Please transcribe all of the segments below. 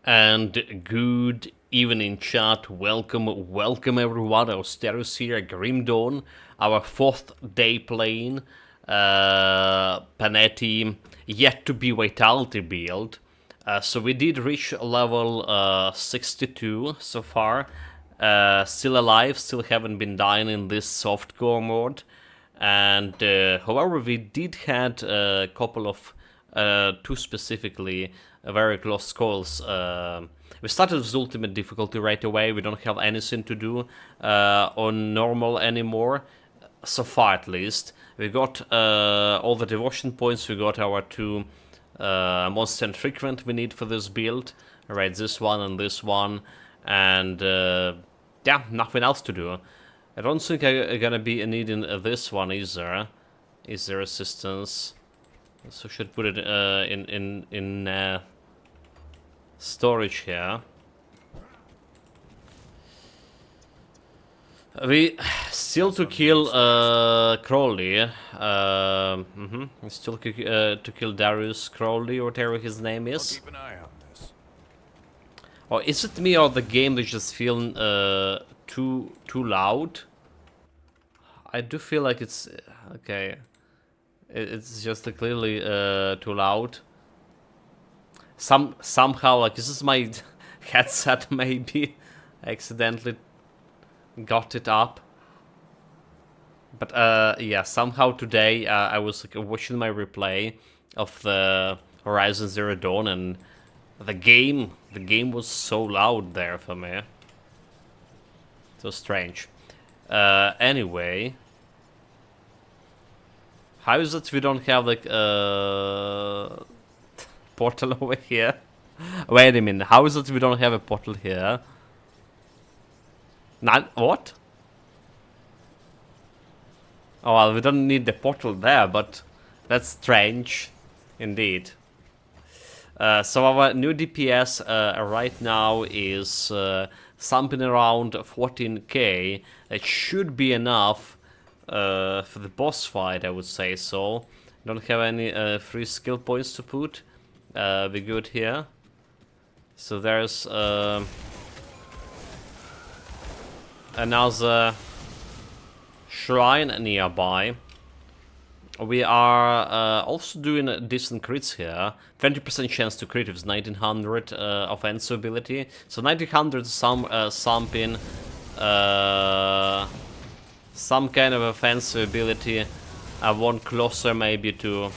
And good evening, chat. Welcome everyone. Austerus here, Grim Dawn, our fourth day playing Panetti yet to be Vitality build. So we did reach level 62 so far. Still alive, still haven't been dying in this softcore mode. And however, we did had a couple of two specifically very close calls. We started with ultimate difficulty right away. We don't have anything to do on normal anymore, so far at least. We got all the devotion points. We got our two monster and frequent we need for this build. Right, this one and this one, and yeah, nothing else to do. I don't think I'm gonna be needing this one either. Is there assistance? So should put it in storage here. We still to kill Crowley. Still to kill Darius Crowley or whatever his name is. Keep an eye on this. Or is it me or the game that's just feeling too loud? I do feel like it's okay. It's just clearly too loud. Somehow, like, this is my headset maybe. I accidentally got it up. But yeah, somehow today I was like, watching my replay of the Horizon Zero Dawn, and the game was so loud there for me. So strange. Anyway, how is it we don't have like a portal over here? Wait a minute, how is it we don't have a portal here? Not what? Oh well, we don't need the portal there, but that's strange, indeed. So our new DPS right now is something around 14k. It should be enough for the boss fight, I would say so. Don't have any free skill points to put. We're good here. So there's another shrine nearby. We are also doing decent crits here. 20% chance to crit with 1900 offensive ability. So 1900 is something, some kind of offensive ability. I want closer maybe to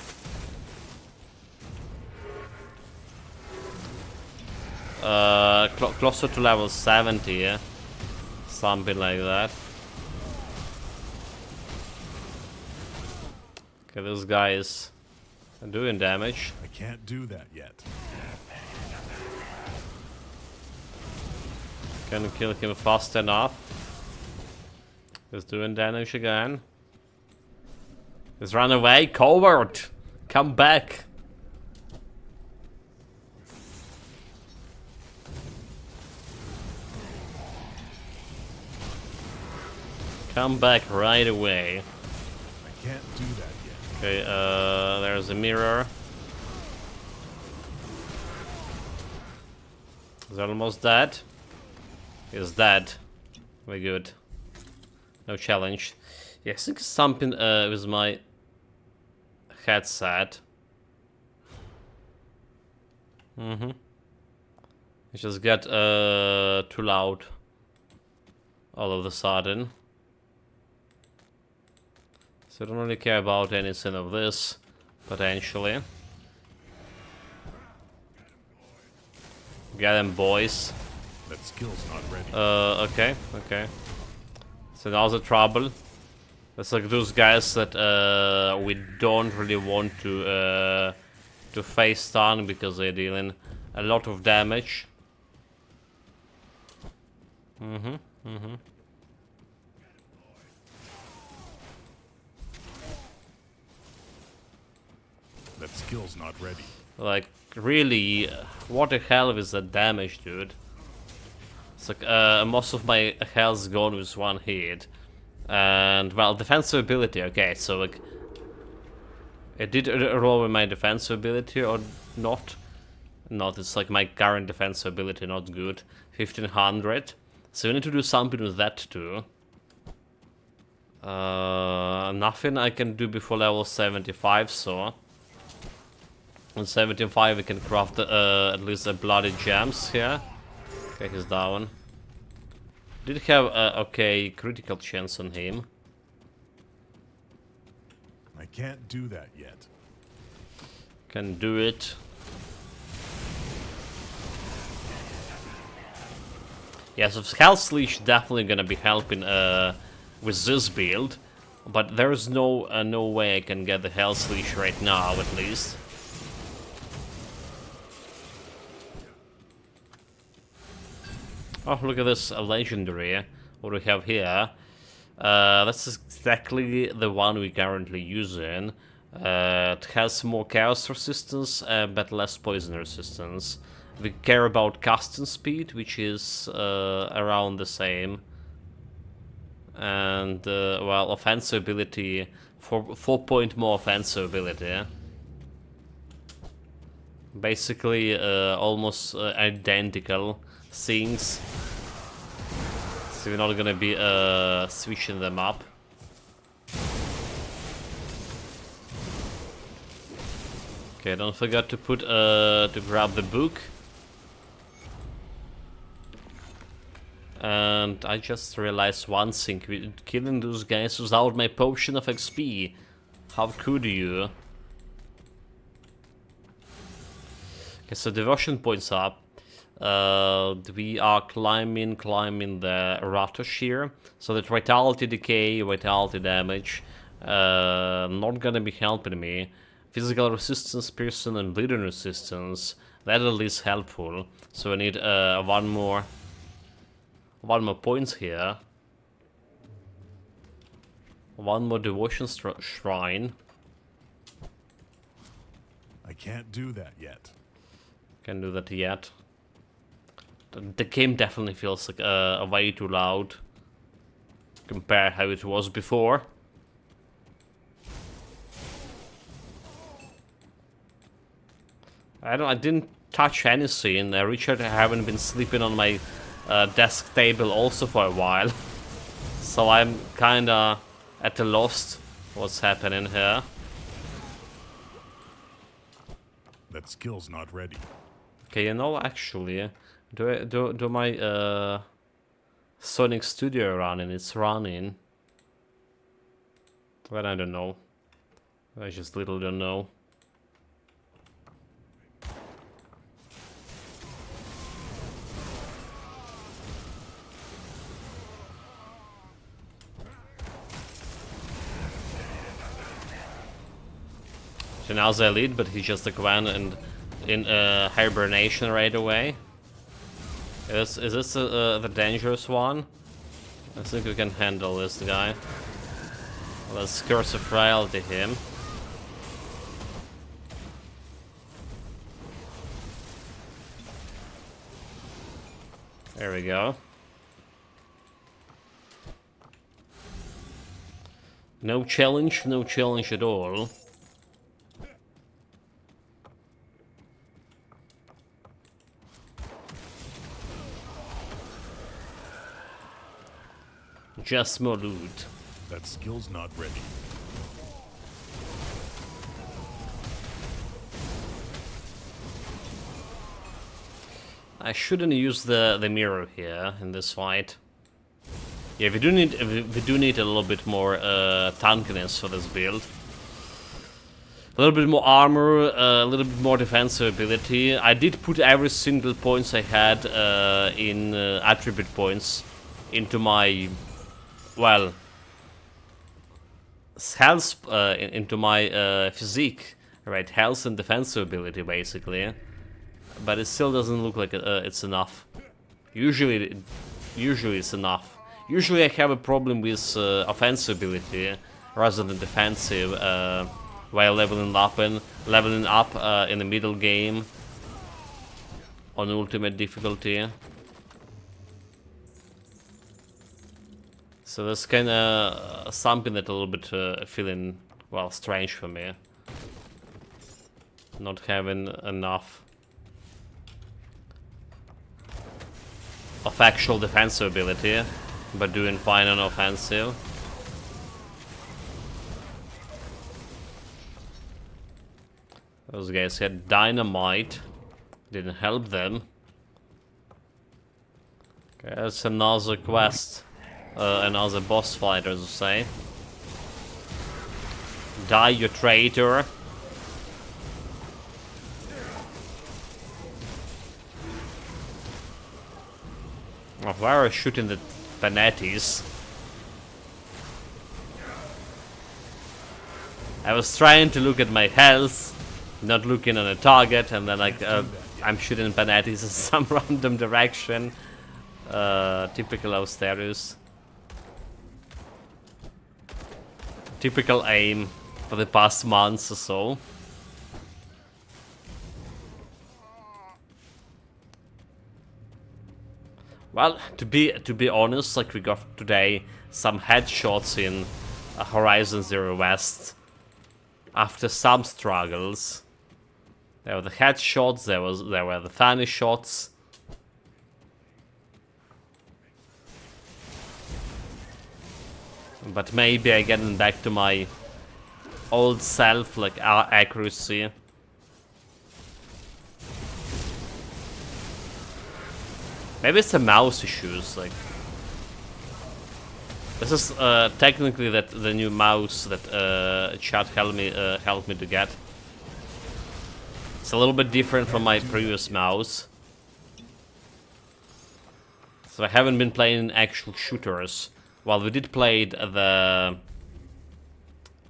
closer to level 70, yeah? Something like that. Okay, this guy is doing damage. I can't do that yet. Can kill him fast enough. He's doing damage again. He's run away, coward! Come back! Come back right away. I can't do that yet. Okay, there's a mirror. He's almost dead. He's dead. Very good. No challenge. Yeah, I think something with my headset. It just got too loud all of a sudden. So I don't really care about anything of this, potentially. Get them, boys. That skill's not ready. Okay. So now's the trouble. It's like those guys that we don't really want to face stun because they're dealing a lot of damage. That skill's not ready. Like, really, what the hell is that damage, dude? It's like, most of my health's gone with one hit. And, well, defensive ability, okay, so, like, it did roll with my defensive ability or not. Not, it's like my current defense ability, not good. 1500. So we need to do something with that too. Nothing I can do before level 75, so... On 75 we can craft at least a bloody gems here. Okay, he's down. Did have okay, critical chance on him. I can't do that yet. Can do it. Yeah, so Health Leash definitely gonna be helping with this build, but there's no way I can get the Health Leash right now, at least. Oh, look at this, a legendary. What do we have here? That's exactly the one we're currently using. It has more chaos resistance, but less poison resistance. We care about casting speed, which is around the same. And, well, offensive ability, 4 point more offensive ability. Basically, almost identical things. So we're not gonna be switching them up. Okay, don't forget to put to grab the book. And I just realized one thing: we're killing those guys without my potion of XP. How could you? Okay, so devotion points up. We are climbing the Ratosh here. So that vitality decay, vitality damage, not gonna be helping me. Physical resistance, piercing, and bleeding resistance. That at least helpful. So I need one more points here. One more devotion shrine. I can't do that yet. Can't do that yet. The game definitely feels like way too loud. Compare how it was before. I didn't touch anything. Richard, I haven't been sleeping on my desk table also for a while. So I'm kinda at a loss what's happening here. That skill's not ready. Okay, you know, actually, do my Sonic Studio running? It's running. But I don't know. I just little don't know. So now they lead, but he just went and in hibernation right away. Is this the dangerous one? I think we can handle this guy. Let's Curse of Frailty him. There we go. No challenge at all. Just more loot. That skill's not ready. I shouldn't use the mirror here in this fight. Yeah, we do need a little bit more tankiness for this build. A little bit more armor, a little bit more defensive ability. I did put every single points I had in attribute points into my, well, health, into my physique, right? Health and defensive ability, basically. But it still doesn't look like it's enough. Usually it's enough. Usually I have a problem with offensive ability rather than defensive while leveling up in the middle game on ultimate difficulty. So that's kind of something that a little bit feeling, well, strange for me. Not having enough of actual defensive ability, but doing fine on offensive. Those guys had dynamite, didn't help them. Okay, that's another quest, another boss fight, as I say. Die, you traitor! Oh, why are you shooting the Panettis? I was trying to look at my health, not looking on a target, and then like I'm shooting Panettis in some random direction. Typical Austerius. Typical aim for the past months or so. Well, to be honest, like we got today some headshots in Horizon Zero West. After some struggles, there were the headshots, there were the funny shots. But maybe I getting back to my old self, like accuracy. Maybe it's the mouse issues, like... This is technically the new mouse that chat helped me to get. It's a little bit different from my previous mouse. So I haven't been playing actual shooters. Well, we did play the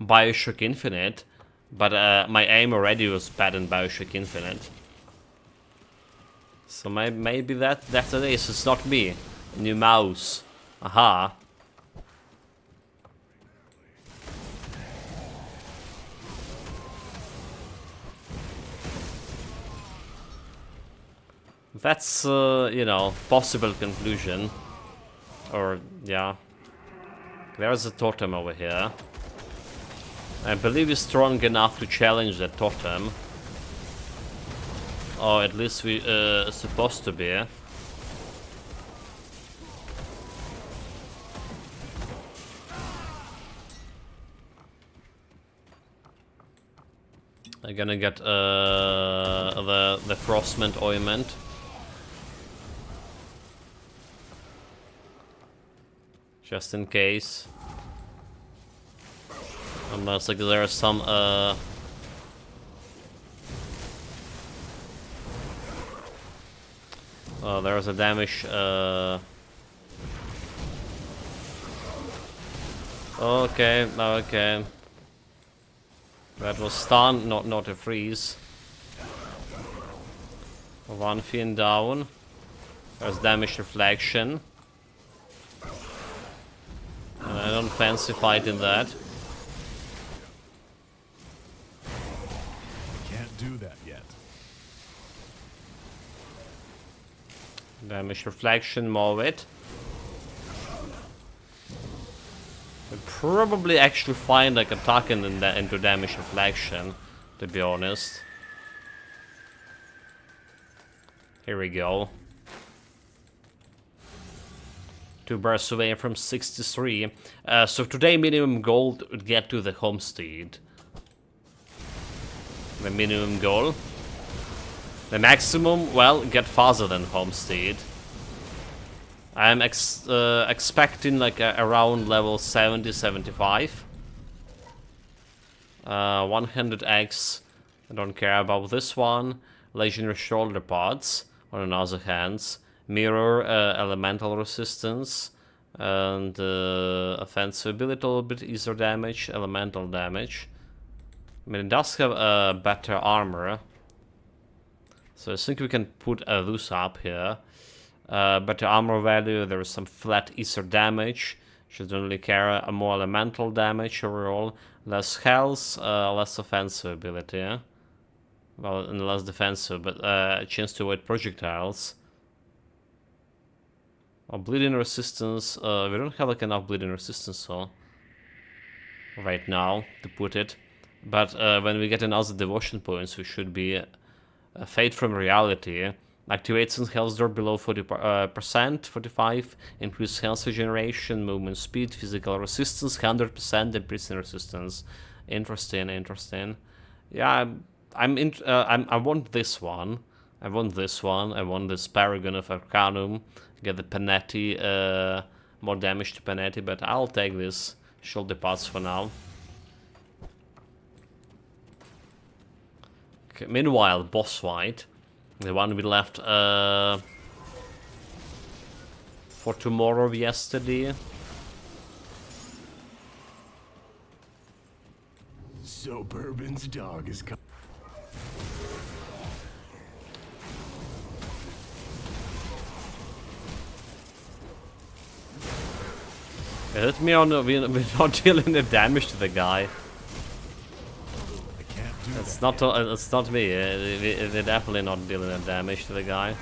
Bioshock Infinite, but my aim already was bad in Bioshock Infinite. So maybe that's it is. It's not me. New mouse. Aha. That's, you know, possible conclusion. Or, yeah. There's a totem over here. I believe he's strong enough to challenge that totem. Or at least we supposed to be. I'm gonna get the frostment ointment. Just in case. Unless like there are some oh, there's a damage okay, okay. That was stun, not a freeze. One fiend down. There's damage reflection. And I don't fancy fighting that. Can't do that yet. Damage reflection, more of it. I'll probably actually find like attacking into damage reflection, to be honest. Here we go. 2 bars away from 63. So today minimum goal would get to the homestead. The minimum goal. The maximum, well, get faster than homestead. I'm expecting like around level 70, 75. 100x. I don't care about this one. Legendary shoulder pods on the other hands. Mirror elemental resistance. And offensive ability, a little bit easier damage, elemental damage. I mean, it does have better armor. So I think we can put those up here. Better armor value, there is some flat ether damage. Should only carry a more elemental damage overall. Less health, less offensive ability. Yeah? Well, and less defensive, but a chance to avoid projectiles. Bleeding resistance, we don't have like enough bleeding resistance, so right now to put it. But when we get another devotion points, we should be Fate from Reality. Activates and health drop below 40%, 45. Increase health regeneration, movement speed, physical resistance, 100%, and prison resistance. Interesting. Yeah, I want this one. I want this Paragon of Arcanum. Get the Panetti, more damage to Panetti, but I'll take this shoulder pads for now. Okay, meanwhile, boss fight. The one we left for tomorrow of yesterday. So Bourbon's dog is coming. Hit me on. We're not dealing the damage to the guy. I can't do It's that. not. It's not me. We're definitely not dealing the damage to the guy.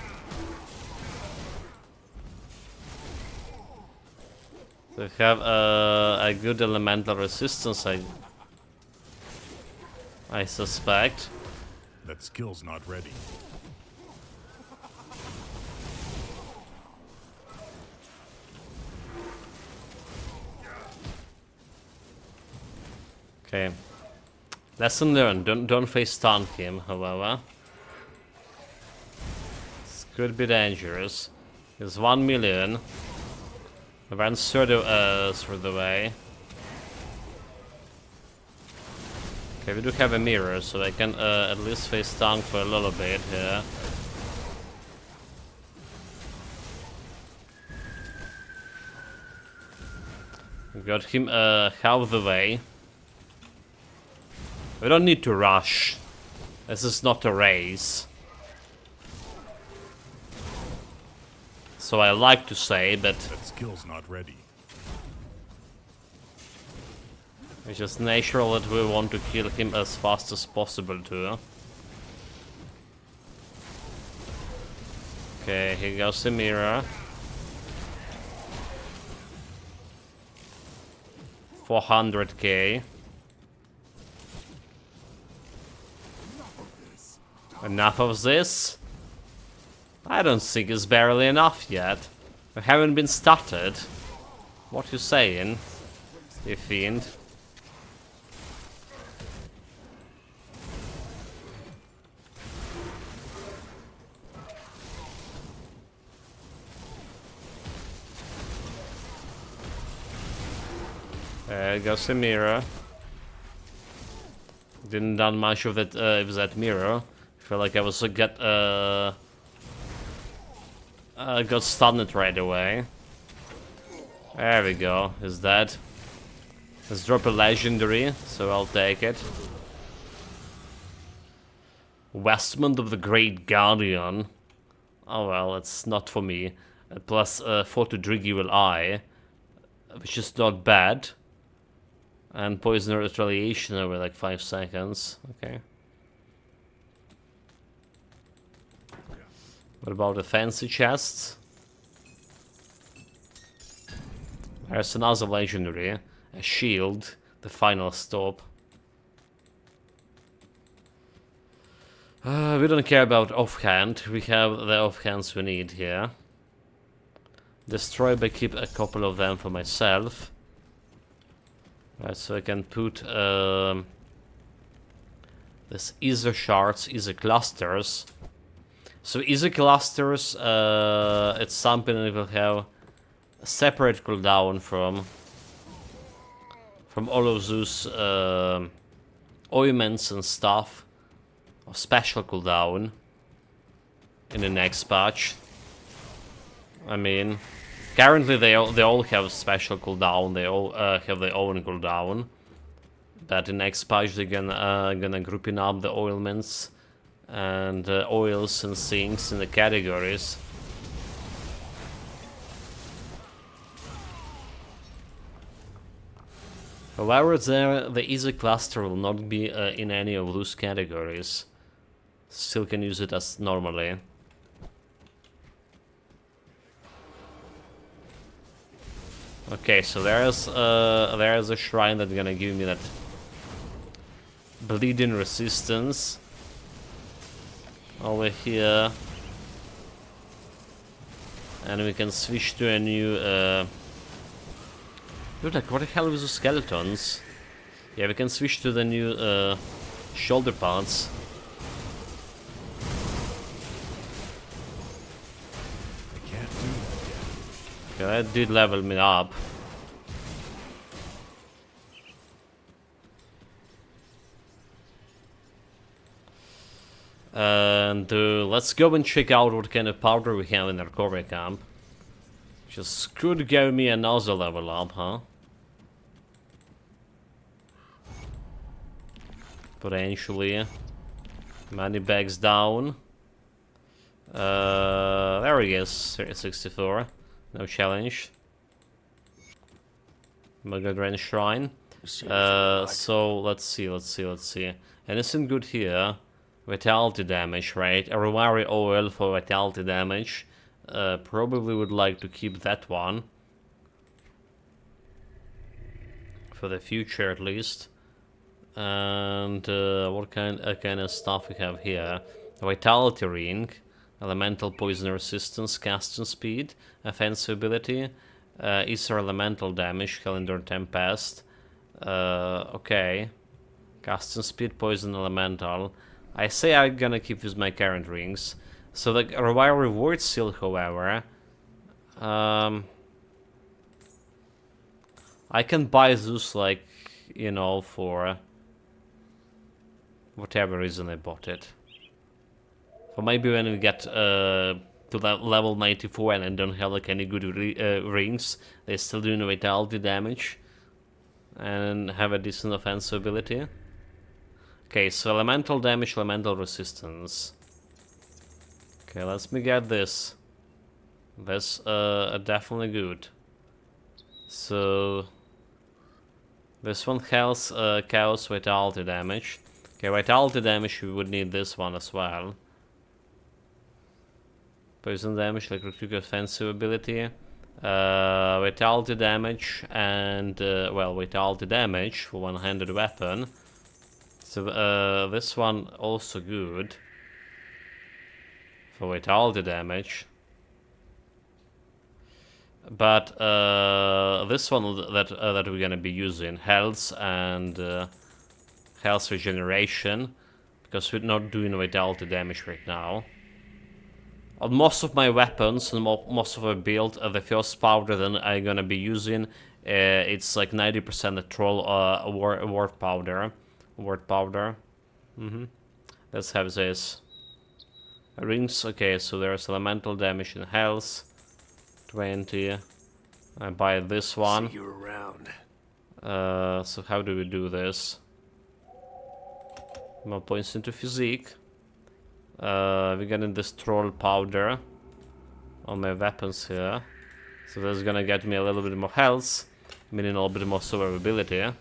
They have a good elemental resistance. I suspect. That skill's not ready. Okay. Lesson learned. Don't face stun him. However, this could be dangerous. He's 1 million. Ran through the way. Okay, we do have a mirror, so I can at least face stun for a little bit here. Got him half the way. We don't need to rush. This is not a race. So I like to say, but That skill's not ready. it's just natural that we want to kill him as fast as possible too. Okay, here goes the mirror. 400k. Enough of this? I don't think it's barely enough yet. We haven't been started. What you saying, you fiend? There goes the mirror. Didn't done much of that with that mirror. I feel like I was got stunned right away. There we go. Is that? Let's drop a legendary, so I'll take it. Vestment of the Great Guardian. Oh well, it's not for me. Plus 4 to Drink Evil Eye, which is not bad. And poison retaliation over like 5 seconds. Okay. What about the fancy chests? There's another legendary. A shield. The final stop. We don't care about offhand. We have the offhands we need here. Destroy, but keep a couple of them for myself. Right, so I can put this Ether shards, Ether clusters. So Ether clusters, it's something that will have a separate cooldown from all of those ointments and stuff, or special cooldown in the next patch. I mean, currently they all have special cooldown. They all have their own cooldown. But in next patch they're gonna grouping up the ointments and oils and things in the categories. However, the Ether cluster will not be in any of those categories. Still can use it as normally. Okay, so there's a shrine that's gonna give me that bleeding resistance. Over here, And we can switch to a new... Dude, like, what the hell with the skeletons? Yeah, we can switch to the new shoulder pads. I can't do that yet. Okay, that did level me up. And let's go and check out what kind of powder we have in our core camp. Just could give me another level up, huh? Potentially. Money bags down. There he is, 64. No challenge. Mega Drain Shrine. So let's see. Anything good here? Vitality damage, right? A Rewari oil for vitality damage. Probably would like to keep that one. For the future at least. And what kind of stuff we have here? Vitality ring, elemental poison resistance, casting speed, offensive ability, ether elemental damage, calendar tempest. Okay, casting speed, poison elemental. I say I'm gonna keep with my current rings. So the Rewire reward seal, however, I can buy Zeus, like, you know, for whatever reason I bought it. For maybe when we get to level 94 and I don't have like any good rings, they still do vitality damage and have a decent offensive ability. Okay, so elemental damage, elemental resistance. Okay, let's me get this. That's definitely good. So this one has chaos vitality damage. Okay, vitality damage, we would need this one as well. Poison damage, like recruit offensive ability. Vitality damage and, well, vitality damage for one-handed weapon. So this one also good. For vitality damage. But this one that we're gonna be using, health and health regeneration, because we're not doing vitality damage right now. On most of my weapons and most of my build, the first powder that I'm gonna be using, it's like 90% a troll ward powder. Let's have this. Rings, okay, so there's elemental damage and health. 20. I buy this one. See you around. So how do we do this? More points into physique. We're getting this troll powder on my weapons here. So that's gonna get me a little bit more health, meaning a little bit more survivability.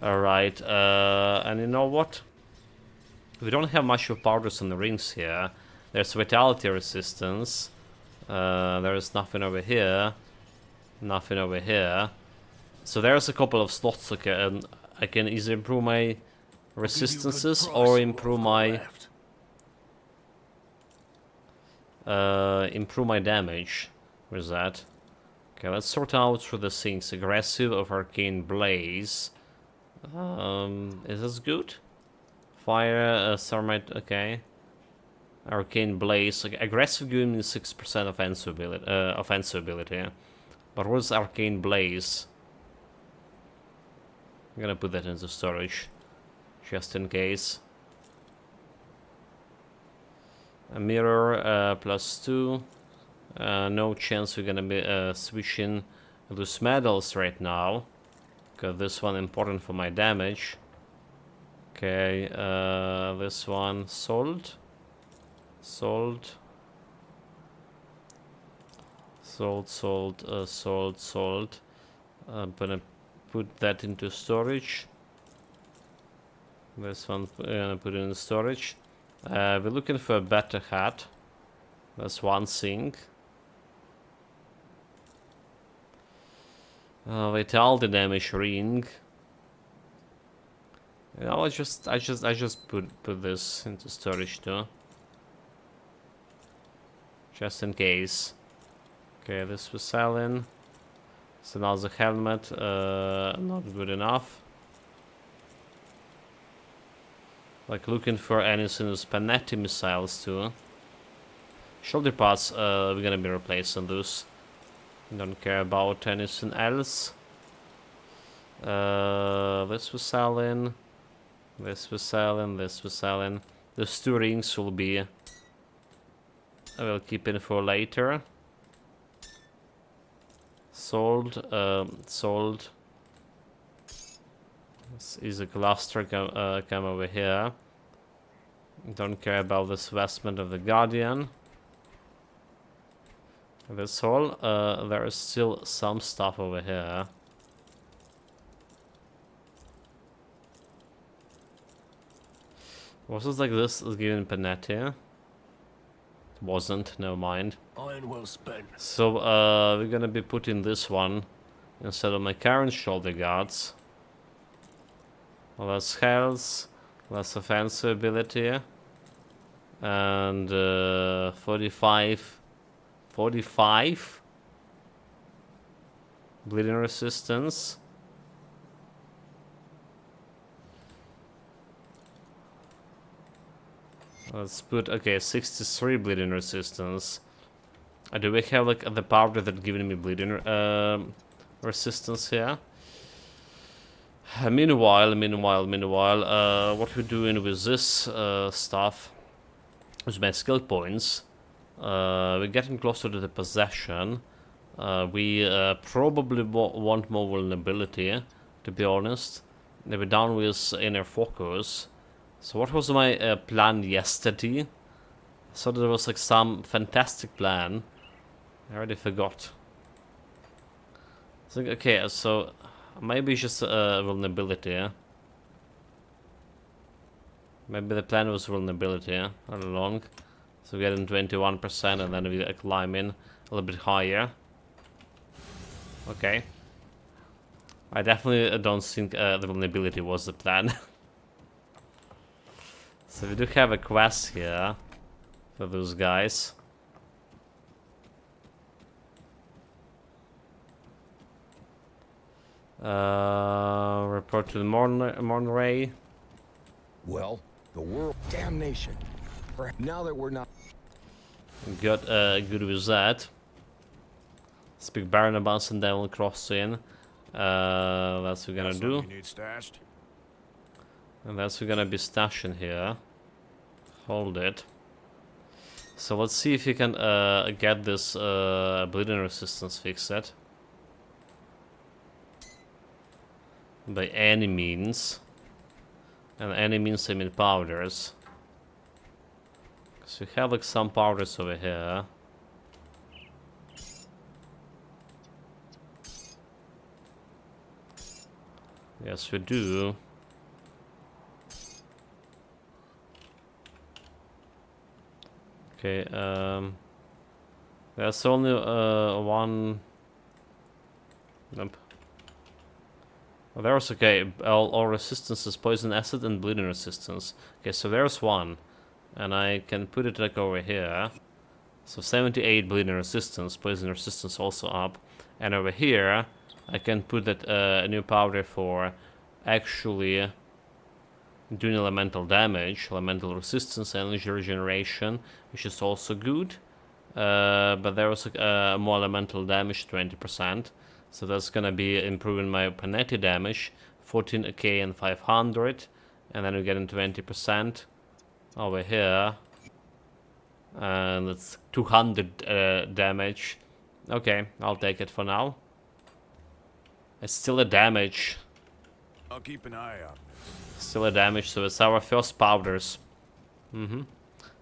Alright, and you know what? We don't have much of powders on the rings here. There's vitality resistance. There is nothing over here. Nothing over here. So there's a couple of slots I can either improve my resistances or improve my damage. Where's that? Okay, let's sort out through the things. Aggressive of Arcane Blaze. Is this good? Fire, Thermite, okay. Arcane Blaze, like, aggressive giving me 6% offensive ability. But what's Arcane Blaze? I'm gonna put that into storage, just in case. A mirror, +2. No chance we're gonna be switching loose medals right now. Because this one important for my damage. Okay, this one sold. Sold. I'm gonna put that into storage. This one I'm gonna put it in storage. We're looking for a better hat. That's one thing. Vitality damage ring. You know, I just put this into storage too, just in case. Okay, this was selling. So now the helmet, not good enough. Like looking for anything with Panetti missiles too. Shoulder pads, we're gonna be replacing those. Don't care about anything else. This was selling. This was selling. This was selling. Those two rings will be. I will keep in for later. Sold. Sold. This is a cluster. Come over here. Don't care about this vestment of the Guardian. That's all. There is still some stuff over here. Was this like this is given Panetti? Wasn't, never mind. Iron well spent. So we're gonna be putting this one instead of my current shoulder guards. Less health, less offensive ability, and 45 bleeding resistance. Let's put, okay, 63 bleeding resistance. Do we have like the powder that giving me bleeding resistance here? Meanwhile, what we're doing with this stuff, with my skill points, we're getting closer to the possession. We probably want more vulnerability, to be honest. We're down with inner focus. So what was my plan yesterday? I thought there was like some fantastic plan. I already forgot. So, okay, so maybe it's just vulnerability. Yeah? Maybe the plan was vulnerability all along. So we get in 21% and then we climb in a little bit higher. Okay. I definitely don't think the vulnerability was the plan. So we do have a quest here for those guys. Report to the Monterey. Well, the world damnation. Now that we're not Got good with that. Speak Barnabas and then we'll cross in. That's what we're gonna do. You need stashed? And that's what we're gonna be stashing here. Hold it. So let's see if you can get this bleeding resistance fixed. By any means. And any means I mean powders. So we have like some powders over here. Yes, we do. Okay, there's only one. Nope. Well, there's okay. All resistance is poison acid and bleeding resistance. Okay, so there's one, and I can put it like over here. So 78 bleeding resistance, poison resistance also up, and over here I can put that new powder for actually doing elemental damage, elemental resistance, energy regeneration, which is also good. But there was more elemental damage, 20%. So that's gonna be improving my Panetti damage, 14k and 500, and then we get in 20% over here, and it's 200 damage. Okay, I'll take it for now. It's still a damage. I'll keep an eye out. Still a damage, so it's our first powders.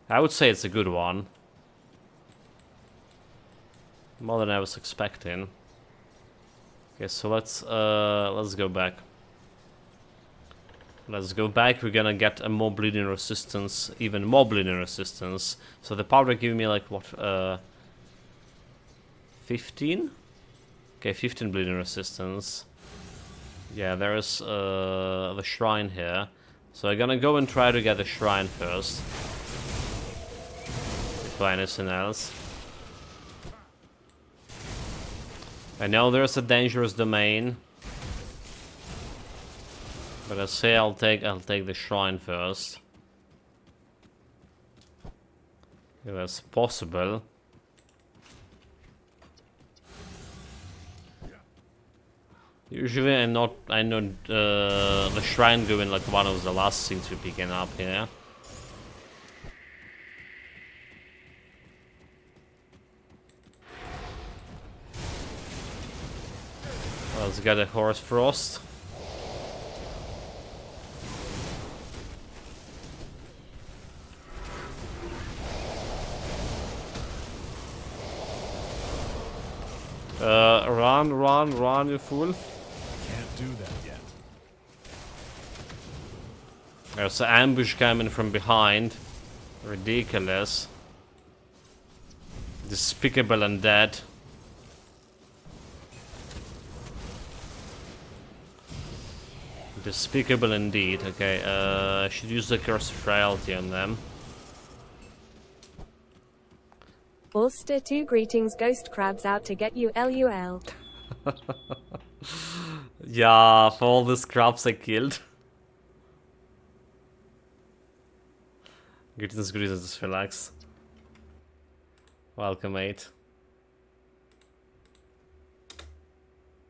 I would say it's a good one. More than I was expecting. Okay, so let's go back. Let's go back. We're gonna get a more bleeding resistance, even more bleeding resistance. So the powder gave me like what, 15? Okay, 15 bleeding resistance. Yeah, there is the shrine here. So I'm gonna go and try to get the shrine first. Before anything else. I know there's a dangerous domain. But I say I'll take the shrine first. If that's possible. Usually I know the shrine going like one of the last things we're picking up here. Let's get a horse frost. Run, you fool. Can't do that yet. There's an ambush coming from behind. Ridiculous. Despicable and dead. Despicable indeed. Okay, I should use the Curse of Frailty on them. Ulster 2 greetings, ghost crabs out to get you, LUL. Yeah, for all the scraps I killed. Greetings, relax. Welcome, mate.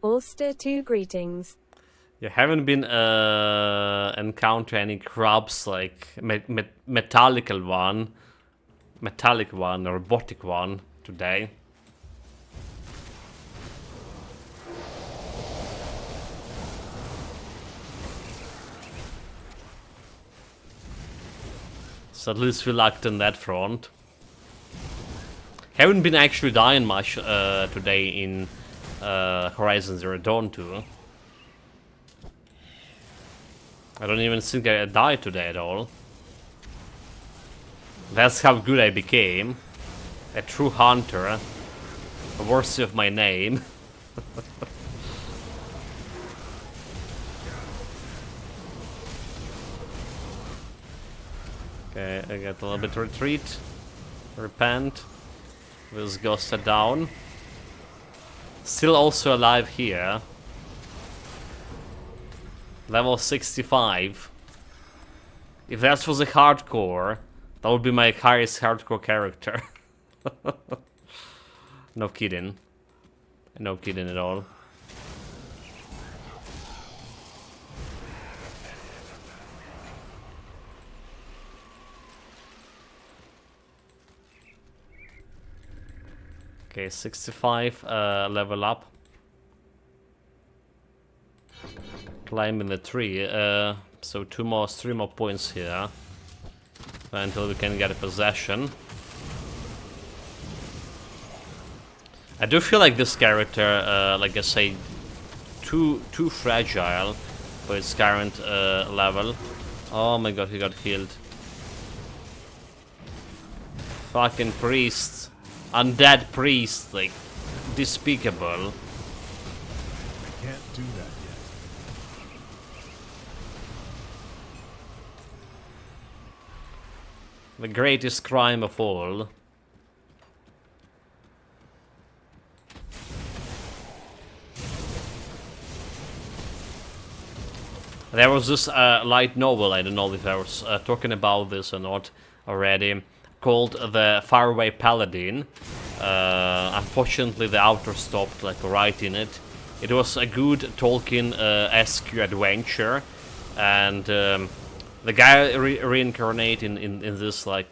Ulster 2 greetings. You haven't been encounter any crabs like metallic one or robotic one today. So at least we lucked on that front. Haven't been actually dying much today in Horizon Zero Dawn 2. I don't even think I died today at all. That's how good I became. A true hunter. Worthy of my name. Okay, I get a little bit retreat. Repent. This ghost are down. Still also alive here. Level 65. If that was a hardcore, that would be my highest hardcore character. No kidding. No kidding at all. Okay, 65 level up. Climbing the tree. So 3 more points here until we can get a possession. I do feel like this character, like I say, too fragile for its current level. Oh my god, he got healed. Fucking priest, undead priest, like despicable. I can't do that yet. The greatest crime of all. There was this light novel, I don't know if I was talking about this or not already, called The Faraway Paladin. Unfortunately the author stopped like writing it. It was a good Tolkien-esque adventure, and the guy reincarnated in this like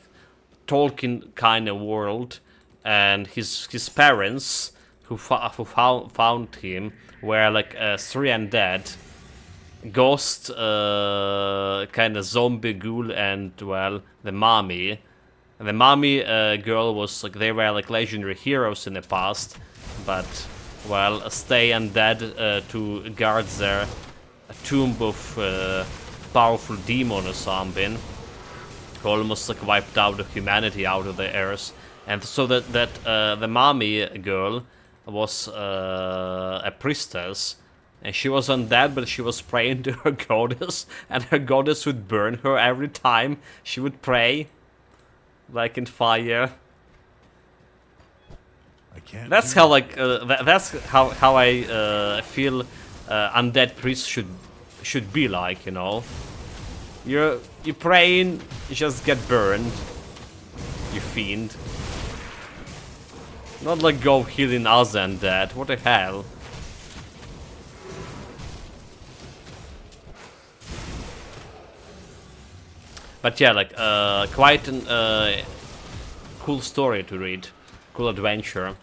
Tolkien kind of world, and his parents who found him were like 3 undead, ghost, kind of zombie ghoul, and well the mommy. And the mommy girl was like, they were like legendary heroes in the past, but well stay undead to guard their tomb of powerful demon or something, who almost like wiped out the humanity out of the earth. And so that the mommy girl was a priestess, And she was undead, but she was praying to her goddess, and her goddess would burn her every time she would pray. Like in fire. I can't. That's do how, that like, yet. that's how I feel undead priests should be like, you know. You praying, you just get burned. You fiend. Not like go healing us undead. What the hell? But yeah, like, quite an cool story to read, cool adventure.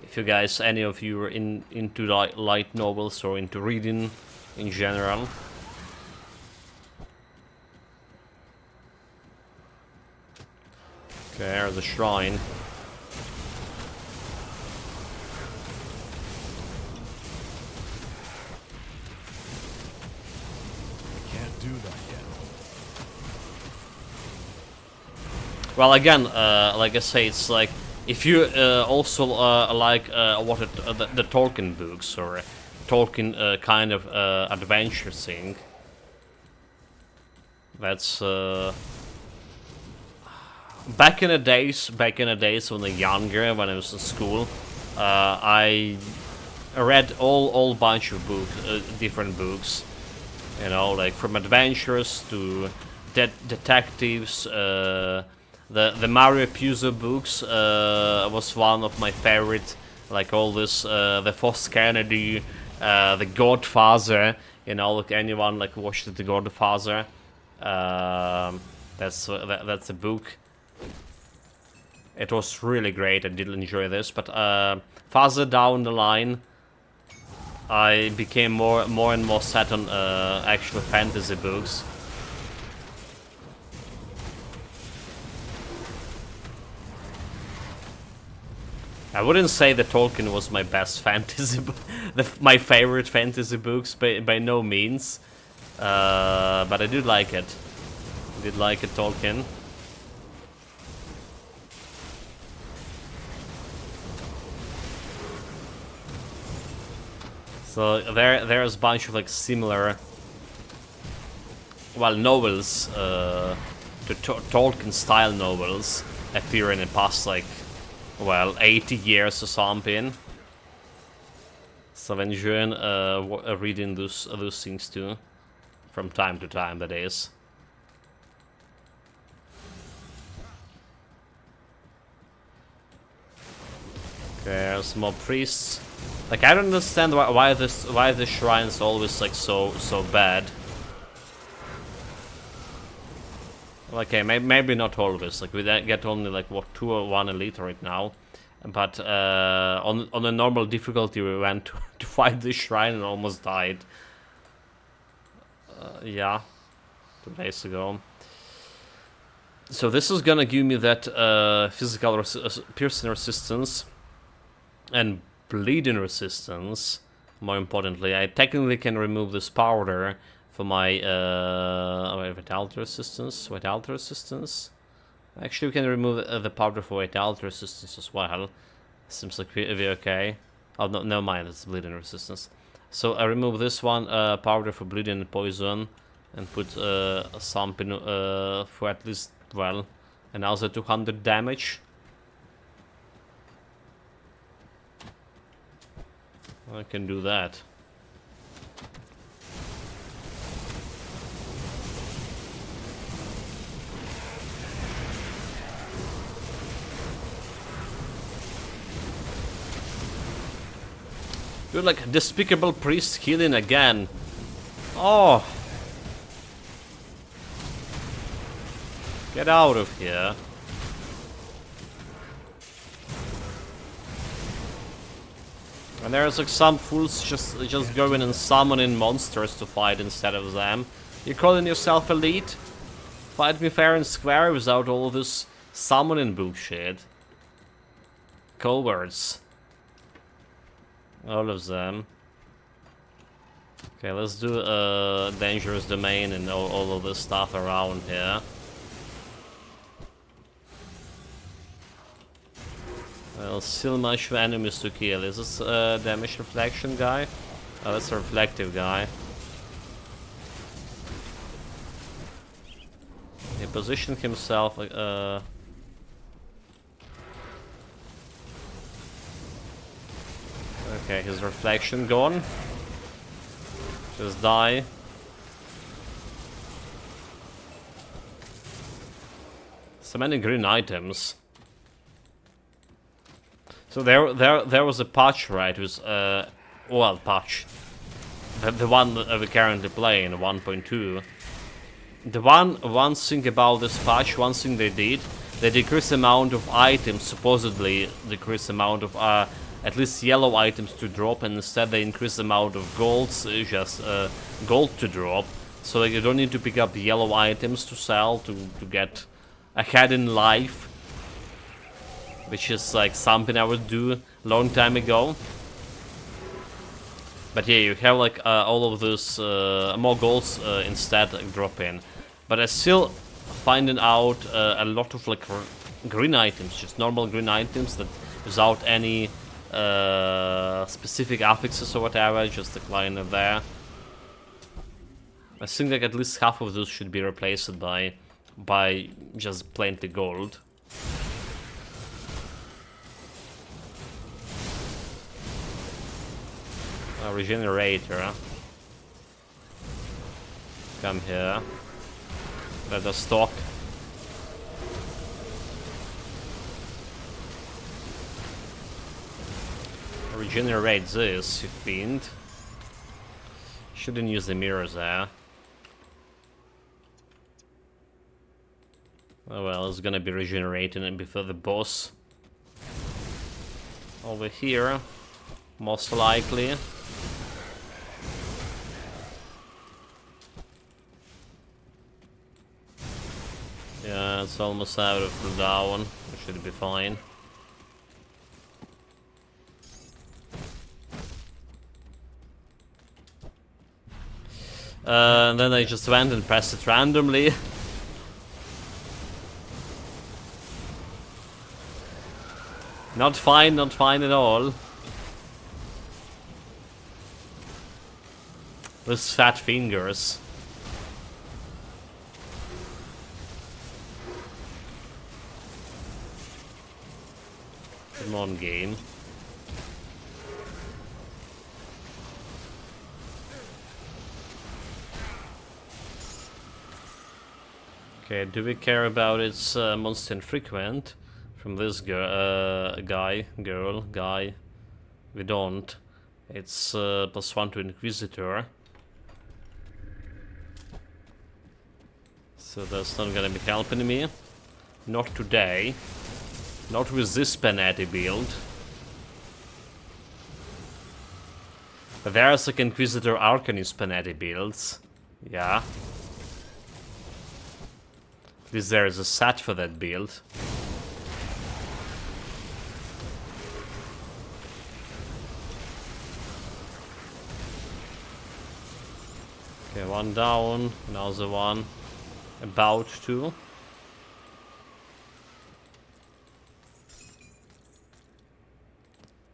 If you guys, any of you are into light novels or into reading in general. Okay, there's a shrine. I can't do that yet. Well, again, like I say, it's like if you also like the Tolkien books or Tolkien kind of adventure thing. That's back in the days when I was younger, when I was in school, I read all bunch of books, different books, you know, like from adventures to detectives. The Mario Puzo books was one of my favorite. Like all this, the Foss Kennedy, the Godfather. You know, like anyone like watched the Godfather. That's a book. It was really great. I did enjoy this, but further down the line, I became more and more set on actual fantasy books. I wouldn't say that Tolkien was my best fantasy, my favorite fantasy books by no means, but I did like it. I did like it, Tolkien. So there's a bunch of like similar, well, novels to Tolkien style novels appear in the past like, well, 80 years or something. So I'm enjoying reading those things too, from time to time, that is. Okay, there's more priests. Like, I don't understand why this shrine is always like so bad. Okay, maybe not always. Like, we get only like what 2 or 1 elite right now, but on a normal difficulty we went to fight this shrine and almost died. Yeah, 2 days ago. So this is gonna give me that physical piercing resistance and bleeding resistance. More importantly, I technically can remove this powder for my vitality resistance. Actually, we can remove the powder for vitality resistance as well. Seems like we're okay. Oh no, never mind. It's bleeding resistance. So I remove this one, powder for bleeding and poison, and put something for at least, well, another 200 damage. I can do that. You're like despicable priest healing again. Oh. Get out of here. And there's like some fools just going and summoning monsters to fight instead of them. You're calling yourself elite? Fight me fair and square without all this summoning bullshit. Cowards. All of them. Okay, let's do dangerous domain and all of this stuff around here. Well, still much for enemies to kill. Is this damage reflection guy? Oh, that's a reflective guy. He positioned himself. Okay, his reflection gone. Just die. So many green items. So there was a patch, right? It was well, patch. The one that we're currently playing, 1.2. The one thing about this patch, one thing they decreased the amount of items, supposedly decreased the amount of at least yellow items to drop, and instead they increase the amount of golds, just gold to drop. So like, you don't need to pick up yellow items to sell to get ahead in life, which is like something I would do a long time ago. But yeah, you have like all of those more golds instead like, drop in. But I still finding out a lot of like green items, just normal green items that without any specific affixes or whatever, just like lying there. I think like at least half of those should be replaced by just plenty gold. A regenerator. Come here. Let us talk. Regenerate this, you fiend. Shouldn't use the mirrors there. Oh well, it's gonna be regenerating before the boss. Over here, most likely. Yeah, it's almost out of cooldown. It should be fine. And then I just went and pressed it randomly. Not fine at all. Those fat fingers. Come on, game. Okay, do we care about its monster infrequent from this guy? We don't. It's +1 to Inquisitor. So that's not gonna be helping me. Not today. Not with this Panetti build. But there's like Inquisitor Arcanist Panetti builds. Yeah. At least there is a set for that build. Okay, one down, another one about to.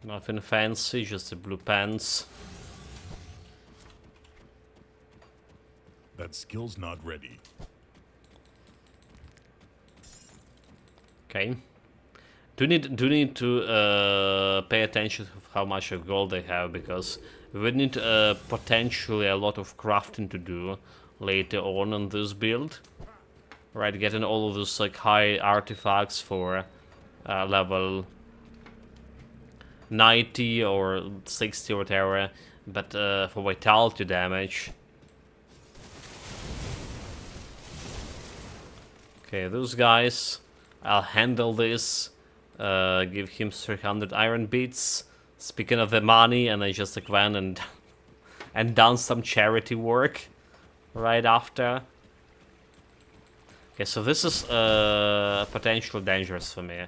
Nothing fancy, just the blue pants. That skill's not ready. Okay. Do need to pay attention to how much of gold they have, because we would need potentially a lot of crafting to do later on in this build. Right, getting all of those like high artifacts for level 90 or 60 or whatever, but for vitality damage. Okay, those guys, I'll handle this. Give him 300 iron beats. Speaking of the money, and I just like went and done some charity work right after. Okay, so this is potentially dangerous for me.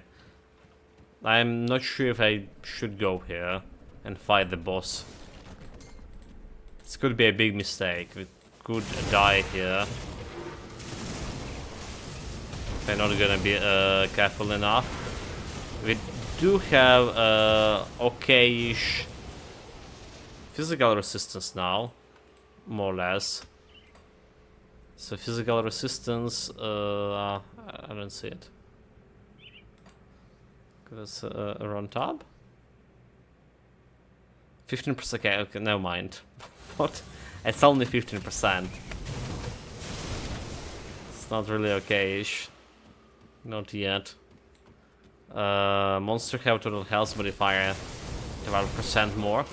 I'm not sure if I should go here and fight the boss. This could be a big mistake. We could die here. If I'm not gonna be careful enough. We do have okay-ish physical resistance now, more or less. So physical resistance, I don't see it. That's on top. 15%. Okay, never mind. What? It's only 15%. It's not really okay-ish. Not yet. Monster have total health modifier 12% more.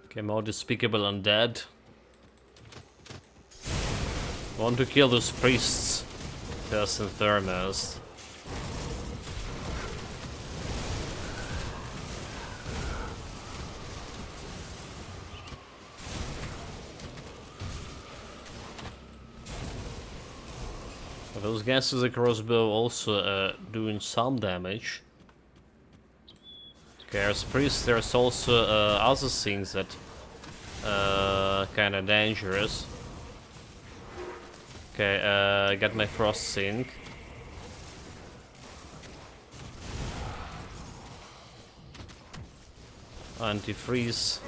Okay, more despicable undead. Want to kill those priests first and foremost. Those guys with the crossbow also doing some damage. Okay, as priest, there's also other things that kind of dangerous. Okay, I got my frost sink. Anti-freeze.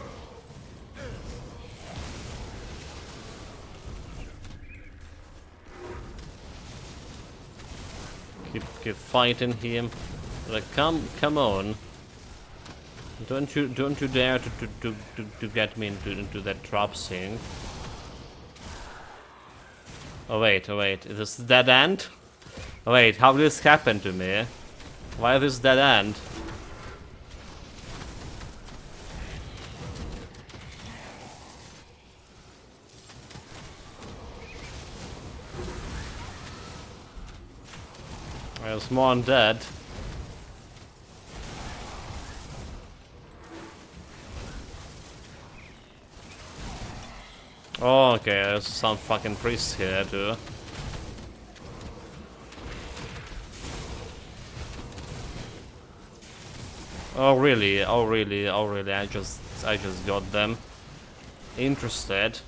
Keep fighting him. Like, come on. Don't you dare to get me into that trap thing. Oh wait, is this dead end? Oh wait, how did this happen to me? Why this dead end? There's more undead. Oh, okay, there's some fucking priest here too. Oh really, I just got them. Interested.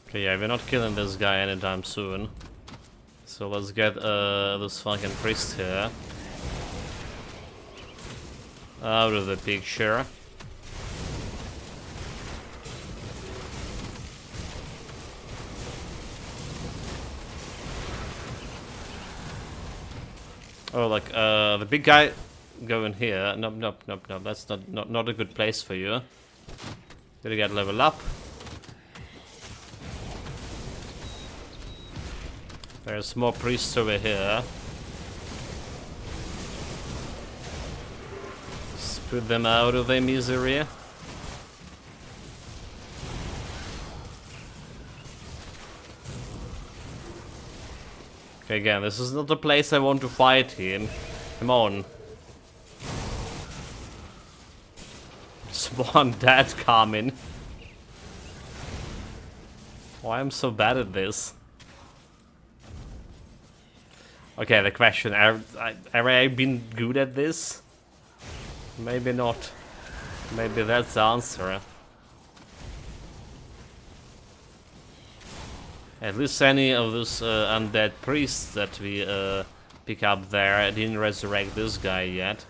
Okay, yeah, we're not killing this guy anytime soon. So let's get this fucking priest here out of the picture. Oh, like the big guy go in here. Nope. That's not a good place for you. Gotta get level up. There's more priests over here. Let's put them out of their misery. Okay, again, this is not the place I want to fight him. Come on. Spawn dead coming. Why am I so bad at this? Okay, the question, have I been good at this? Maybe not. Maybe that's the answer. At least any of those undead priests that we pick up there, I didn't resurrect this guy yet.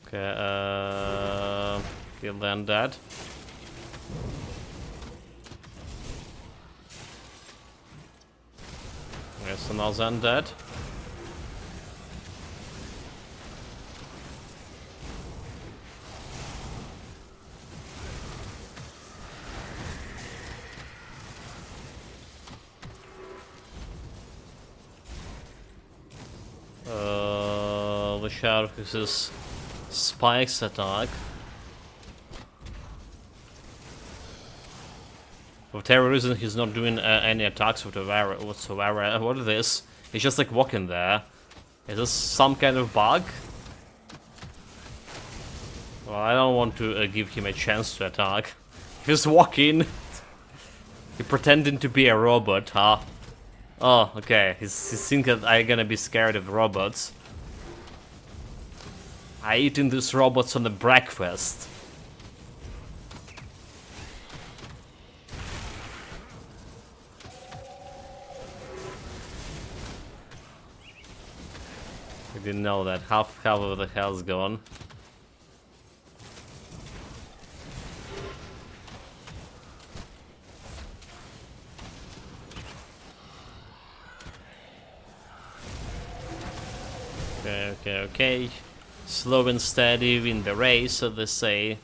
Okay, kill the undead. There's another undead. Watch out with his spikes attack. For whatever reason, he's not doing any attacks whatsoever. What is this? He's just like walking there. Is this some kind of bug? Well, I don't want to give him a chance to attack. He's walking. He pretending to be a robot, huh? Oh, okay. He's thinking that I'm gonna be scared of robots. I eating these robots on the breakfast. I didn't know that. Half of the hell's gone. Okay. Slow and steady win the race, so they say.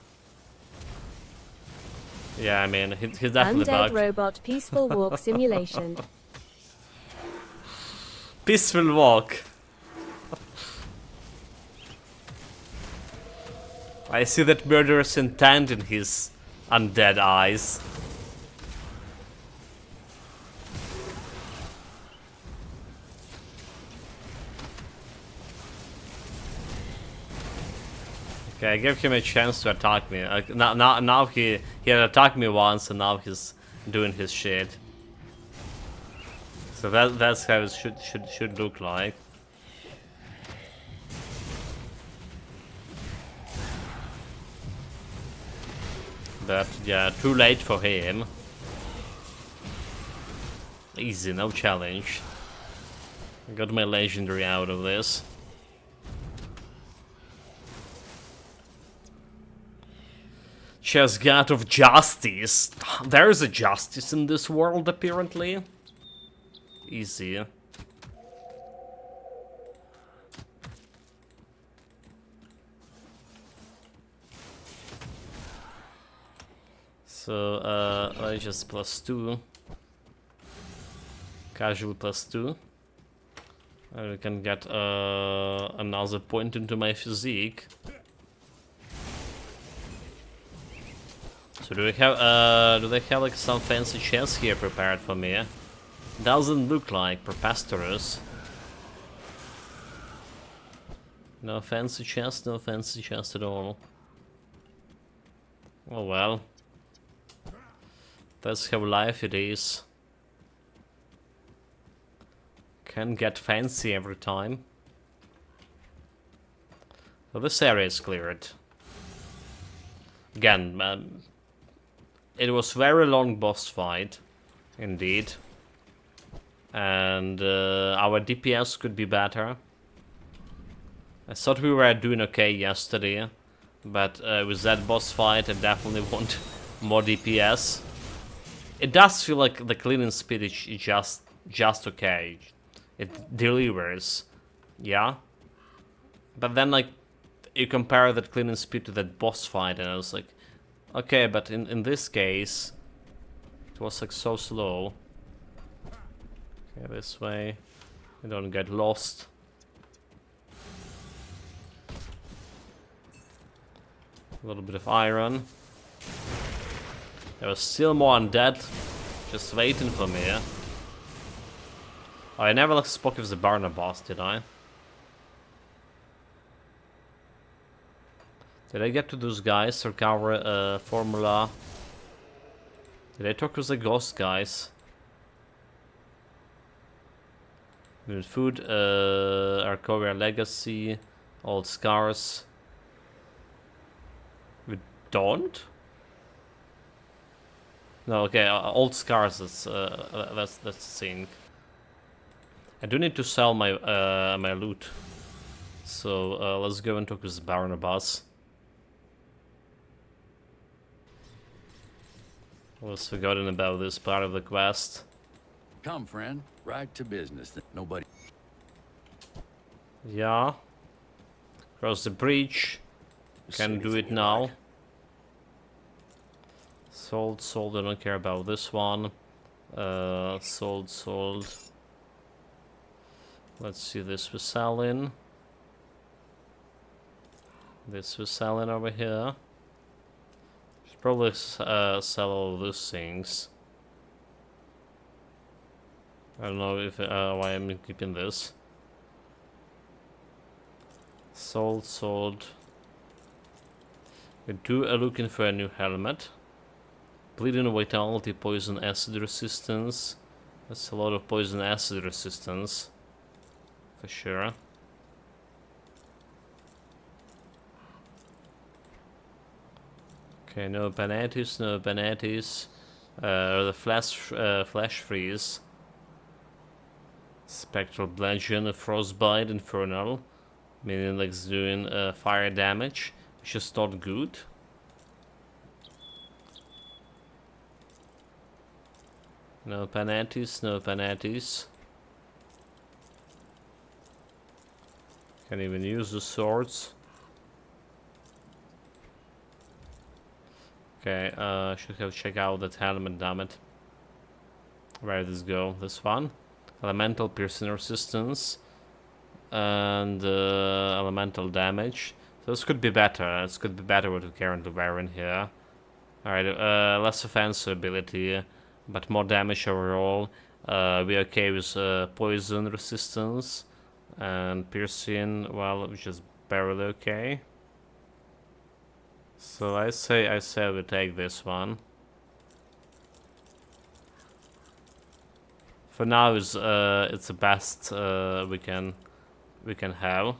Yeah, I mean, he's definitely Undead bugged. robot peaceful walk simulation. Peaceful walk. I see that murderous intent in his undead eyes. Okay, I gave him a chance to attack me. Now he had attacked me once, and now he's doing his shit. So that's how it should look like. But yeah, too late for him. Easy, no challenge. I got my legendary out of this. Chess God of Justice. There is a justice in this world, apparently. Easy. So, just +2. Casual +2. And we can get another point into my physique. So do they have like some fancy chests here prepared for me? Doesn't look like preposterous. No fancy chest, no fancy chest at all. Oh well. That's how life it is. Can get fancy every time. So this area is cleared. Again, it was very long boss fight, indeed. And our DPS could be better. I thought we were doing okay yesterday, but with that boss fight I definitely want more DPS. It does feel like the cleaning speed is just okay. It delivers, yeah. But then like you compare that cleaning speed to that boss fight, and I was like, okay, but in this case, it was like so slow. Okay, this way, we don't get lost. A little bit of iron. There was still more undead, just waiting for me. Oh, I never like spoke with the Barnabas, did I? Did I get to those guys, recover formula? Did I talk with the ghost guys? New food, Arcovia Legacy, old scars. We don't? No, okay, old scars. That's the thing. I do need to sell my my loot, so let's go and talk with Barnabas. I was forgotten about this part of the quest. Come, friend, right to business. Nobody. Yeah. Cross the bridge. Can do it now. Sold, I don't care about this one. Sold. Let's see, this we're selling. This we're selling over here. Should probably sell all of those things. I don't know if why I'm keeping this. Sold. We do looking for a new helmet. Bleeding Vitality, Poison Acid Resistance. That's a lot of Poison Acid Resistance. For sure. Okay, no Panettis, no Panettis. The Flash Freeze. Spectral Bludgeon, Frostbite, Infernal. Meaning like it's doing fire damage, which is not good. No Panettis, no Panettis. Can't even use the swords. Okay, should have checked out that helmet, damn it. Where did this go? This one? Elemental Piercing Resistance. And elemental damage. So this could be better. This could be better what we're currently wearing here. Alright, less offensive ability, but more damage overall. We're okay with poison resistance. And piercing, well, which is barely okay. So I say we take this one. For now, it's the best we can have.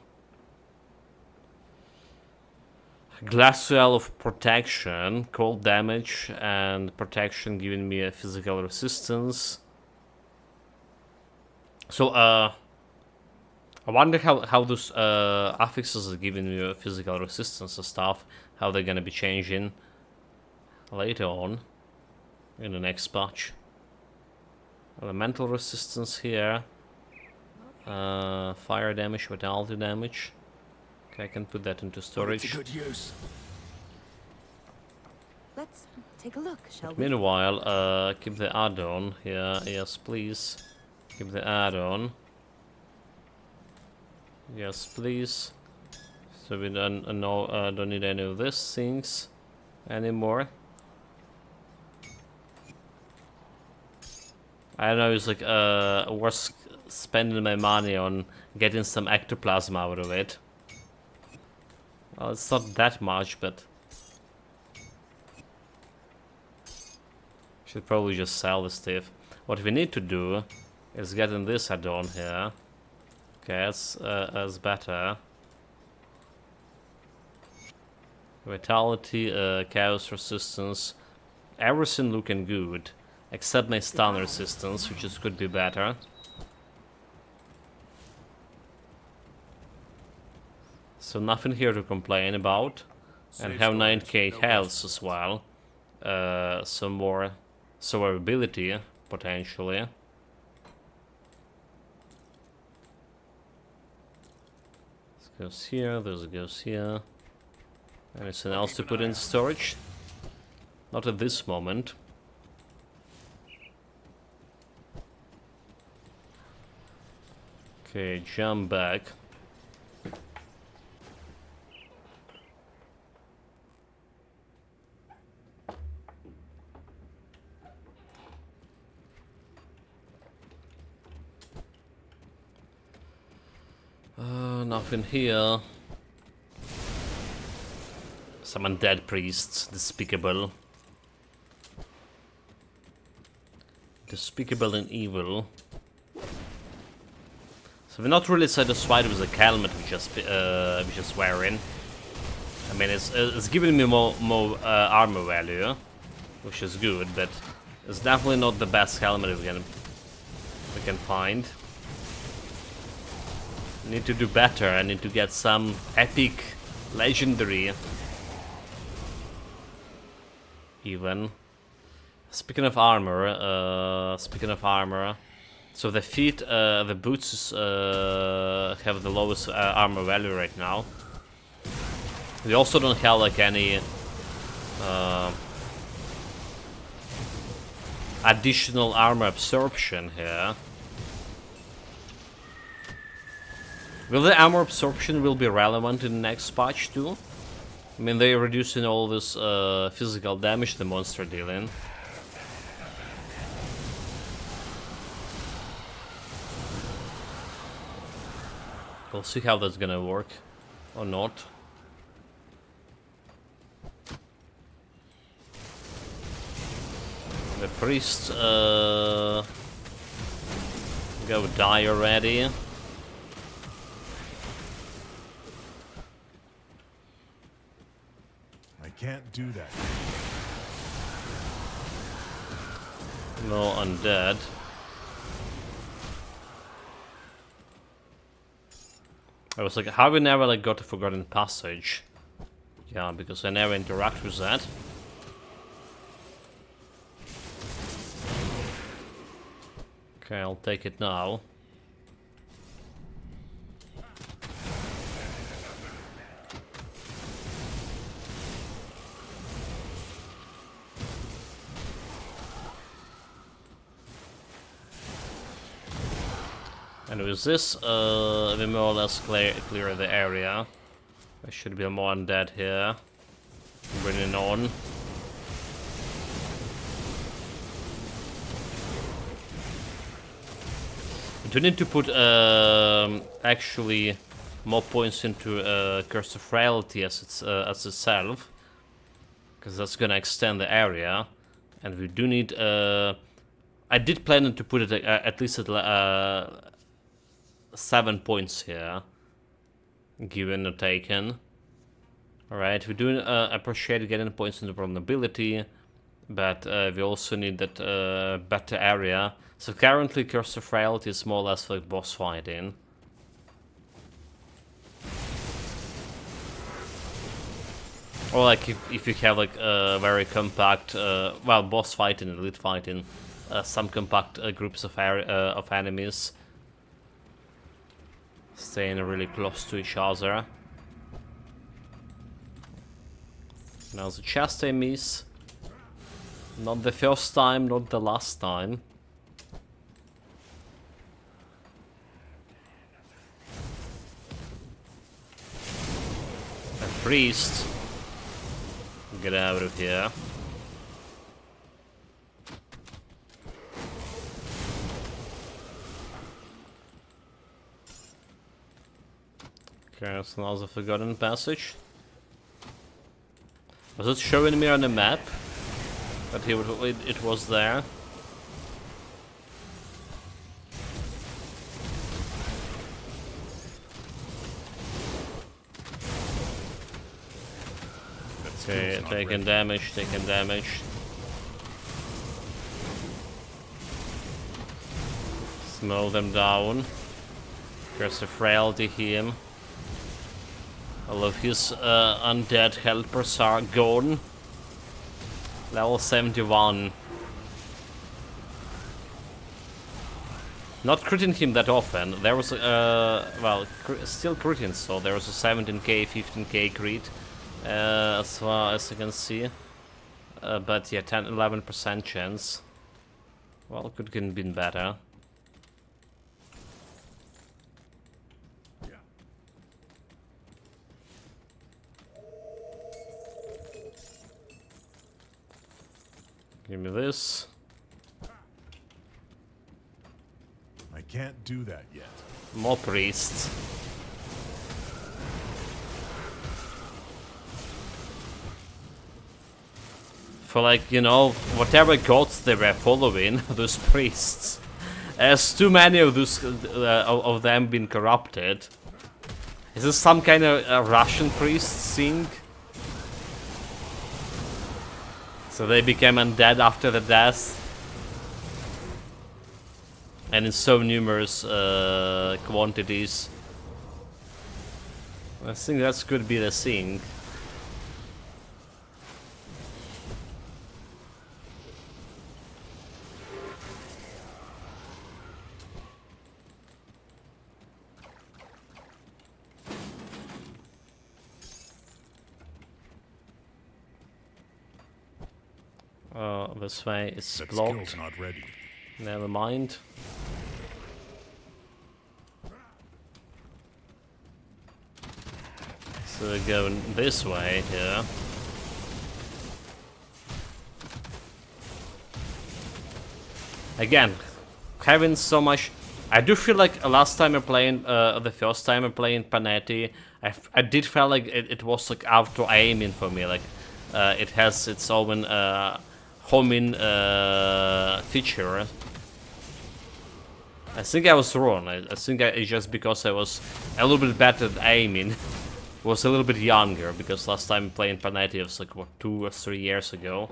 Glacial of Protection, cold damage and protection, giving me a physical resistance. So I wonder how those affixes are giving me a physical resistance and stuff. How they're gonna be changing later on in the next patch. Elemental resistance here. Fire damage, vitality damage. Okay, I can put that into storage. It's a good use. Let's take a look, shall we? Meanwhile, keep the add-on here. Yes, please. Keep the add-on. Yes, please. So we don't need any of these things anymore. I don't know. It's like worth spending my money on getting some ectoplasm out of it. Well, it's not that much, but should probably just sell this stuff. What we need to do is getting this add-on here. Okay, that's better. Vitality, chaos resistance, everything looking good, except my stun resistance, which could be better. So nothing here to complain about, and have 9k health as well. Some more survivability potentially. This goes here. This goes here. Anything else to put in storage? Not at this moment. Okay, jump back. Nothing here. Some undead priests, despicable. Despicable and evil. So we're not really satisfied with the helmet we just wearing. I mean, it's giving me more armor value, which is good, but it's definitely not the best helmet we can find. I need to do better. I need to get some epic, legendary. Even. Speaking of armor, so the feet, the boots have the lowest armor value right now. We also don't have like any additional armor absorption here. Will the armor absorption will be relevant in the next patch too? I mean, they're reducing all this physical damage the monster dealing. We'll see how that's gonna work or not. The priest, go die already. I can't do that. No undead. I was like, how we never like got the Forgotten Passage? Yeah, because I never interact with that. Okay, I'll take it now. And with this, we more or less clear the area. There should be more undead here. Bring it on. We do need to put actually more points into Curse of Frailty as itself, because that's gonna extend the area, and we do need. I did plan to put it at least at 7 points here, given or taken. Alright, we do appreciate getting points into vulnerability, but we also need that better area. So currently Curse of Frailty is more or less like boss fighting. Or like if you have like a very compact, well, boss fighting, elite fighting, some compact groups of enemies staying really close to each other. Now the chest I miss. Not the first time, not the last time. A priest. Get out of here. Okay, that's another Forgotten Passage. Was it showing me on the map that it was there? Okay, taking damage, taking damage. Slow them down. There's a frailty here. All of his undead helpers are gone. Level 71. Not critting him that often. There was well, still critting, so there was a 17k, 15k crit, as far as I can see. But yeah, 11% chance. Well, could have been better. Give me this. I can't do that yet. More priests. For like, you know, whatever gods they were following, those priests. There's too many of those of them been corrupted. Is this some kind of Russian priest thing? So they became undead after the death. And in so numerous quantities. I think that could be the thing. This way is That blocked. skill's not ready. Never mind. So we're going this way here. Again, having so much. I do feel like last time I played, the first time I played Panetti, I did feel like it was like auto aiming for me. Like it has its own homing feature. I think I was wrong. I think it's just because I was a little bit better at aiming. Was a little bit younger, because last time playing Panetti was like, what, 2 or 3 years ago.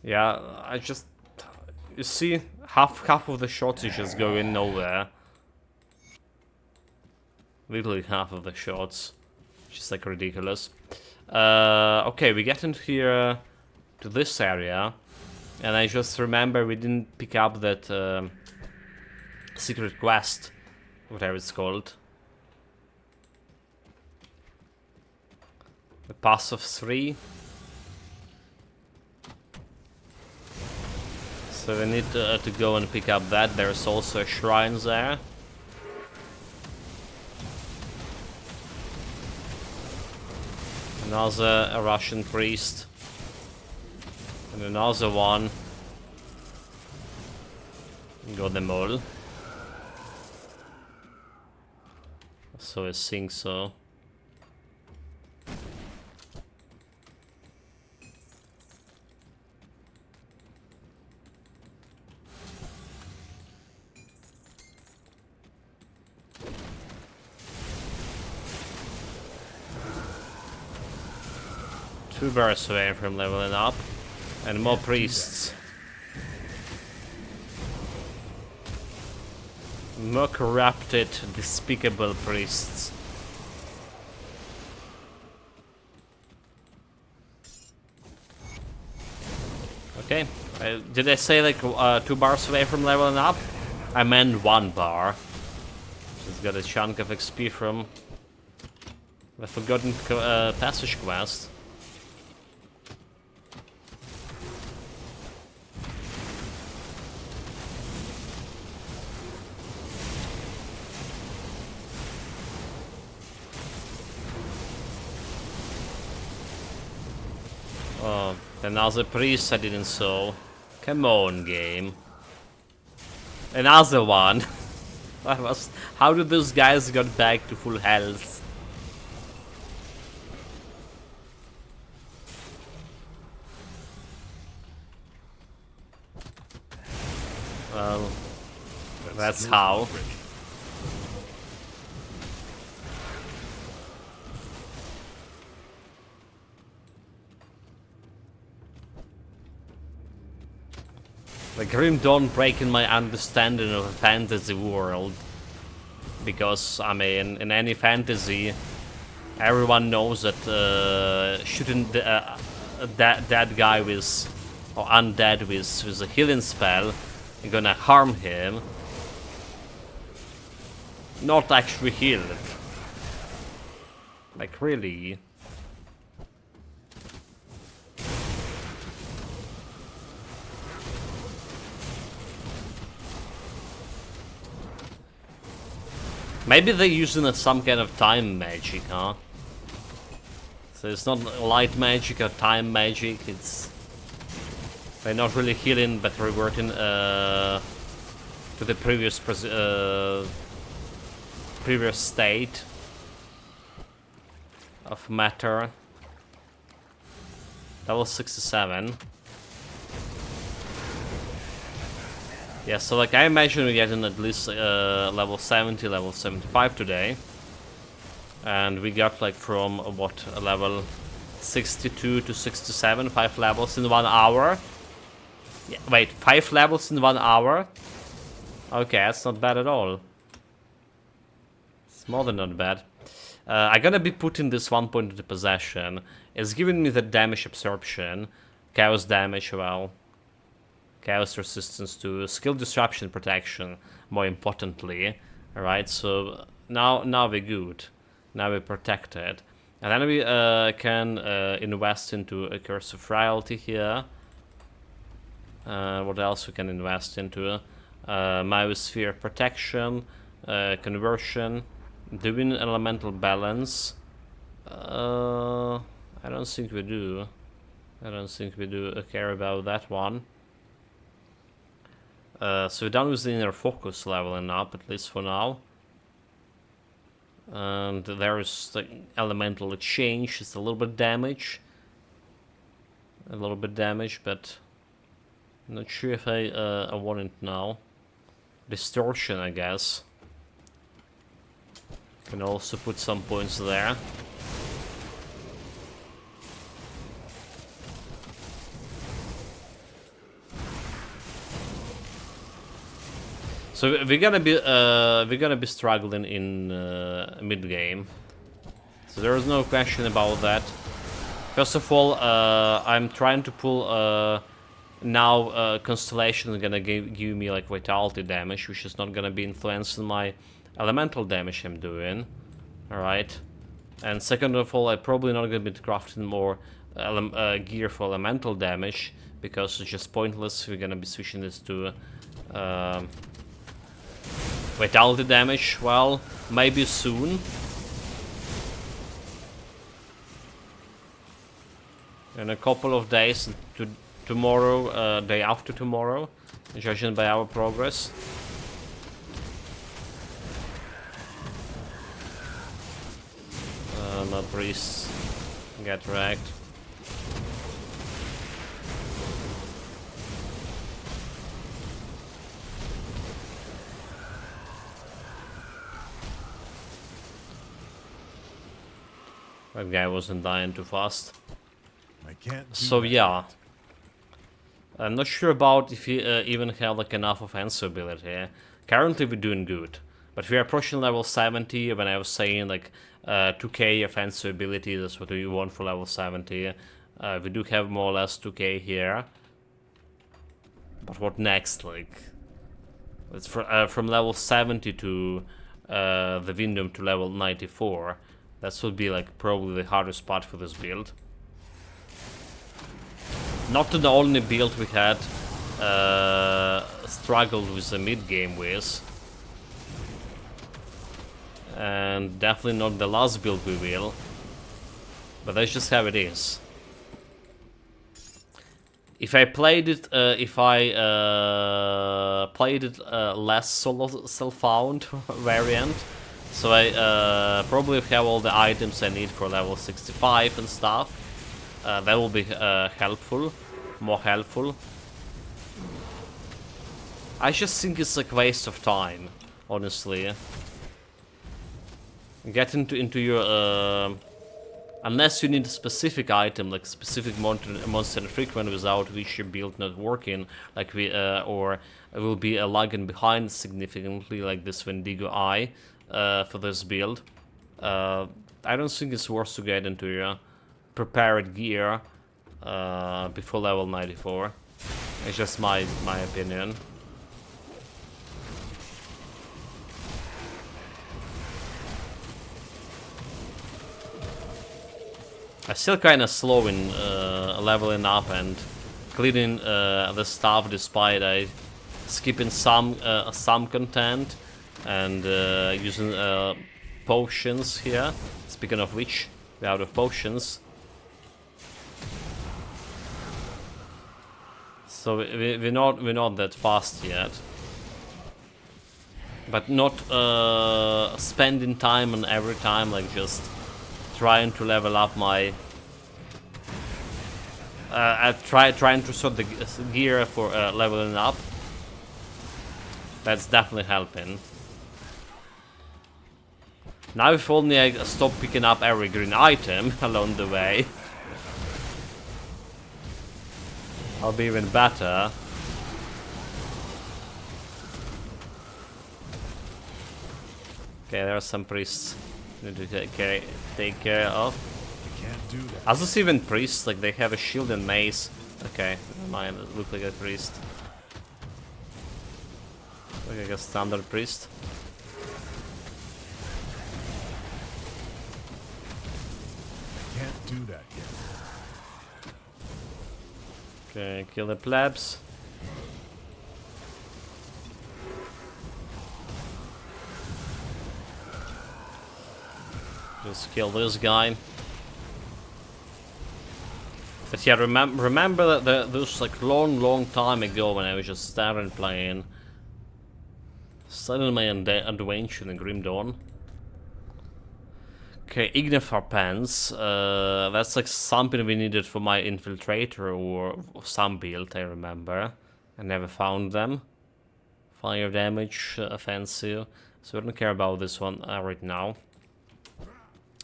Yeah, I just... You see, half of the shots is just going nowhere. Literally half of the shots. Just like ridiculous. Okay, we get into here to this area. And I just remember we didn't pick up that secret quest, whatever it's called. The Pass of 3. So we need to go and pick up that. There's also a shrine there. Another a Russian priest. And another one. Got them all. So I think so. Two bars away from leveling up, and more priests. More corrupted, despicable priests. Okay, did I say like 2 bars away from leveling up? I meant 1 bar. Just got a chunk of XP from the Forgotten Passage quest. Oh, another priest I didn't saw. Come on, game. Another one. How did those guys got back to full health? Well, that's how. The Grim Dawn breaking my understanding of a fantasy world. Because, I mean, in any fantasy, everyone knows that shooting that guy with, or undead with a healing spell, you're gonna harm him. Not actually heal it. Like, really? Maybe they're using some kind of time magic, huh? So it's not light magic or time magic, it's... They're not really healing, but reverting to the previous previous state of matter. That was 67. Yeah, so like I imagine we're getting at least level 70, level 75 today. And we got like from what, level 62 to 67, 5 levels in 1 hour. Yeah, wait, 5 levels in 1 hour? Okay, that's not bad at all. It's more than not bad. I'm gonna be putting this 1 point into possession. It's giving me the damage absorption, chaos damage, well, chaos resistance to skill disruption protection, more importantly. Alright, so now we're good. Now we're protected. And then we can invest into a Curse of Frailty here. What else we can invest into? Myosphere protection, conversion, doing elemental balance. I don't think we do. I don't think we do care about that one. So we're done with the inner focus leveling up, at least for now. And there is the elemental exchange, it's a little bit damage. a little bit damage, but I'm not sure if I want it now. Distortion, I guess. Can also put some points there. So we're gonna be struggling in mid game. So there is no question about that. First of all, I'm trying to pull now Constellation is gonna give me like vitality damage, which is not gonna be influencing my elemental damage I'm doing. All right. And second of all, I'm probably not gonna be crafting more gear for elemental damage because it's just pointless. We're gonna be switching this to vitality damage. Well, maybe soon. In a couple of days, tomorrow, day after tomorrow, judging by our progress. My priests get wrecked. That guy wasn't dying too fast. I can't do So that yeah, yet. I'm not sure about if we even have like enough offensive ability. Currently we're doing good, but we are approaching level 70. When I was saying like 2k offensive ability, that's what we want for level 70. We do have more or less 2k here. But what next? Like, it's from level 70 to the Windom to level 94. That would be like probably the hardest part for this build. Not the only build we had struggled with the mid game with, and definitely not the last build we will. But that's just how it is. If I played it, less solo self-found variant, so I probably have all the items I need for level 65 and stuff. That will be helpful, more helpful. I just think it's like a waste of time, honestly. Get into your unless you need a specific item, like specific monster frequent, without which your build not working, like or will be lagging behind significantly, like this Wendigo Eye for this build. I don't think it's worth to get into your prepared gear before level 94. It's just my opinion. I'm still kind of slow in leveling up and cleaning the stuff, despite I skipping some content and using potions here. Speaking of which, we're out of potions. So we're not that fast yet. But not spending time on every time, like just trying to level up my trying to sort the gear for leveling up. That's definitely helping. Now if only I stop picking up every green item along the way, I'll be even better. Okay, there are some priests need to take care of. I can't do that. Are those even priests? Like, they have a shield and mace. Okay, never mind, it looks like a priest. Like a standard priest. I can't do that yet. Okay, kill the plebs. Just kill this guy. But yeah, remember that those like long time ago when I was just starting playing, studying my adventure in Grim Dawn. Okay, Ignifer pens. That's like something we needed for my infiltrator or some build, I remember. I never found them. Fire damage, offensive. So I don't care about this one right now.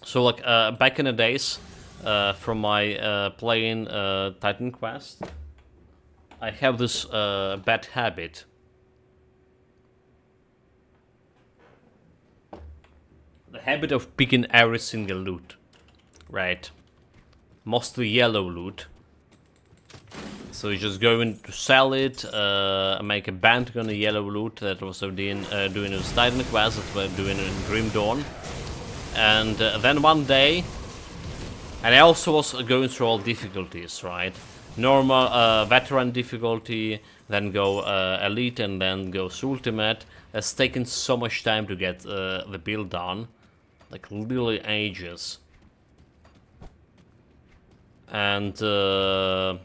So like back in the days, from my playing Titan Quest, I have this bad habit. The habit of picking every single loot, right? Mostly yellow loot. So you're just going to sell it, make a band on the yellow loot that was doing with Titan Quest, that we're doing in Grim Dawn. And then one day, and I also was going through all difficulties, right? Normal, veteran difficulty, then go elite, and then go ultimate. It's taken so much time to get the build done, like literally ages. And for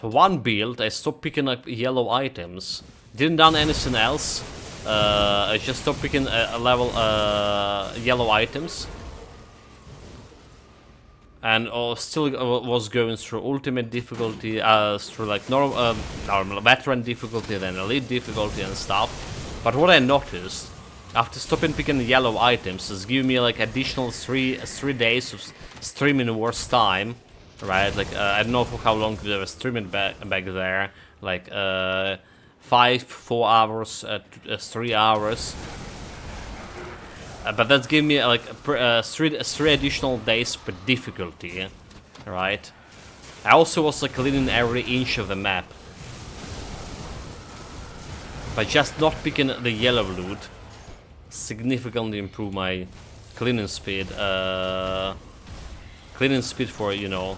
one build, I stopped picking up yellow items. Didn't done anything else. I just stopped picking level yellow items. And still was going through ultimate difficulty, through like normal veteran difficulty, then elite difficulty and stuff. But what I noticed, after stopping picking yellow items, is giving me like additional three days of streaming worse time. Right, like I don't know for how long they were streaming back there, like 4 hours, 3 hours. But that's giving me like three additional days per difficulty, right? I also was like cleaning every inch of the map by just not picking the yellow loot. Significantly improve my cleaning speed. Cleaning speed for, you know,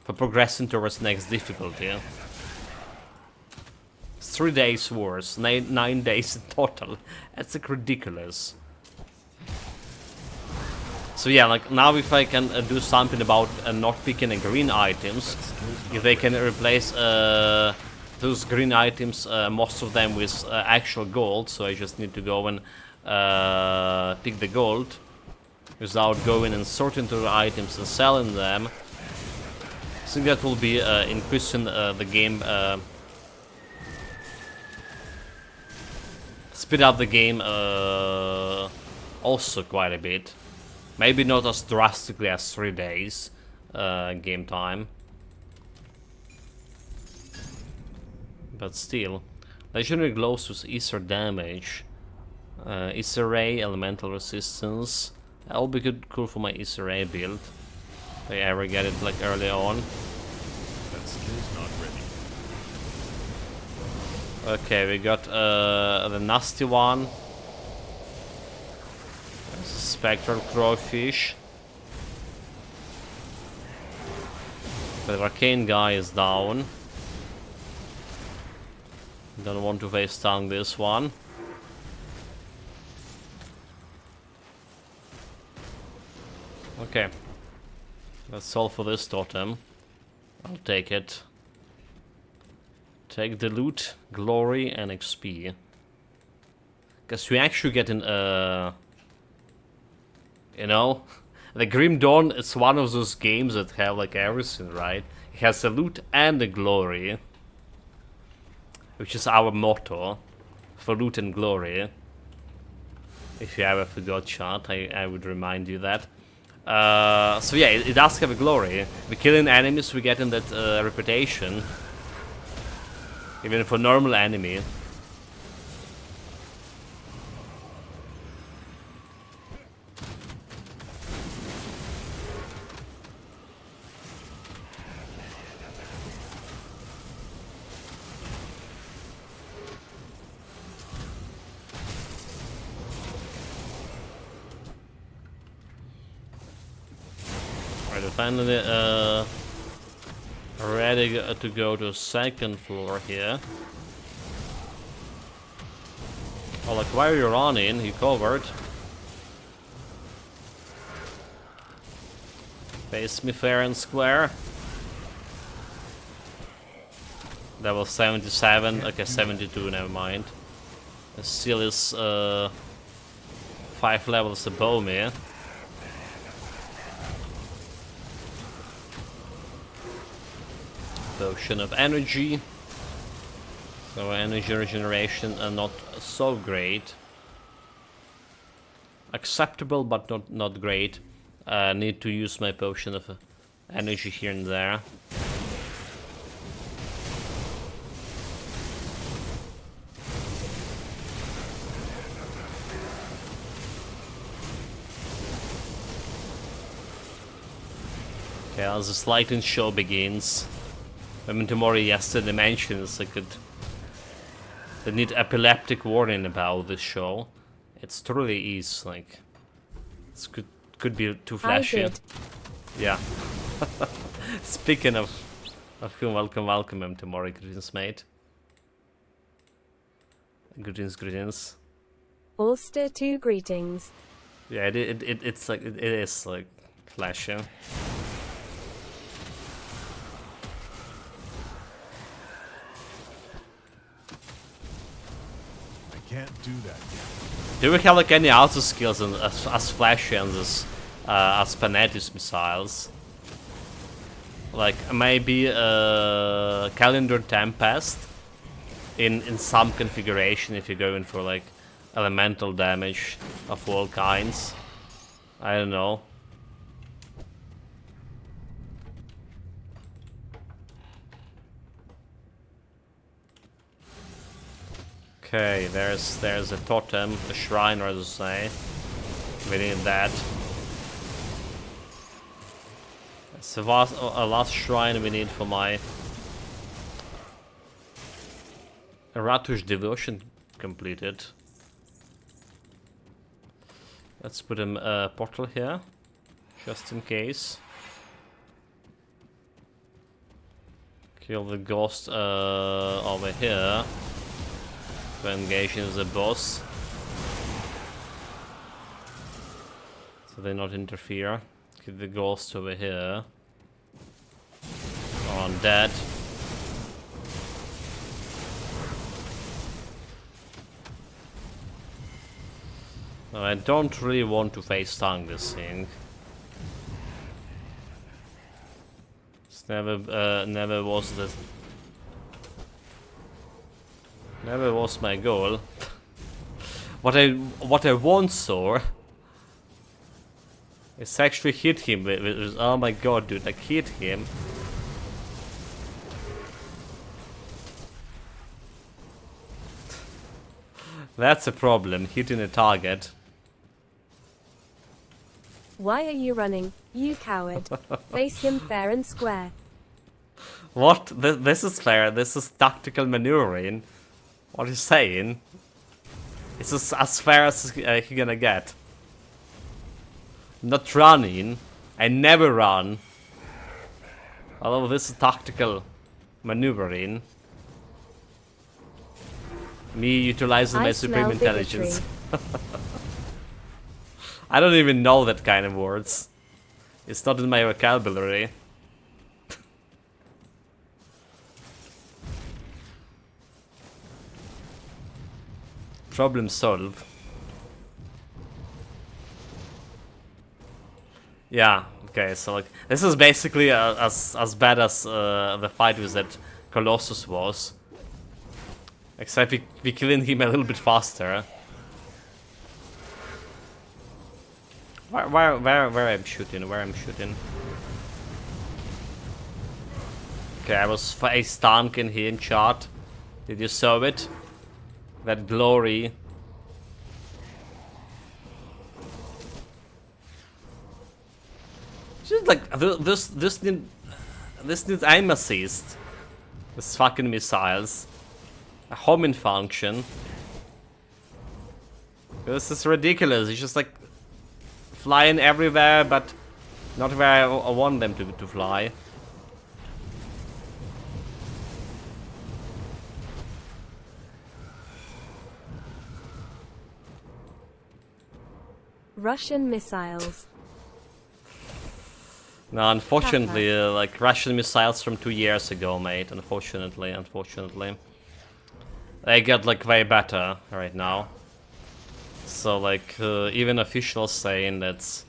for progressing towards next difficulty. 3 days worse, 9 days in total. That's like ridiculous. So yeah, like now if I can do something about not picking green items, if they can replace those green items, most of them with actual gold, so I just need to go and pick the gold without going and sorting through the items and selling them. I think that will be increasing the game, speed up the game also quite a bit. Maybe not as drastically as 3 days game time, but still. Legendary glows with ether damage, ether ray, elemental resistance. That'll be cool for my ether ray build. If I ever get it like early on. That skill's not ready. Okay, we got the nasty one. Spectral Crowfish. The arcane guy is down. Don't want to waste on this one. Okay. That's all for this totem. I'll take it. Take the loot, glory, and XP. Because we actually get an, you know, the Grim Dawn is one of those games that have like everything, right? It has the loot and the glory, which is our motto for loot and glory. If you ever forgot, chat, I would remind you that. So yeah, it does have a glory. We're killing enemies, we get in that reputation. Even for normal enemy. Right, finally, ready to go to second floor here. Oh, like, why are you running? You covered. Face me fair and square. That was 77. Okay, 72, never mind. It still is 5 levels above me. Potion of energy. So energy regeneration are not so great. Acceptable, but not great. Need to use my potion of energy here and there. Okay, as the Slighting show begins. When tomorrow yesterday mentions they need epileptic warning about this show. It's truly is like it could be too flashy. Yeah. Speaking of whom, welcome him tomorrow, greetings mate. Greetings. Ulster 2 greetings. Yeah, it's like it is like flashy. Can't do that yet. Do we have like any auto skills as flashy as Panetti's missiles? Like maybe Calendar Tempest in some configuration if you're going for like elemental damage of all kinds. I don't know. Okay, there's a totem, a shrine, or to say. We need that. It's a last shrine we need for my Ratush devotion completed. Let's put a portal here, just in case. Kill the ghost over here. To engage in the boss, so they not interfere. Keep the ghost over here. On dead. No, I don't really want to face tank this thing. It's never was the. Never was my goal. what I once saw is actually hit him with oh my god, dude! Like hit him. That's a problem. Hitting a target. Why are you running, you coward? Face him fair and square. What? This is fair. This is tactical maneuvering. What are you saying? It's as fair as you're gonna get. Not running. I never run. Although this is tactical maneuvering. Me utilizing my supreme intelligence. I don't even know that kind of words. It's not in my vocabulary. Problem solved. Yeah, okay, so like this is basically as bad as the fight with that Colossus was. Except we killing him a little bit faster. Where I'm shooting? Where I'm shooting? Okay, I was face tanking him, chat. Did you saw it? That glory. Just like this needs aim assist. This fucking missiles. A homing function. This is ridiculous. It's just like flying everywhere, but not where I want them to fly. Russian missiles. No, unfortunately, like Russian missiles from 2 years ago, mate. Unfortunately. They got like way better right now. So like even officials saying that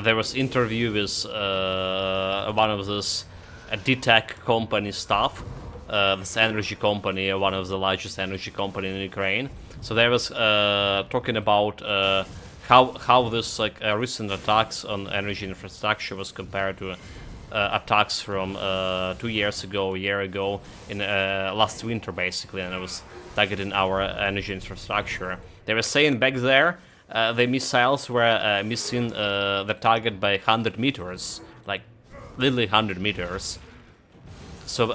there was interview with one of this DTEC company staff, this energy company, one of the largest energy company in Ukraine. So they was talking about how this like recent attacks on energy infrastructure was compared to attacks from 2 years ago, a year ago, in last winter basically, and it was targeting our energy infrastructure. They were saying back there the missiles were missing the target by 100 meters, like literally 100 meters. So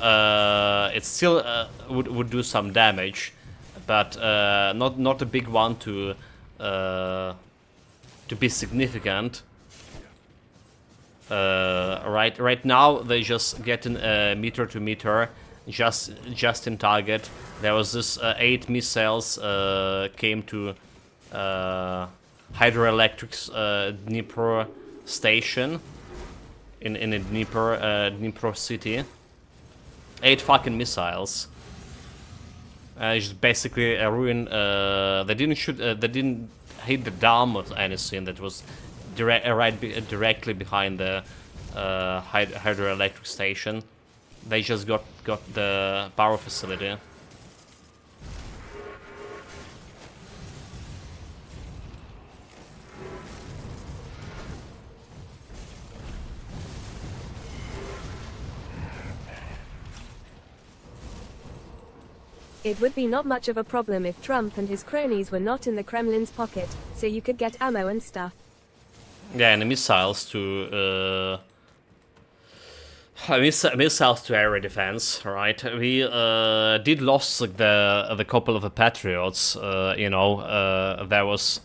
it still would do some damage, but not a big one to be significant. Right now they just getting meter to meter, just in target. There was this 8 missiles came to hydroelectric Dnipro station in a Dnipro city. 8 fucking missiles. Just basically ruin. They didn't shoot. They didn't hit the dam or anything. That was directly behind the hydroelectric station. They just got the power facility. It would be not much of a problem if Trump and his cronies were not in the Kremlin's pocket, so you could get ammo and stuff. Yeah, and the missiles to missiles to air defense, right? We did lost like the couple of the Patriots. You know, there was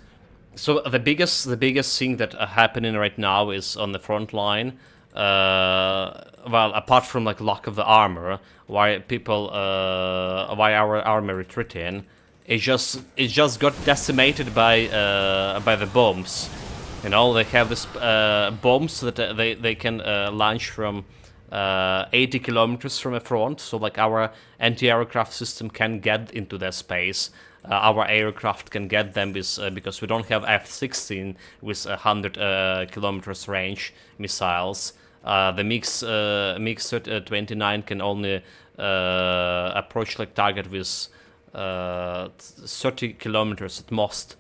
so the biggest thing that happening right now is on the front line. Well, apart from like lack of the armor, why people why our army retreating, it just got decimated by the bombs. You know, they have this bombs that they can launch from 80 kilometers from the front, so like our anti-aircraft system can get into their space. Our aircraft can get them because we don't have F-16 with 100 kilometers range missiles. The MiG-29 can only approach like target with 30 kilometers at most,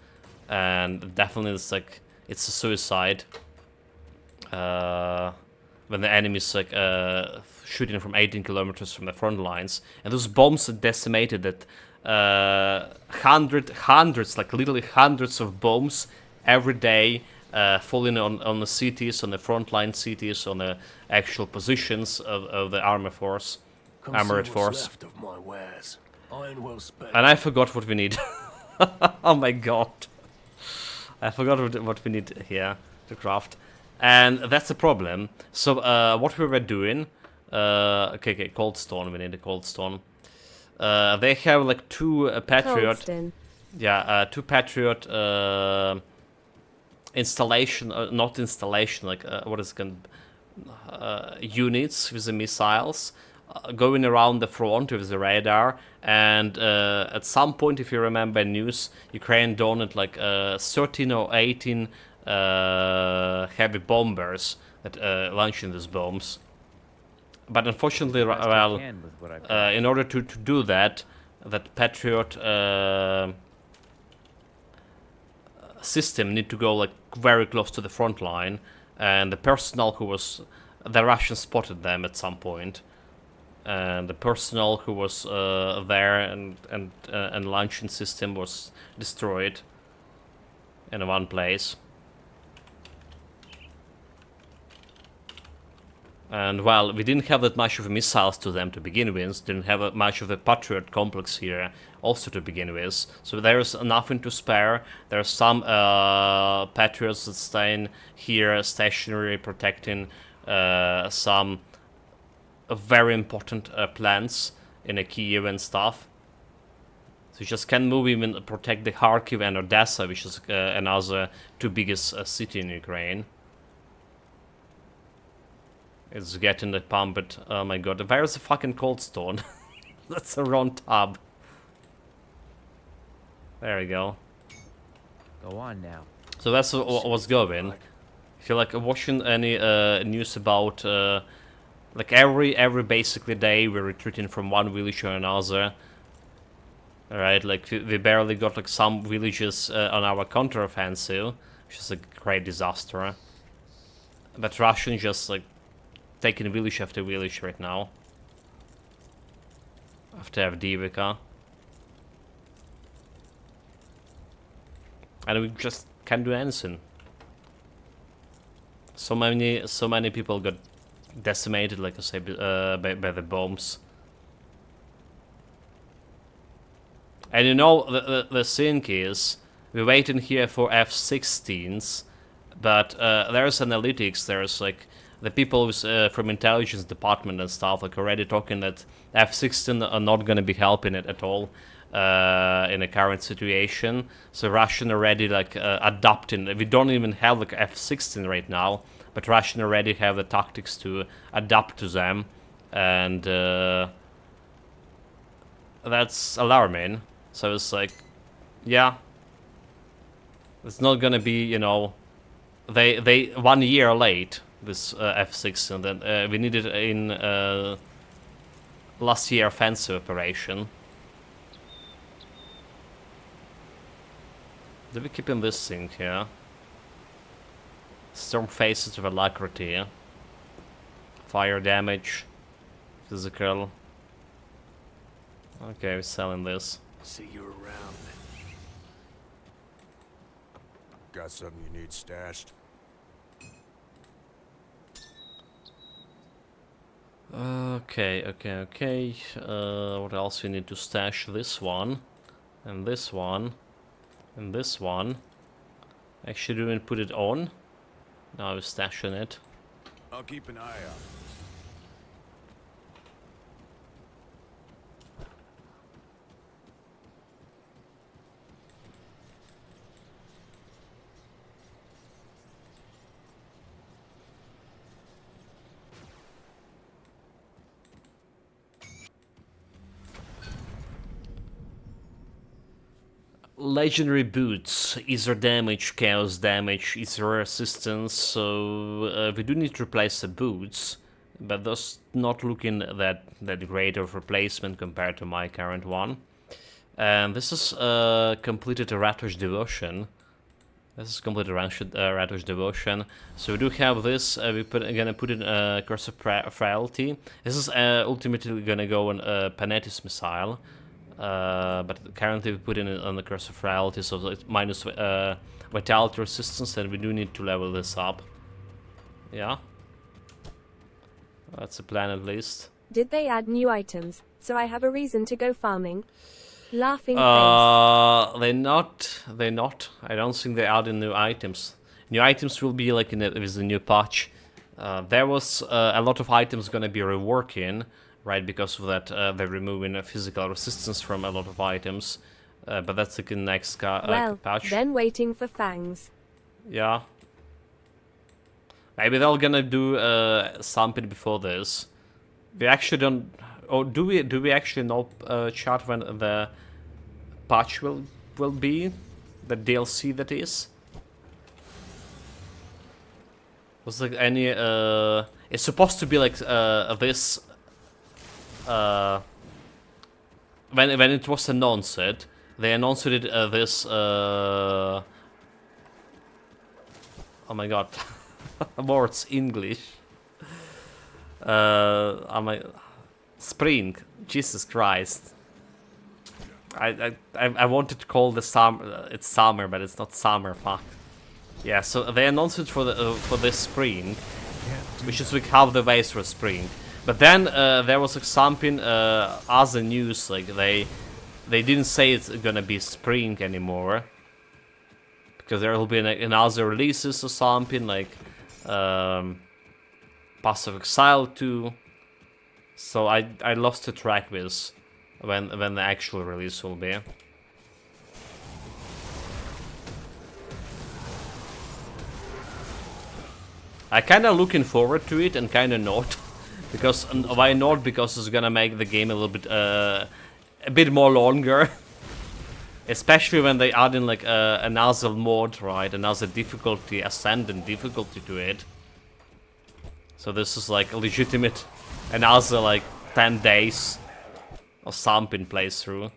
and definitely it's a suicide when the enemy's like shooting from 18 kilometers from the front lines, and those bombs are decimated that hundreds, like literally hundreds of bombs every day falling on the cities, on the frontline cities, on the actual positions of the armored force. Left of my wares. Iron well spent. And I forgot what we need. Oh my god. I forgot what we need here to craft. And that's the problem. So what we were doing... okay, cold stone. We need a cold stone. They have like 2 Patriot... Coldston. Yeah, 2 Patriot installation... not installation, like what is it called? Units with the missiles going around the front with the radar, and at some point, if you remember news, Ukraine donated like 13 or 18 heavy bombers that launching these bombs. But unfortunately, well, in order to do that Patriot system need to go like very close to the front line, and the personnel who was... the Russians spotted them at some point, and the personnel who was there and launching system was destroyed in one place. And well, we didn't have that much of missiles to them to begin with, didn't have much of a Patriot complex here also to begin with, so there's nothing to spare. There's some Patriots that staying here stationary, protecting some very important plants in a Kyiv and stuff. So you just can't move even protect the Kharkiv and Odessa, which is another 2 biggest city in Ukraine. It's getting the pump, but oh my god, where's the fucking cold stone? That's the wrong tab. There we go. Go on now. So that's what's going. If you're like watching any news about like every basically day we're retreating from one village to another. Alright, like we barely got like some villages on our counteroffensive, which is a great disaster. But Russian just like taking village after village right now. After Avdiivka. And we just can't do anything. So many people got decimated, like I say, by the bombs. And you know, the thing is, we're waiting here for F-16s, but there's analytics, there's like the people who's, from intelligence department and stuff like already talking that F-16 are not gonna be helping it at all in the current situation. So Russian already like adapting. We don't even have like F-16 right now, but Russian already have the tactics to adapt to them, and that's alarming. So it's like, yeah, it's not gonna be, you know, they 1 year late this F6, and then we needed it in last year offensive operation. Do we keep in this thing here? Storm faces with alacrity, fire damage, physical. Okay, we're selling this. See you around. Got something you need stashed? Okay. What else we need to stash? This one, and this one, and this one. Actually, do we put it on? Now we're stashing it. I'll keep an eye out. Legendary boots, either damage, chaos damage, either resistance, so we do need to replace the boots, but that's not looking that great of replacement compared to my current one. And this is completed a Ratosh Devotion. This is completed Ratosh Devotion. So we do have this, gonna put in Curse of Frailty. This is ultimately gonna go on Panetti's missile. But currently we put in it on the Curse of Frailty, so it's minus vitality resistance, and we do need to level this up. Yeah, that's the plan at least. Did they add new items, so I have a reason to go farming? Laughing face. They're not. I don't think they added new items. New items will be like with the new patch. There was a lot of items gonna be reworking. Right, because of that, they're removing physical resistance from a lot of items, but that's the next patch. Then waiting for fangs. Yeah. Maybe they're gonna do something before this. We actually don't. Or do we actually know, chat, when the patch will be? The DLC that is. Was like any? It's supposed to be like this. When it was announced, they announced it this. Oh my god, words English. Spring. Jesus Christ. I wanted to call the summer. It's summer, but it's not summer. Fuck. Yeah. So they announced it for this spring, which is like half the way through spring. But then there was like something other news, like they didn't say it's gonna be spring anymore, because there will be another releases or something like Path of Exile 2. So I lost the track with when the actual release will be. I kinda looking forward to it and kinda not. Because why not? Because it's gonna make the game a little bit, a bit more longer. Especially when they add in like another mod, right? Another difficulty, ascendant difficulty to it. So this is like a legitimate another like 10 days or something playthrough.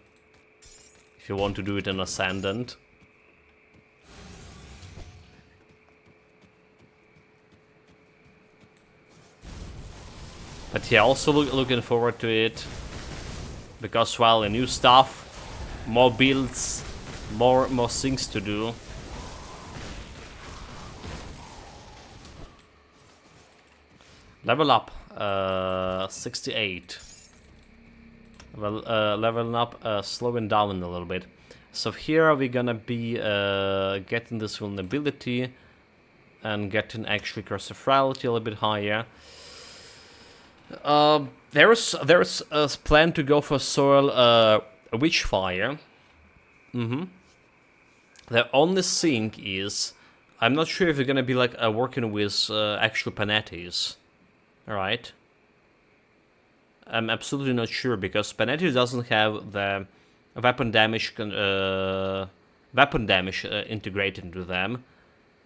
If you want to do it in ascendant. But yeah, also looking forward to it. Because, well, the new stuff, more builds, more things to do. Level up, 68. Well, leveling up, slowing down a little bit. So here we're gonna be getting this vulnerability and getting actually curse of frailty a little bit higher. There's a plan to go for soil witchfire. The only thing is, I'm not sure if you're gonna be like working with actual Panettis. Alright. I'm absolutely not sure because Panetti doesn't have the weapon damage integrated into them.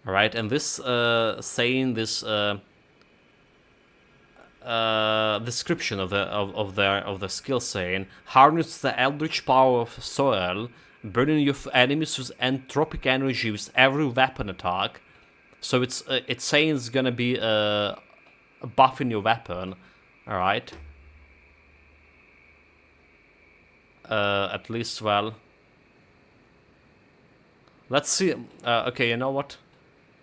Alright, and this saying this description of the skill saying harness the eldritch power of soil, burning your enemies with entropic energy with every weapon attack. So it's saying it's gonna be buffing your weapon, all right. At least, well, let's see. Okay, you know what?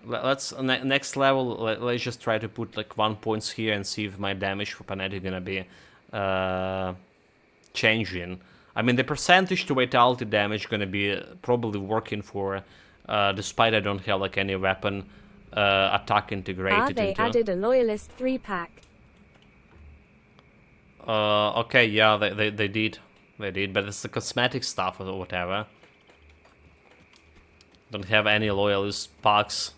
Let's next level. Let's just try to put like 1 points here and see if my damage for Panetti gonna be changing. I mean, the percentage to vitality damage gonna be probably working for, despite I don't have like any weapon attack integrated. They added a loyalist 3-pack. Okay, yeah, they did. They did, but it's the cosmetic stuff or whatever. Don't have any loyalist packs.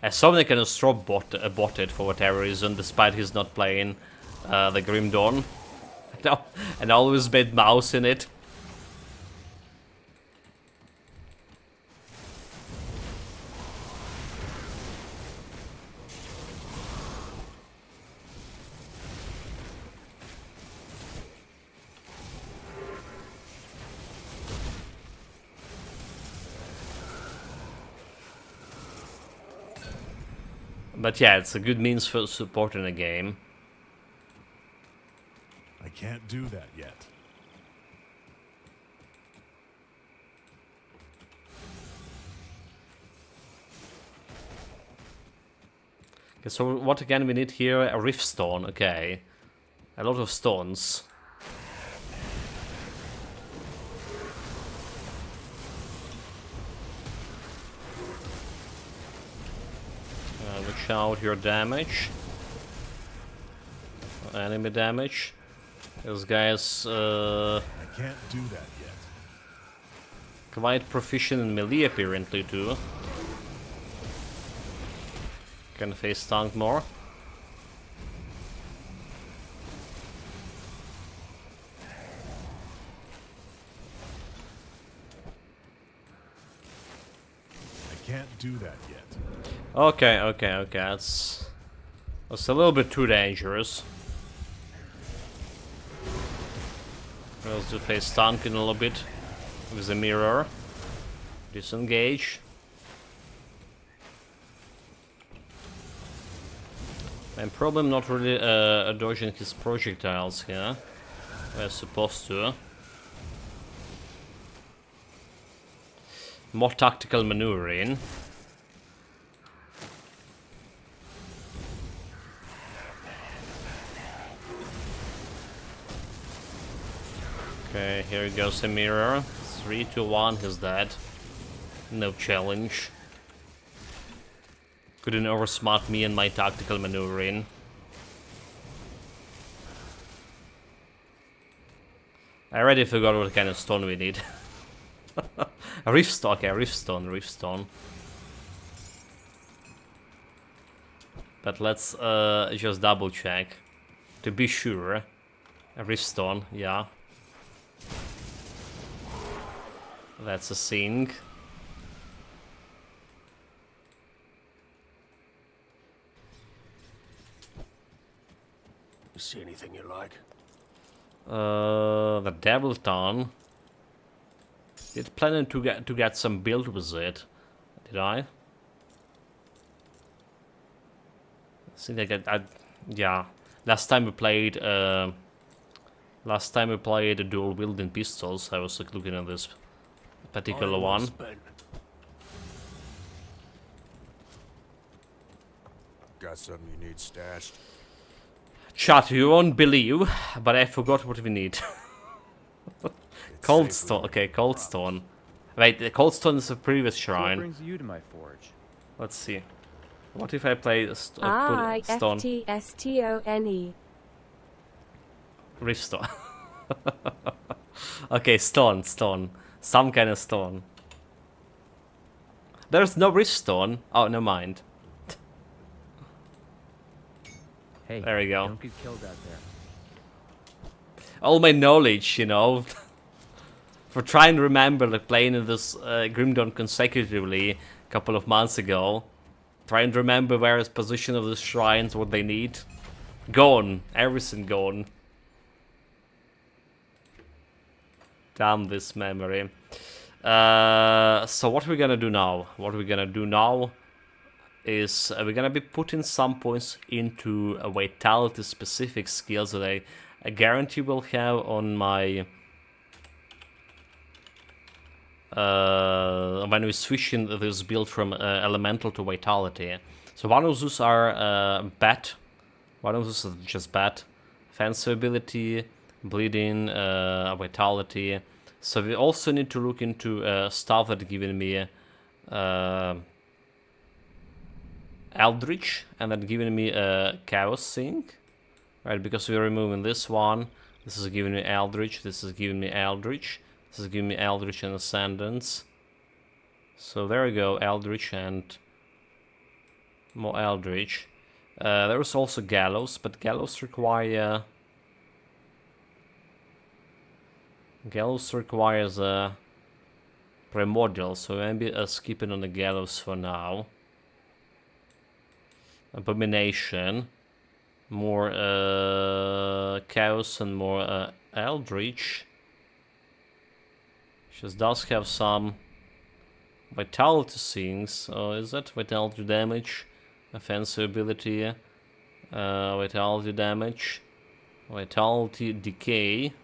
As someone can just drop botted for whatever reason, despite he's not playing the Grim Dawn. And always made mouse in it. But yeah, it's a good means for supporting a game. I can't do that yet. Okay, so what again we need here? A rift stone, okay. A lot of stones. Watch out your damage. Enemy damage. This guy's I can't do that yet. quite proficient in melee apparently too. Can face tank more. I can't do that yet. Okay. That's a little bit too dangerous. Let's do face tank in a little bit with the mirror. Disengage. I'm probably not really dodging his projectiles here. We're supposed to. More tactical maneuvering. Okay, here goes the mirror. 3, 2, 1, he's dead. No challenge. Couldn't oversmart me and my tactical maneuvering. I already forgot what kind of stone we need. A rift stone, okay, rift stone. But let's just double check to be sure. A rift stone, yeah. That's a thing. You see anything you like? The Devil Town. Did planning to get some build with it. Did I? I think yeah. Last time we played dual wielding pistols, I was like looking at this particular Iron well one. spent. Got something you need stashed? Chat, you won't believe, but I forgot what we need. Cold stone. Okay, cold stone. Wait, the cold stone is a previous What shrine. brings you to my forge? Let's see. What if I play put stone? IFTSTONE. Rift stone. Okay, stone. Some kind of stone. There's no rift stone. Oh, never mind. Hey, There we go. don't get killed out there. All my knowledge, you know, for trying to remember like playing in this Grim Dawn consecutively a couple of months ago, trying to remember where is position of the shrines, what they need. Gone, everything gone. Damn this memory. So what we're gonna do now? What we're gonna do now is we're gonna be putting some points into a vitality specific skills that I guarantee will have on my when we switch in this build from elemental to vitality. So one of those are bat, one of those is just bat, fancy ability, bleeding, vitality. So we also need to look into stuff that giving me Eldritch, and then giving me a Chaos thing, right? Because we're removing this one. This is giving me Eldritch. This is giving me Eldritch. This is giving me Eldritch and Ascendance. So there we go, Eldritch and more Eldritch. There is also Gallows, but Gallows requires a Primordial, so maybe skipping on the Gallows for now. Abomination, more Chaos and more Eldritch. She does have some vitality things. Is that vitality damage, offensive ability, vitality damage, vitality decay.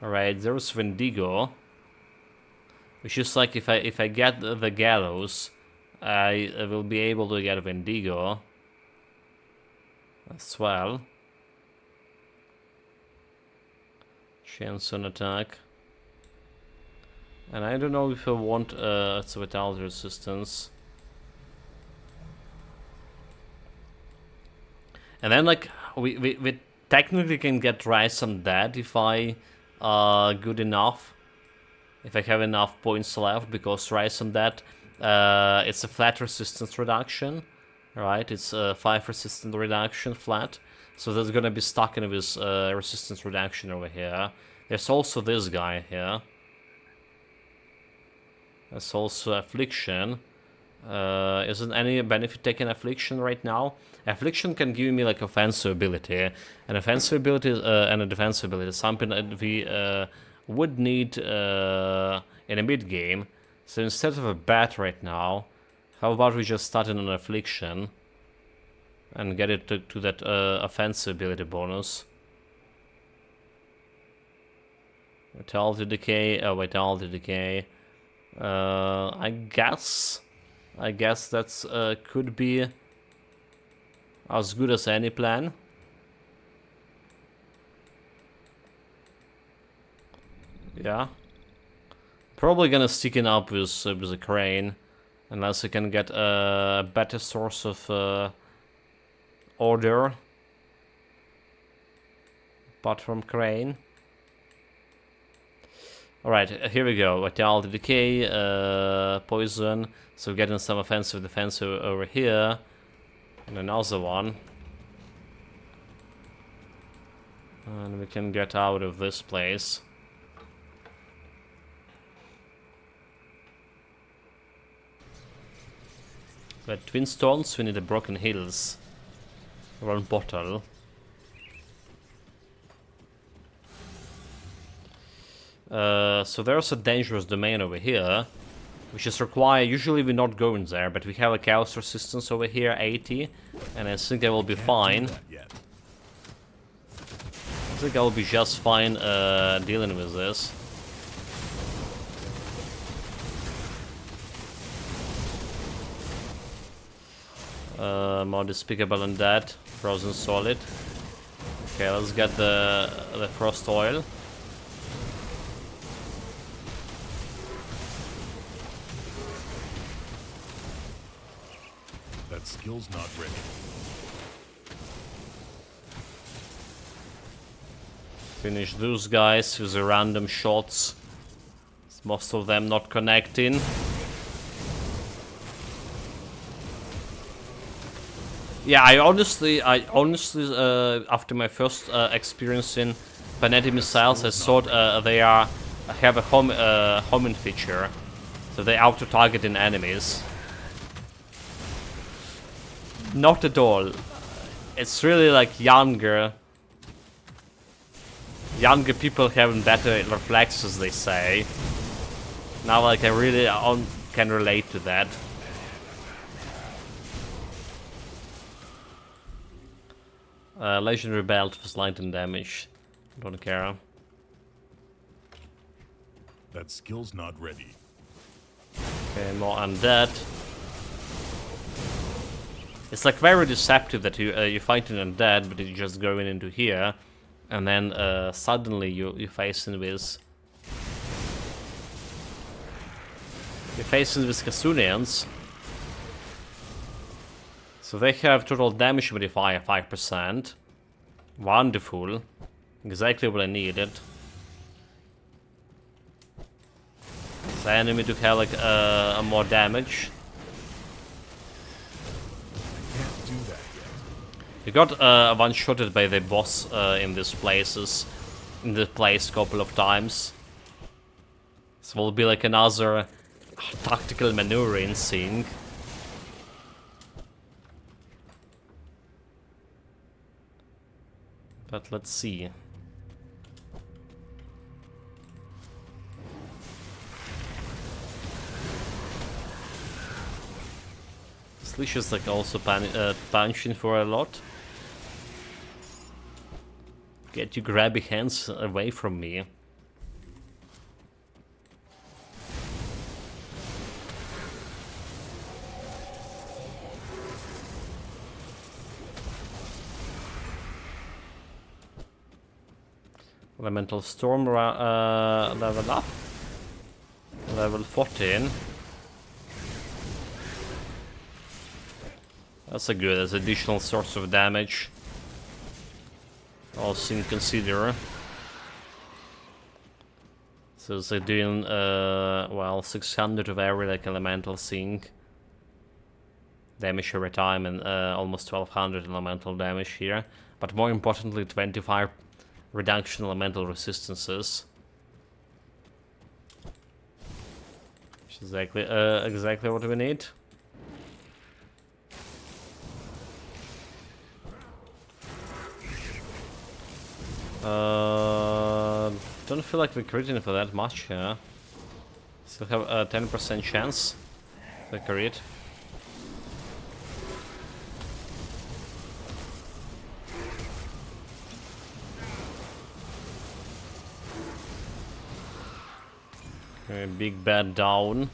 Alright, there's Wendigo, which is like if I get the Gallows, I will be able to get Wendigo as well. Chance on attack. And I don't know if I want its vitality resistance. And then like we technically can get Rise Undead if I good enough. If I have enough points left, because Rise Undead it's a flat resistance reduction, right? It's a 5 resistance reduction flat, so that's gonna be stuck in this resistance reduction over here. There's also this guy here. There's also Affliction. Isn't any benefit taking Affliction right now? Affliction can give me like offensive ability, and offensive ability and a defensive ability, something that we would need in a mid game. So instead of a bat right now, how about we just start in an Affliction and get it to that offensive ability bonus. Vitality decay, vitality decay. I guess that's could be as good as any plan. Yeah. Probably gonna stick it up with a crane, unless I can get a better source of order apart from crane. Alright, here we go. Vitality decay, poison. So we're getting some offensive defensive over here. And another one. And we can get out of this place. But twin stones, we need the broken hills. One bottle. So there's a dangerous domain over here, which is required. Usually we're not going there, but we have a chaos resistance over here, 80, and I think I will be fine. Do that yet. I think I will be just fine dealing with this. More despicable than that. Frozen solid. Okay, let's get the frost oil. That skill's not ready. Finish those guys with the random shots. Most of them not connecting. Yeah, I honestly, after my first experience in Panetti missiles, I thought they have a homing feature, so they auto-targeting enemies. Not at all. It's really like younger people having better reflexes, they say. Now, like, I really can relate to that. Legendary belt for lightning damage. Don't care. That skill's not ready. Okay, more undead. It's like very deceptive that you fight an undead, but you're just going into here, and then suddenly you're facing with Kasunians. So they have total damage modifier 5%. Wonderful. Exactly what I needed. The enemy to have like more damage. I can't do that yet. You got one-shotted by the boss in this place a couple of times. So will be like another tactical maneuvering thing. But let's see. Slish is like also punching for a lot. Get your grabby hands away from me. Elemental Storm level up. Level 14. That's a good, as additional source of damage. All things considered. So they're doing, well, 600 of every like elemental thing. Damage every time, and almost 1200 elemental damage here. But more importantly, 25 reduction elemental resistances. Which is exactly what we need. Don't feel like we're critting for that much, yeah. Still have a 10% chance to crit. Okay, big bad down.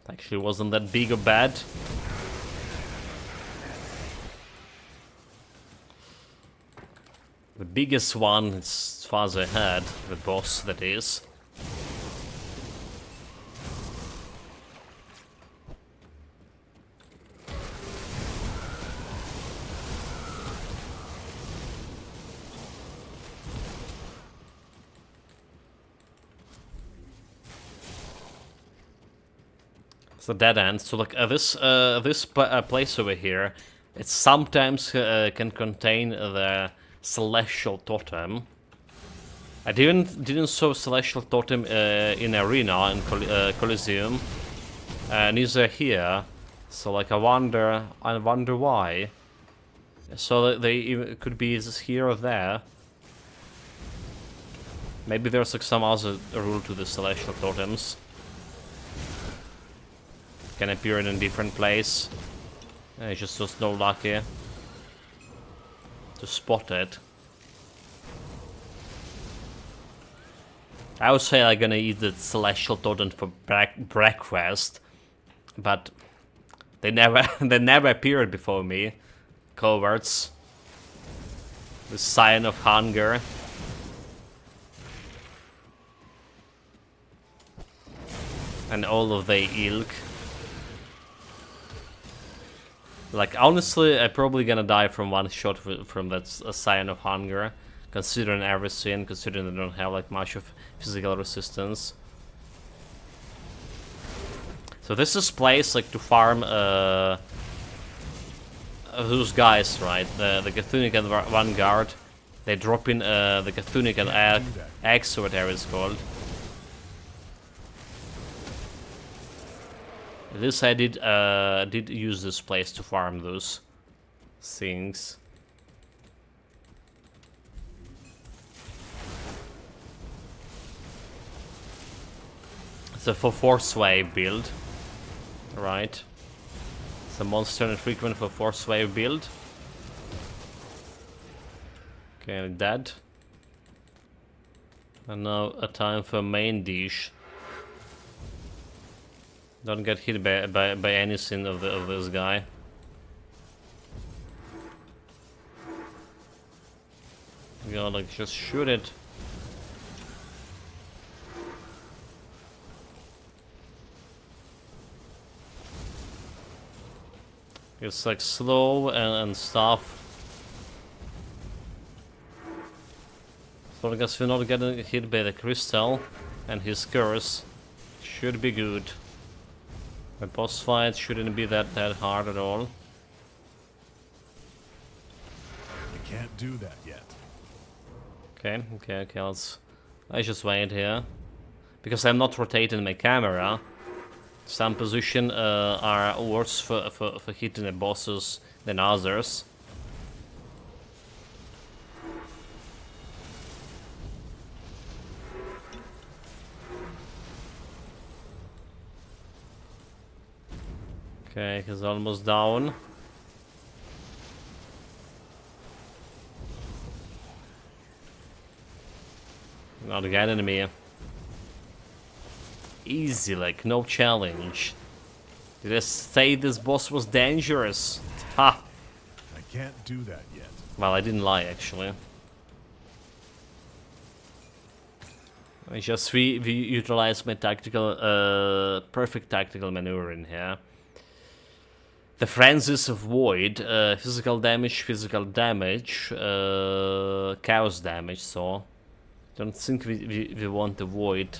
Actually wasn't that big or bad. The biggest one is farther ahead, the boss that is. It's a dead end. So like this place over here, it sometimes can contain the Celestial Totem. I didn't saw Celestial Totem in Arena and Coliseum, neither here. So like I wonder why. So it could be just here or there. Maybe there's like some other rule to the celestial totems. Can appear in a different place. It's just no lucky to spot it. I would say I'm gonna eat the celestial totem for breakfast, but they never appeared before me. Cowards. The sign of hunger. And all of the ilk. Like, honestly, I'm probably gonna die from one shot from that sign of hunger. Considering everything, considering they don't have like much of physical resistance. So this is place like to farm those guys, right? The Cthulhu and Vanguard. They drop in the Cthulhu and X or whatever it's called. This I did use this place to farm those things. It's a force wave build, right? It's a monster and frequent for force wave build. Okay, dead. And now a time for main dish. Don't get hit by anything of this guy. You gotta like just shoot it. It's like slow and stuff. So I guess we're not getting hit by the crystal and his curse. Should be good. The boss fight shouldn't be that hard at all. I can't do that yet. Okay, let's just wait here. Because I'm not rotating my camera. Some positions are worse for hitting the bosses than others. Okay, he's almost down. Not getting me. Easy, like no challenge. Did I say this boss was dangerous? Ha! I can't do that yet. Well, I didn't lie actually. I just utilize my tactical, perfect tactical maneuvering here. The Frenzies of Void, physical damage, chaos damage, so don't think we want the Void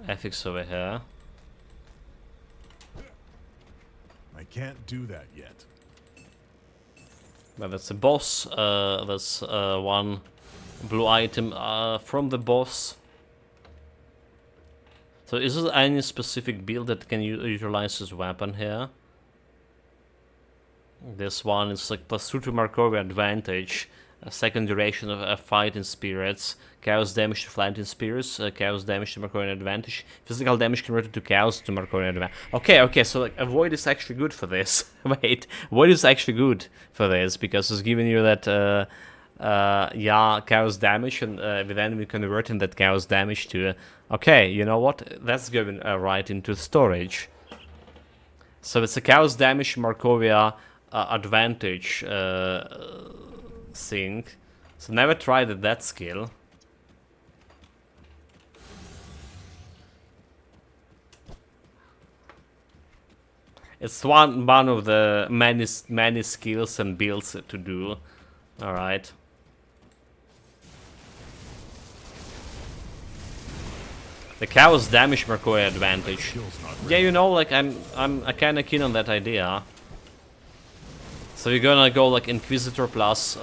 affix over here. I can't do that yet. But that's a boss, that's one blue item from the boss. So is there any specific build that can utilize this weapon here? This one is like +2 to Markovia advantage, a second duration of fighting spirits, chaos damage to flanking spirits, chaos damage to Markovian advantage, physical damage converted to chaos to Markovian advantage. Okay, so like Void is actually good for this. Wait, Void is actually good for this because it's giving you that chaos damage, and then we converting that chaos damage to okay, you know what, that's going right into storage. So it's a chaos damage Markovia advantage thing. So never tried that skill. It's one of the many skills and builds to do. All right. The chaos damage Markovia advantage. Yeah, you know, like I'm kinda keen on that idea. So you're gonna go like Inquisitor plus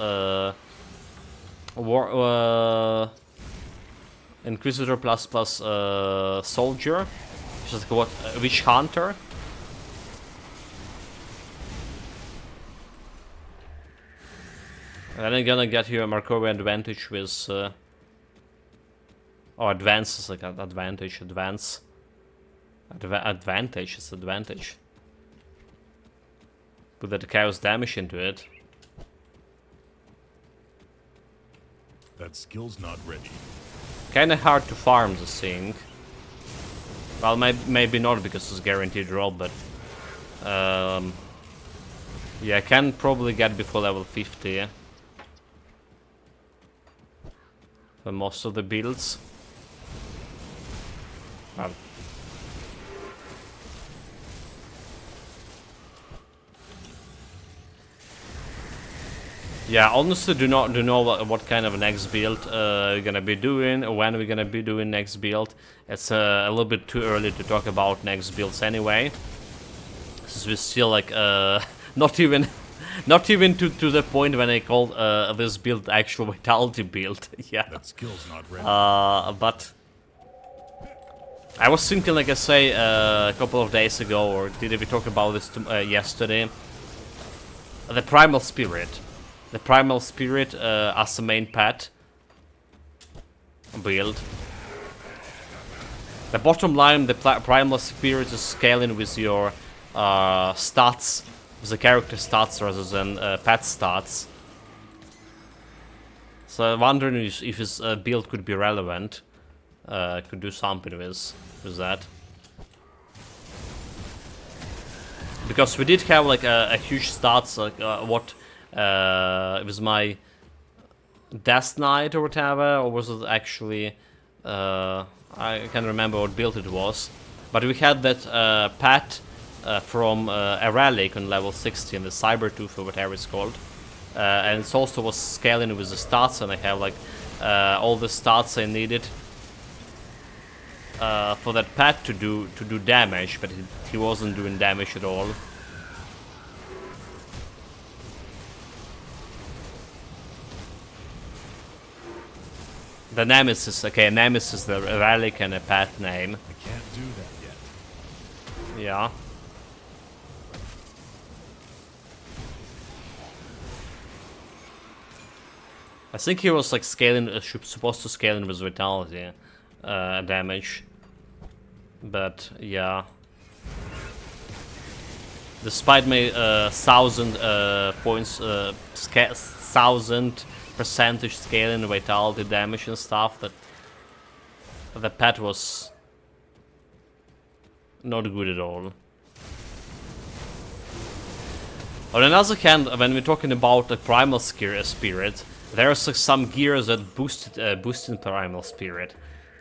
Inquisitor plus soldier, which is like what, Witch Hunter. And then I'm gonna get here a Markovian advantage with... oh, advance is like an advantage, advance. Advantage is advantage. Put that chaos damage into it. That skill's not ready. Kinda hard to farm this thing. Well, maybe not because it's guaranteed drop, but... yeah, I can probably get before level 50. For most of the builds. Well, yeah, honestly, do not know what kind of next build we're gonna be doing, or when we're gonna be doing next build. It's a little bit too early to talk about next builds anyway, since we're still like not even to the point when I called this build actual vitality build. Yeah. That skill's not ready. But I was thinking, like I say, a couple of days ago, or did we talk about this yesterday? The Primal Spirit. The Primal Spirit as the main pet build. The bottom line, the Primal Spirit is scaling with your stats, with the character stats rather than pet stats. So I'm wondering if his build could be relevant. Could do something with that. Because we did have like a huge stats, like what it was my Death Knight or whatever, or was it actually I can't remember what build it was, but we had that pet from a relic on level 60, the Cybertooth or whatever it's called, and it also was scaling with the stats, and I have like all the stats I needed for that pet to do damage, but he wasn't doing damage at all. The Nemesis, okay, Nemesis, the relic and a pet name. I can't do that yet. Yeah. I think he was like scaling, supposed to scale in with vitality damage. But yeah. Despite my 1000 points, 1000% scaling vitality damage and stuff, that the pet was not good at all. On another hand, when we're talking about the Primal Spirit, there's like some gear that boosted Primal Spirit.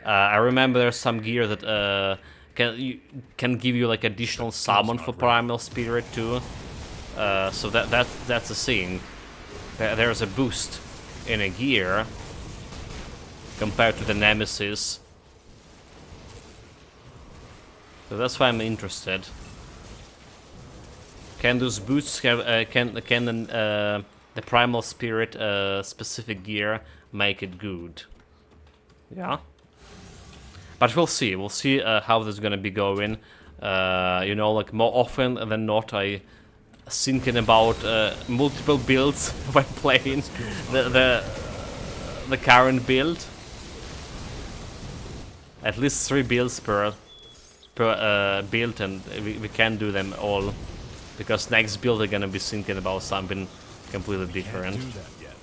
I remember there's some gear that can give you like additional summon for Primal Spirit too. So that's a thing. There's a boost in a gear compared to the Nemesis. So that's why I'm interested. Can those boosts have can the Primal Spirit specific gear make it good? Yeah. But we'll see. We'll see how this is gonna be going. You know, like more often than not, I thinking about multiple builds when playing the current build. At least 3 builds per build, and we can do them all, because next build are gonna be thinking about something completely different. Can't do that yet.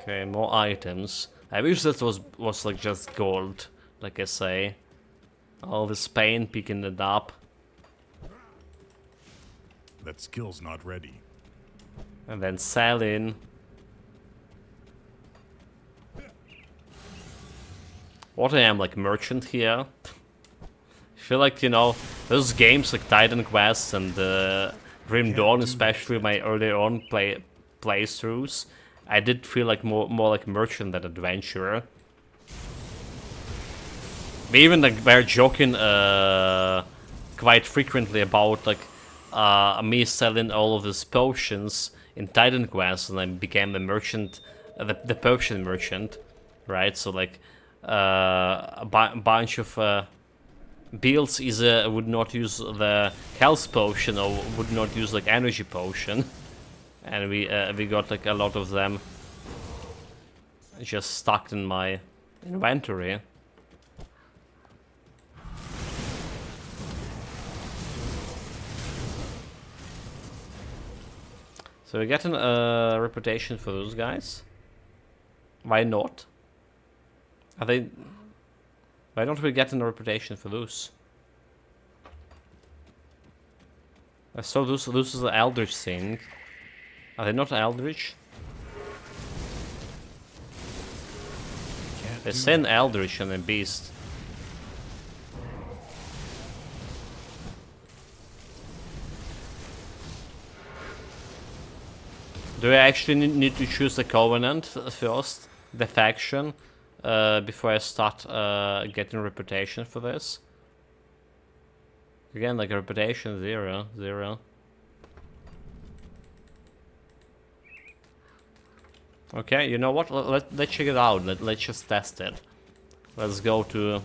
Okay, more items. I wish that was like just gold, like I say. All this pain, picking it up. That skill's not ready. And then selling. What I am, like merchant here? I feel like, you know, those games like Titan Quest and Grim Dawn, especially my early on playthroughs, I did feel like more like merchant than adventurer. We even like were joking quite frequently about like me selling all of these potions in Titan Quest, and I became a merchant, the potion merchant, right? So like a bunch of builds is would not use the health potion or would not use like energy potion, and we got like a lot of them just stuck in my inventory. So we get a reputation for those guys. Why not? Are they? Why don't we get a reputation for those? I saw those is the Eldritch thing. Are they not Eldritch? They say an Eldritch and a Beast. Do I actually need to choose a Covenant first? The faction? Before I start getting reputation for this? Again, like reputation 0, 0. Okay, you know what? Let's check it out. Let's just test it. Let's go to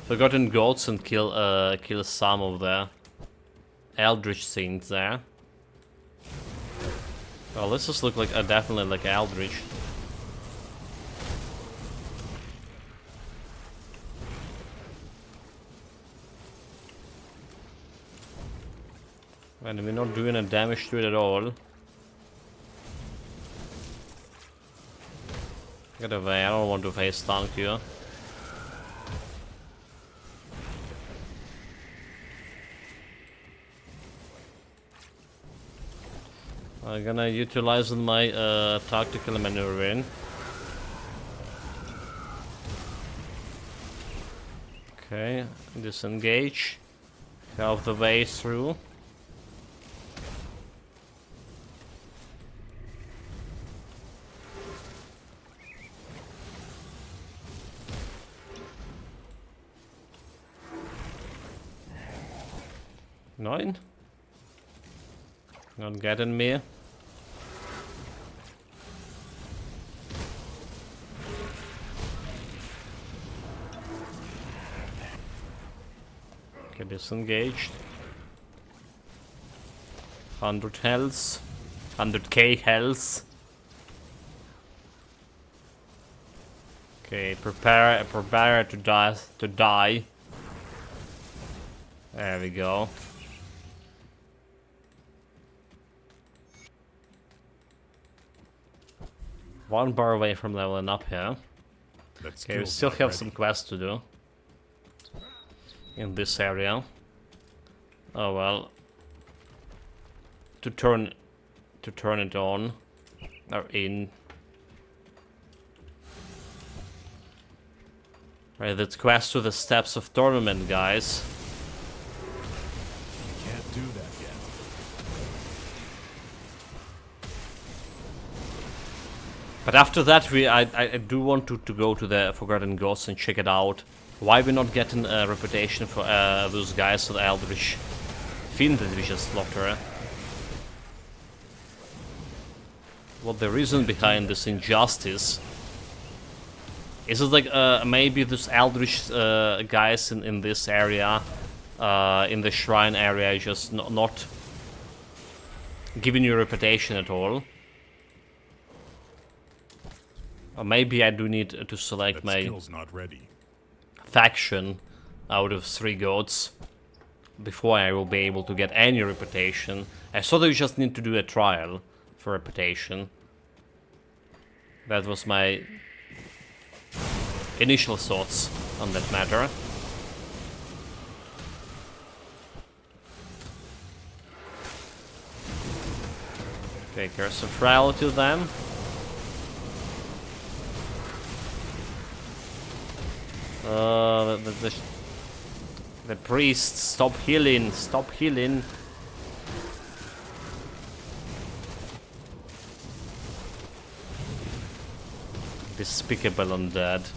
Forgotten Goats and kill some of the Eldritch things there. Well, this just look like definitely like Eldritch. And we're not doing any damage to it at all. Get away, I don't want to face tank you. I'm gonna utilize my tactical maneuvering. Okay, disengage. Half the way through. Nine. Not getting me. Okay, disengaged. 100 health. 100k health. Okay, prepare to die. There we go. One bar away from leveling up here. Okay, we still have some quests to do in this area. Oh well. To turn it on or in. Right, that's quest to the Steps of Tournament, guys. Can't do that yet. But after that, I do want to go to the Forgotten Ghosts and check it out. Why we're not getting a reputation for those guys, so the Eldritch Fiend that we just slaughtered. What the reason behind this injustice? Is it like maybe those Eldritch guys in this area, in the shrine area, just not giving you a reputation at all? Or maybe I do need to select my not ready. faction out of 3 goats before I will be able to get any reputation. I thought I just need to do a trial for reputation. That was my initial thoughts on that matter. Okay, Curse of Trial to them. The priest, stop healing, stop healing. Despicable undead.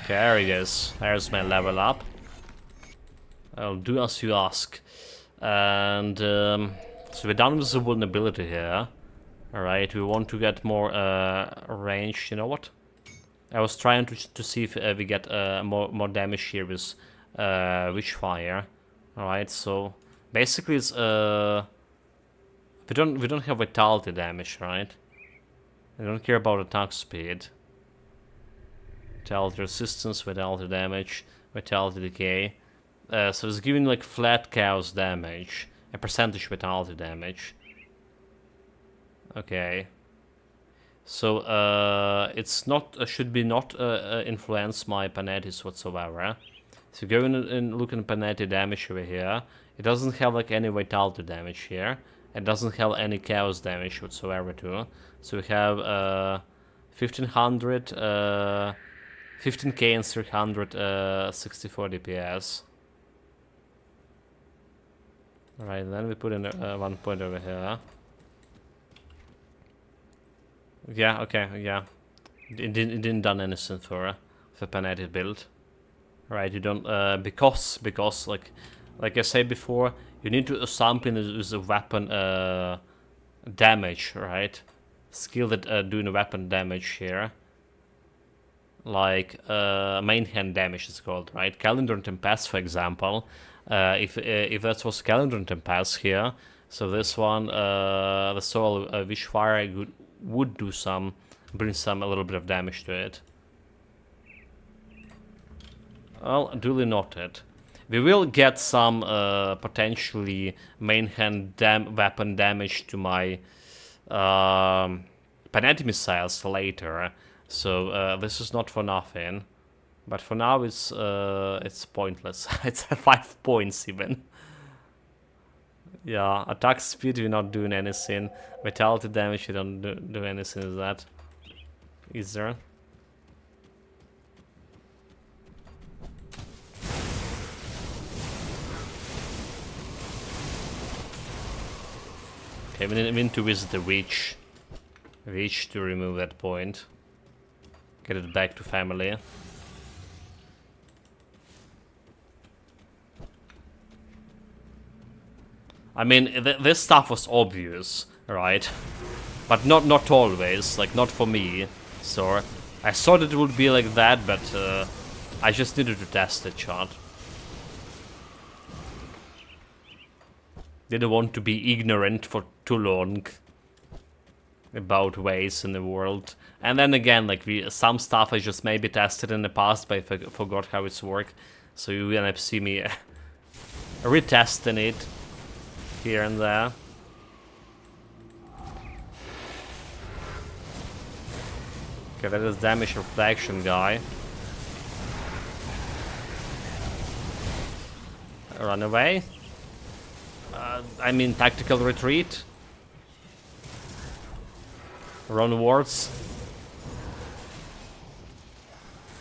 There it is. There's my level up. I'll do as you ask. And so we're done with the vulnerability here. Alright, we want to get more range. You know what? I was trying to see if we get more damage here with Witchfire. Alright, so basically it's we don't have vitality damage, right? I don't care about attack speed. Vitality resistance, vitality damage, vitality decay. So it's giving like flat chaos damage, a percentage vitality damage. Okay. So it's not should be not influence my Panettis whatsoever. So go in and look at Panetti damage over here. It doesn't have like any vitality damage here. It doesn't have any chaos damage whatsoever too. So we have 1500, 15k and 364 DPS. Alright, then we put in 1 point over here. Yeah, okay, yeah. It didn't done anything for Panetti build. Right, you don't because like I said before, you need to do something with the weapon damage, right? Skill that doing weapon damage here. Like main hand damage is called, right? Calendar and Tempest, for example. If that was Calendar and Tempest here, so this one, the Soul Wishfire would do bring a little bit of damage to it. Well, duly noted. We will get some potentially main hand weapon damage to my Panetti missiles later, so this is not for nothing. But for now, it's pointless. It's 5 points even. Yeah, attack speed we're not doing anything. Vitality damage we don't do anything with that. Is there? Okay, we need to visit the Witch to remove that point. Get it back to family. I mean, this stuff was obvious, right? But not always, like not for me. So I thought it would be like that, but I just needed to test it, chat. Didn't want to be ignorant for too long about ways in the world. And then again, like some stuff I just maybe tested in the past, but I forgot how it's work. So you end up see me retesting it here and there. Okay, that is damage reflection guy. Run away. I mean tactical retreat. Run wards.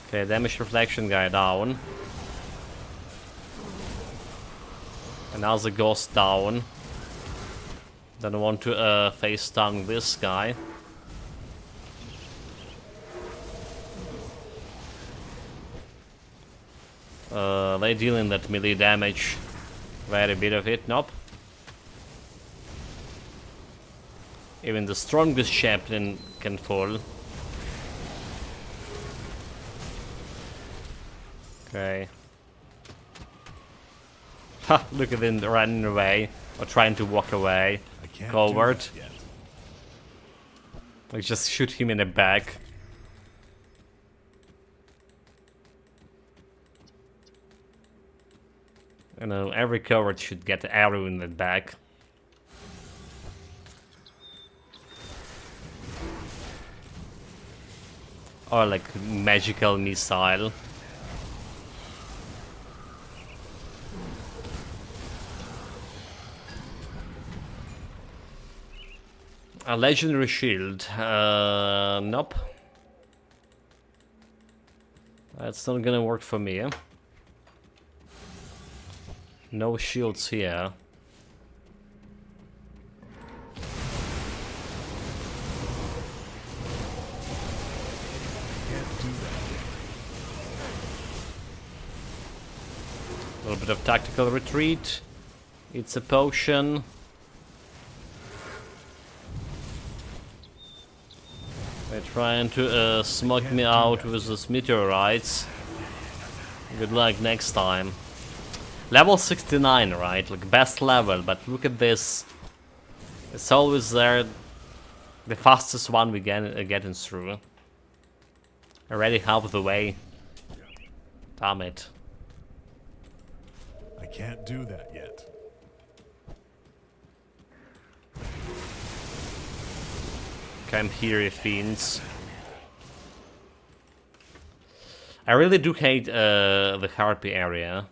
Okay, damage reflection guy down. Another ghost down. Then I want to face down this guy. They dealing that melee damage. Very bit of it, nope. Even the strongest champion can fall. Okay. Ha! Look at him running away or trying to walk away. I can't Coward. do that yet. Like just shoot him in the back. You know, every coward should get an arrow in the back. Or like magical missile. A legendary shield. Nope. That's not gonna work for me. No shields here. A little bit of tactical retreat. It's a potion. They're trying to smoke me out with those meteorites. Good luck next time. Level 69, right? Like best level, but look at this. It's always there. The fastest one we getting through. Already half the way. Damn it. I can't do that yet. Come here, you fiends. I really do hate the Harpy area.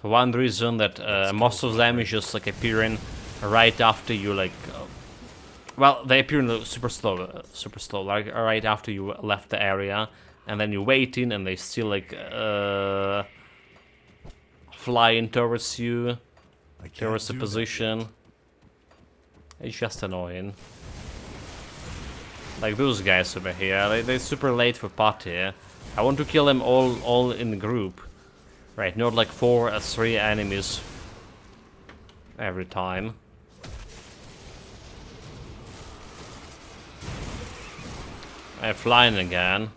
For one reason that most of them is just like appearing right after you like... well, they appear super slow, like right after you left the area. And then you're waiting and they still like flying towards you, towards the position. It's just annoying. Like those guys over here, they're super late for party. I want to kill them all in the group. Right, not like 4 or 3 enemies every time. I'm flying again.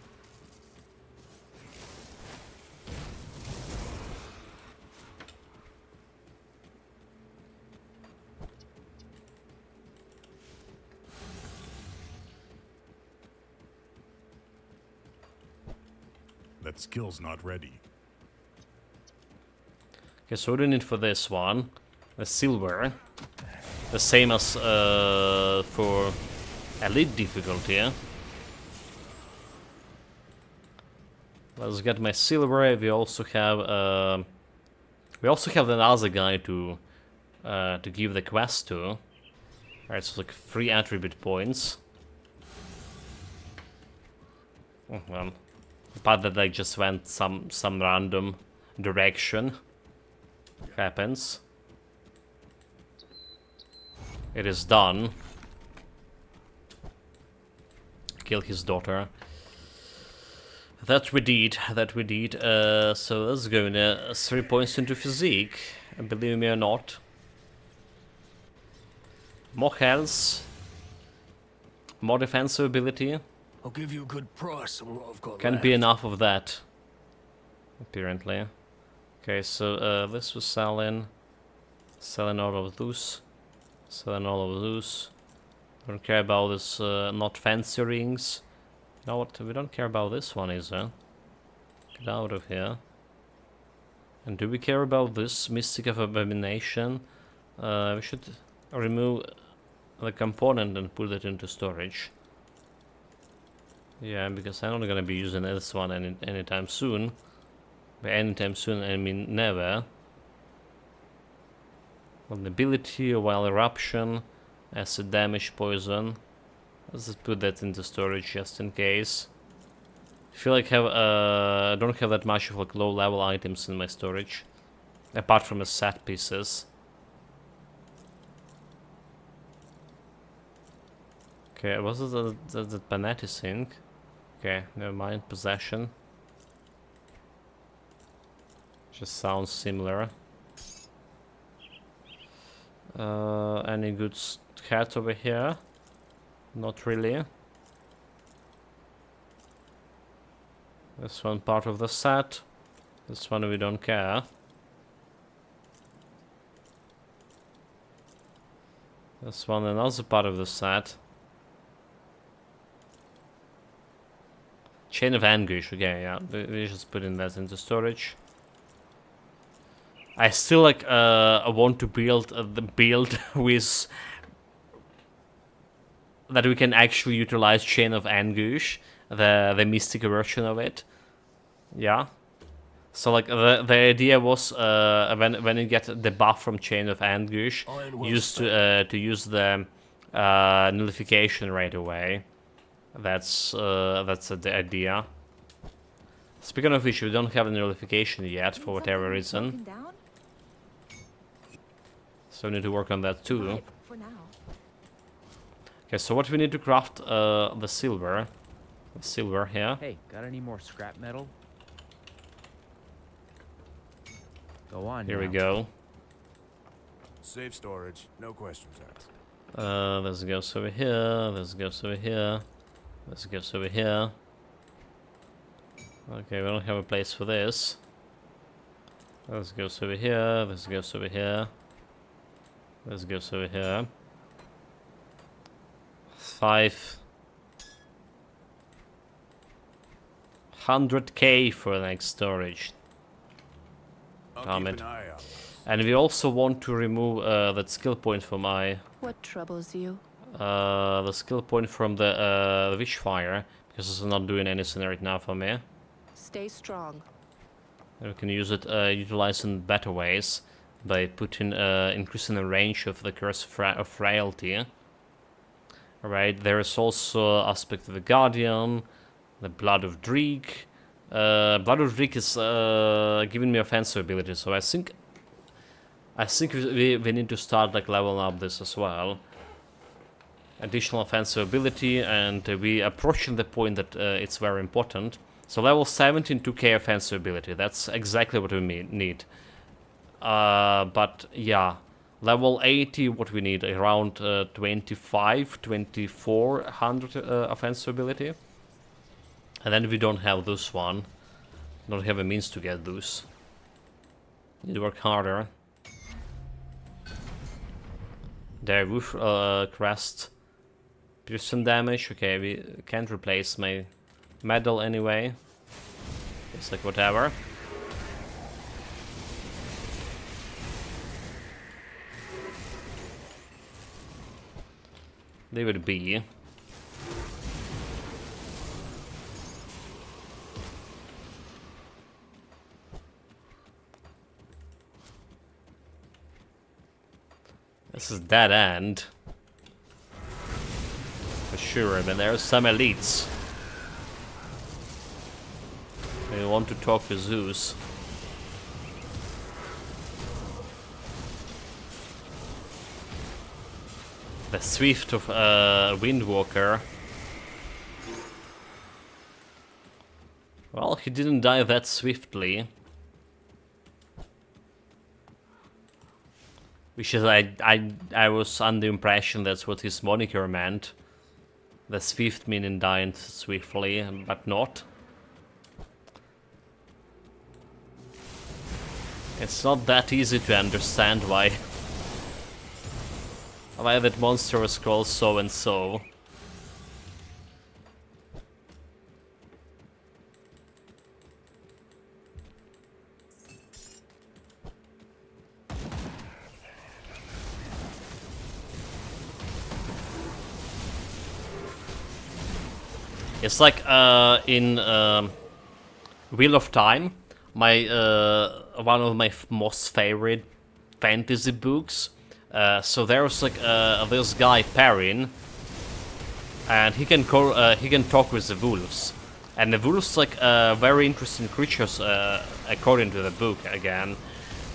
That skill's not ready. Okay, so what do we need for this one? The silver. The same as for elite difficulty. Let's get my silver. We also have another guy to give the quest to. Alright, so like 3 attribute points. Well, the part that I just went some random direction happens. It is done. Kill his daughter. That we did. So let's go now. 3 points into physique. Believe me or not. More health. More defensive ability. I'll give you a good price on what I've got Can't left. be enough of that. Apparently. Okay, so this was selling all of those. Selling all of those. Don't care about this not fancy rings. You know what? We don't care about this one either. Get out of here. And do we care about this Mystic of Abomination? We should remove the component and put it into storage. Yeah, because I'm not gonna be using this one anytime soon. By anytime soon, I mean never. Vulnerability, while eruption, acid damage, poison. Let's just put that into storage just in case. I feel like I don't have that much of like low level items in my storage, apart from the set pieces. Okay, was it the Panetti thing? Okay, never mind. Possession. Just sounds similar. Any good hat over here? Not really. This one part of the set. This one we don't care. This one another part of the set. Chain of Anguish, okay, yeah, we just put in that into storage. I still like want to build the build with that we can actually utilize Chain of Anguish, the mystic version of it. Yeah. So like the idea was when you get the buff from Chain of Anguish, used to use the nullification right away. That's the idea. Speaking of which, we don't have a nullification yet for whatever reason. So we need to work on that too. Okay, so what we need to craft the silver. The silver here. Hey, got any more scrap metal? Go on. Here we now. go. Safe storage, no questions asked. This goes over here. This goes over here. This goes over here. Okay, we don't have a place for this. This goes over here. This goes over here. This goes over here. 500K for the next storage. I'll Damn keep it. an eye out. And we also want to remove that skill point for my What troubles you? the skill point from the Wishfire, because it's not doing anything right now for me. Stay strong. And we can use it, utilize in better ways by putting increasing the range of the Curse of Frailty. Alright, there is also aspect of the Guardian, the Blood of Dreek. Blood of Dreek is giving me offensive ability, so I think we need to start like leveling up this as well. Additional offensive ability, and we approaching the point that it's very important. So level 17 2k offensive ability, that's exactly what we need. But yeah, level 80 what we need, around 2400 offensive ability. And then we don't have this one, don't have a means to get those. Need to work harder. There, roof crest. Piercing damage, okay, we can't replace my medal anyway. It's like whatever. Leave it be. This is dead end. For sure, but there are some elites. We want to talk to Zeus. The Swift of Windwalker. Well, he didn't die that swiftly. Which is, I was under the impression that's what his moniker meant. The Swift meaning dying swiftly, but not. It's not that easy to understand why that monster was called so and so. It's like in Wheel of Time, my one of my most favorite fantasy books. So there's like this guy Perrin, and he can talk with the wolves, and the wolves like very interesting creatures according to the book. Again,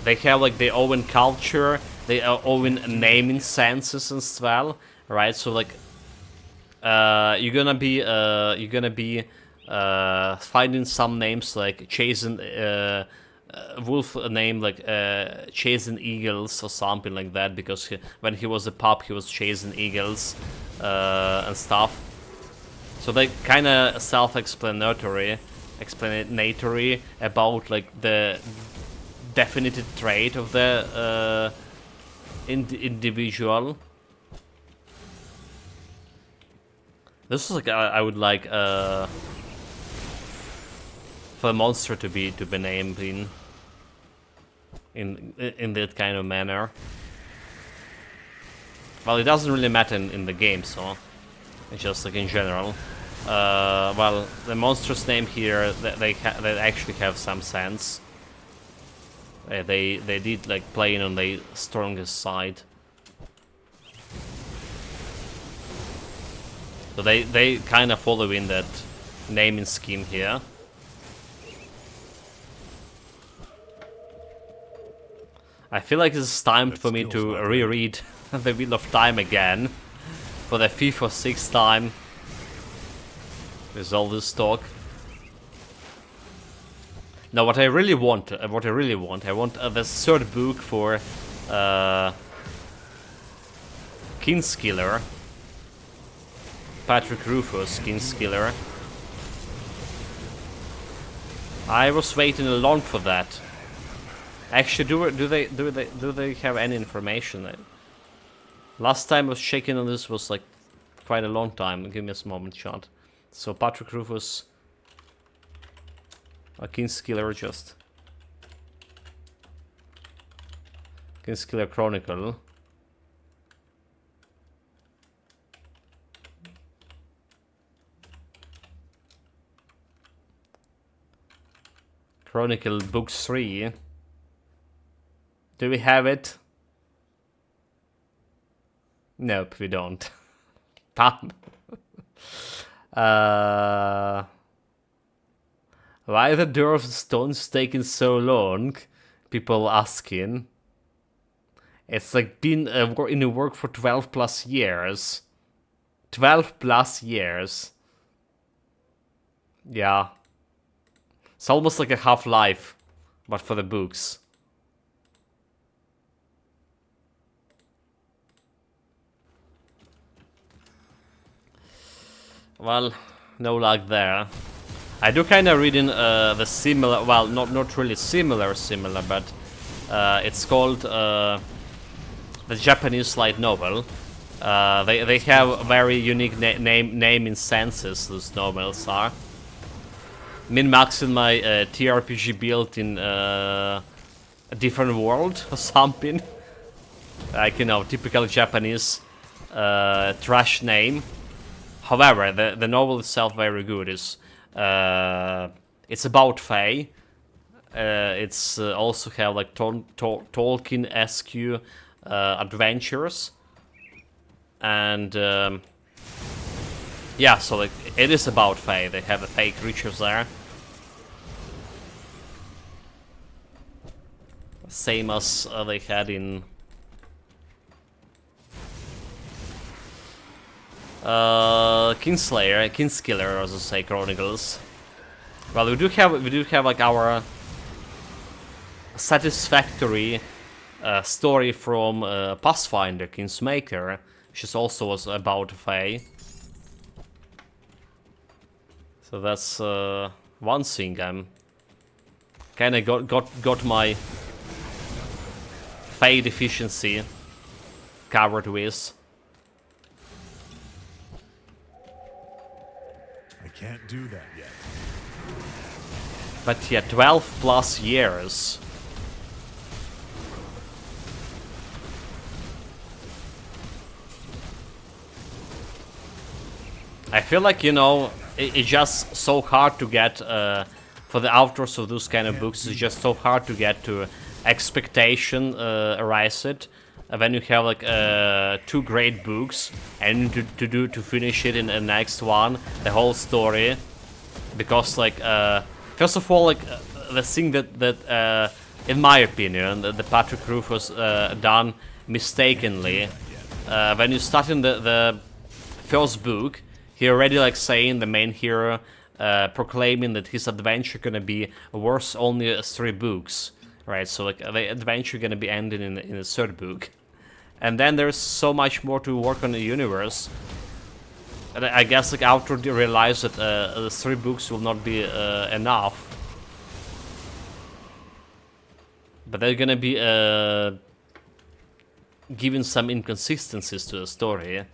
they have like their own culture, their own naming senses as well, right? So like you're gonna be finding some names like chasing wolf name like chasing eagles or something like that, because when he was a pup he was chasing eagles and stuff. So they kind of self-explanatory about like the definitive trait of the individual. This is like I would like for a monster to be named in that kind of manner. Well, it doesn't really matter in the game, so it's just like in general. Well, the monster's name here they actually have some sense. They did like playing on the strongest side. So they kind of follow in that naming scheme here. I feel like it's time for me to reread the Wheel of Time again for the 5th or 6th time with all this talk. No, what I really want, I want the third book for Kingskiller. Patrick Rufus, Kingskiller. I was waiting long for that. Actually, do they have any information? Last time I was checking on this was like quite a long time. Give me a moment, chat. So Patrick Rufus, a Kingskiller, just Kingskiller Chronicle. Chronicle Book 3. Do we have it? Nope, we don't. Why the Door of the Stones taking so long? People asking. It's like been in the work for 12 plus years. 12 plus years. Yeah. It's almost like a Half-Life, but for the books. Well, no luck there. I do kind of read in the similar, well, not really similar, but it's called the Japanese light novel. They have very unique naming senses. Those novels are. Min-maxing my TRPG build in a different world or something. Like, you know, typical Japanese trash name. However, the novel itself very good. It's about Fae. It's also have like Tolkien-esque adventures, and yeah, so like it is about Fae. They have the Fae creatures there, same as they had in Kingskiller, as I say, Chronicles. Well, we do have like our satisfactory story from Pathfinder, Kingsmaker, which is also was about Fae. So that's one thing I'm kind of got my Fae deficiency covered with. I can't do that yet. But yeah, 12 plus years. I feel like, you know, it's just so hard to get, for the authors of those kind of books, it's just so hard to get to expectation rise it. When you have like 2 great books and to finish it in the next one, the whole story, because like first of all, like the thing that in my opinion the Patrick Rufus done mistakenly, when you start in the first book, he already like saying the main hero proclaiming that his adventure gonna be worth only 3 books, right? So like the adventure gonna be ending in the 3rd book. And then there's so much more to work on the universe. And I guess like author realized that the 3 books will not be enough. But they're gonna be giving some inconsistencies to the story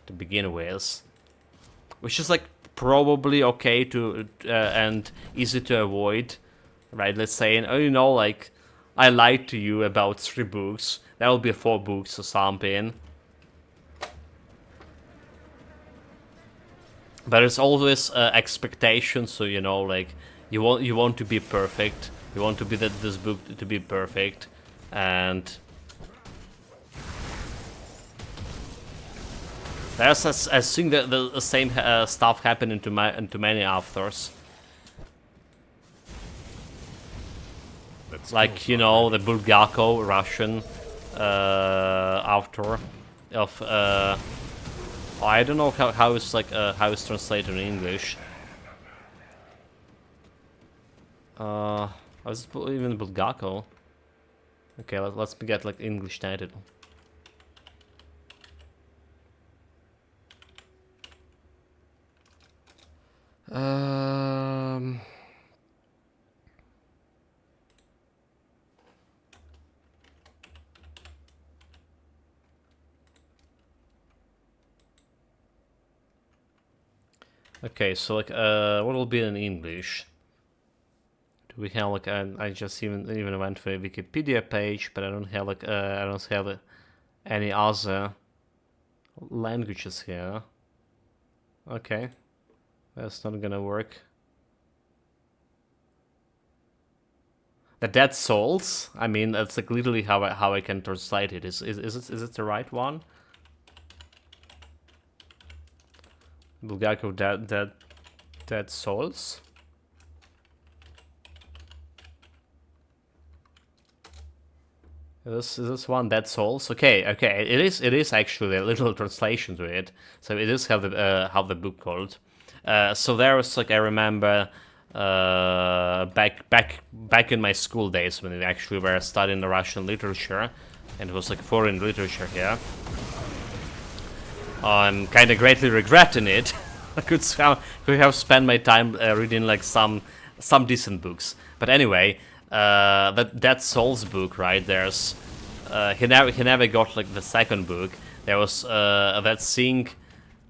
to begin with, which is like probably okay to and easy to avoid, right? Let's say, oh, you know, like I lied to you about 3 books. That will be 4 books or something. But it's always expectation, so you know, like you want to be perfect. You want to be this book to be perfect, and there's I think that the same stuff happening to many authors. Like, you know, the Bulgakov, Russian author of I don't know how it's like how it's translated in English. I was even Bulgako. Okay, let's get like English title. Okay, so like what will be in English? Do we have like I just even went for a Wikipedia page, but I don't have like I don't have any other languages here. Okay, that's not gonna work. The Dead Souls. I mean, that's like literally how I can translate it. Is it the right one? Bulgako Dead Souls. Is this one Dead Souls? Okay, it is actually a little translation to it. So it is how the book called. So there was like I remember back in my school days when we actually were studying the Russian literature, and it was like foreign literature here. I'm kind of greatly regretting it. I could have spent my time reading like some decent books. But anyway, that Souls book, right? There's he never got like the second book. There was that thing,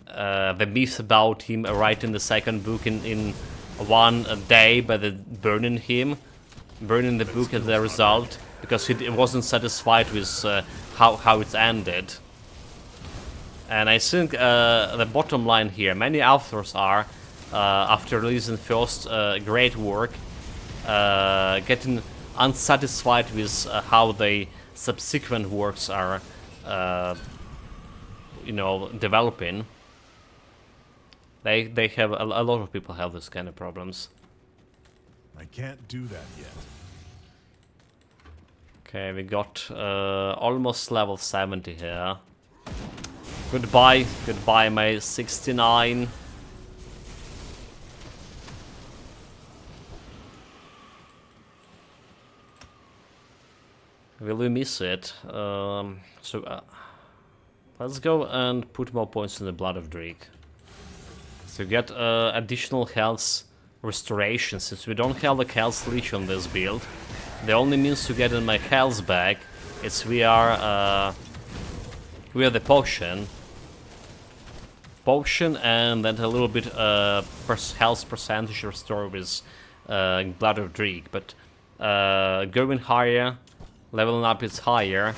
the myth about him writing the second book in one day by burning the book as a result because he wasn't satisfied with how it ended. And I think the bottom line here, many authors are, after releasing first great work, getting unsatisfied with how the subsequent works are, developing. They have a lot of people have this kind of problems. I can't do that yet. Okay, we got almost level 70 here. Goodbye, my 69. Will we miss it? Let's go and put more points in the Blood of Drake. So get additional health restoration. Since we don't have the health leech on this build, the only means to get in my health back is we are the potion. And then a little bit health percentage restore with Blood of Drake. But going higher, leveling up is higher,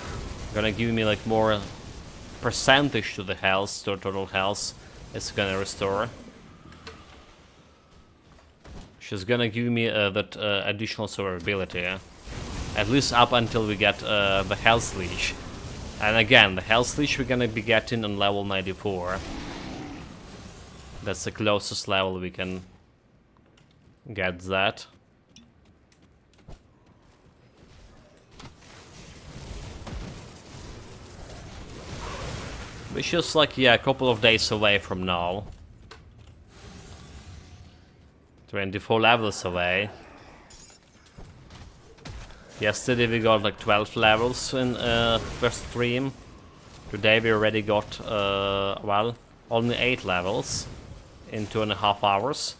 gonna give me like more percentage to the health, to total health. It's gonna restore. She's gonna give me that additional survivability, at least up until we get the health leech. And again, the health leech we're gonna be getting on level 94. That's the closest level we can get that. Which is like, yeah, a couple of days away from now. 24 levels away. Yesterday we got like 12 levels in first stream. Today we already got, well, only 8 levels in 2.5 hours.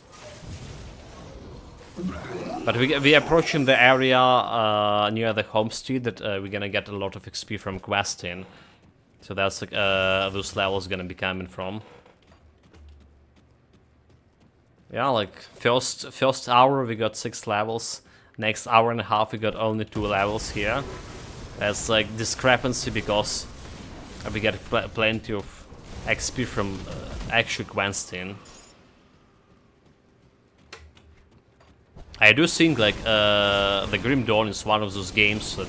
But we're approaching the area near the homestead that we're gonna get a lot of XP from questing. So that's those levels gonna be coming from. Yeah, like first hour we got 6 levels. Next hour and a half we got only 2 levels here. That's like discrepancy because we get plenty of XP from actual questing. I do think like the Grim Dawn is one of those games that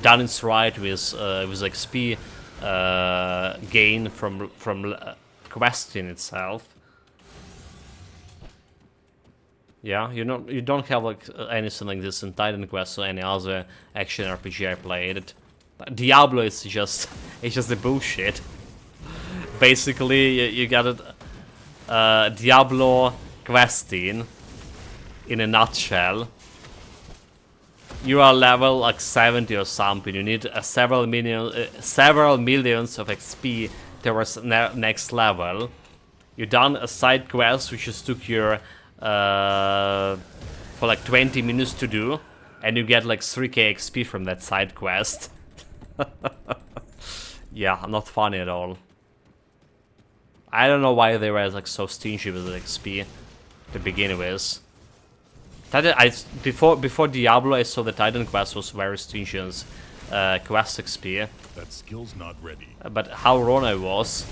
done it right with XP gain from questing itself. Yeah, you don't have like anything like this in Titan Quest or any other action RPG I played. Diablo is just the bullshit. Basically, you got it, Diablo questing in a nutshell. you are level like 70 or something. You need several millions of XP towards next level. You done a side quest which just took your for like 20 minutes to do, and you get like 3k XP from that side quest. Yeah, not funny at all. I don't know why they were like so stingy with the XP to begin with. Before Diablo, I saw the Titan quest was very stingy on quest XP. That skill's not ready. But how wrong I was.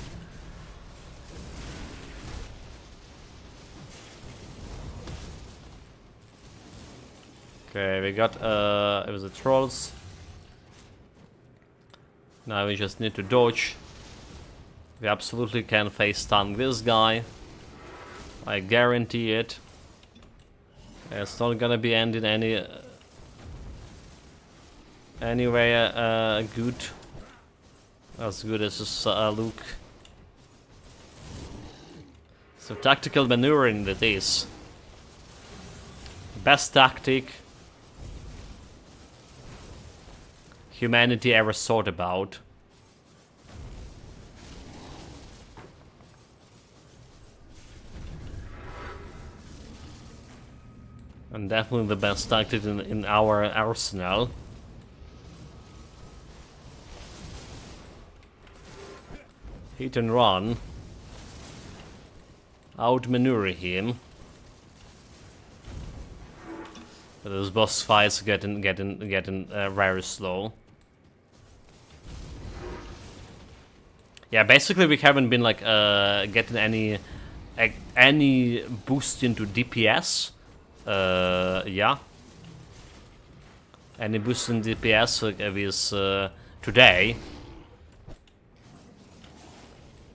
Okay, we got it was the trolls. Now we just need to dodge. We absolutely can face stun this guy. I guarantee it. It's not gonna be ending anyway good. As good as this Luke. So tactical maneuvering that is. Best tactic humanity ever thought about. And definitely the best tactic in our arsenal. Hit and run. Outmaneuver him. But those boss fights getting very slow. Yeah, basically we haven't been like getting any boost into DPS. Yeah. Any boost in DPS with today.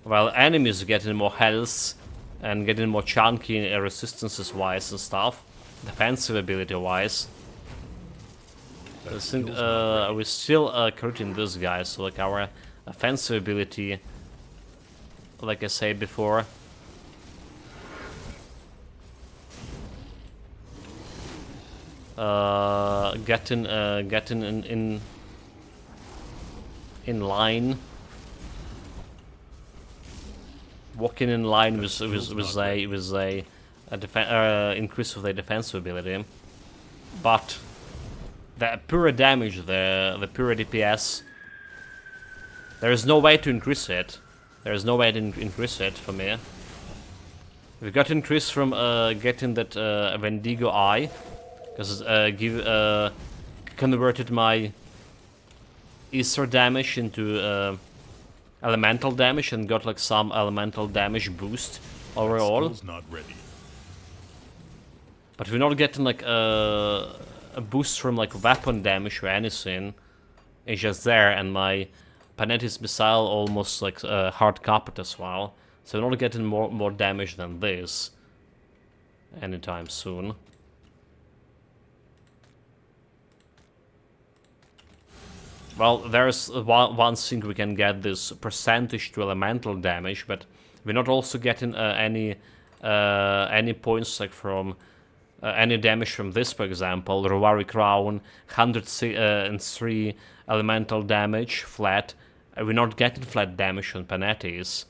While enemies getting more health and getting more chunky resistances wise and stuff, defensive ability wise. I think we're still critting this guy, so like our offensive ability, like I said before, getting in line, walking in line with a increase of their defensive ability, but the pure damage, the pure DPS, there is no way to increase it. There is no way to increase it for me. We got increase from getting that Wendigo eye, because converted my Ether damage into elemental damage and got like some elemental damage boost overall. That skill's not ready. But we're not getting like a boost from like weapon damage or anything. It's just there, and my Panetti's missile almost like hard carpet as well. So we're not getting more damage than this anytime soon. Well, there's one thing we can get this percentage to elemental damage, but we're not also getting any points like from any damage from this, for example. Rovari Crown, 103 elemental damage flat. We're not getting flat damage on Panetti's.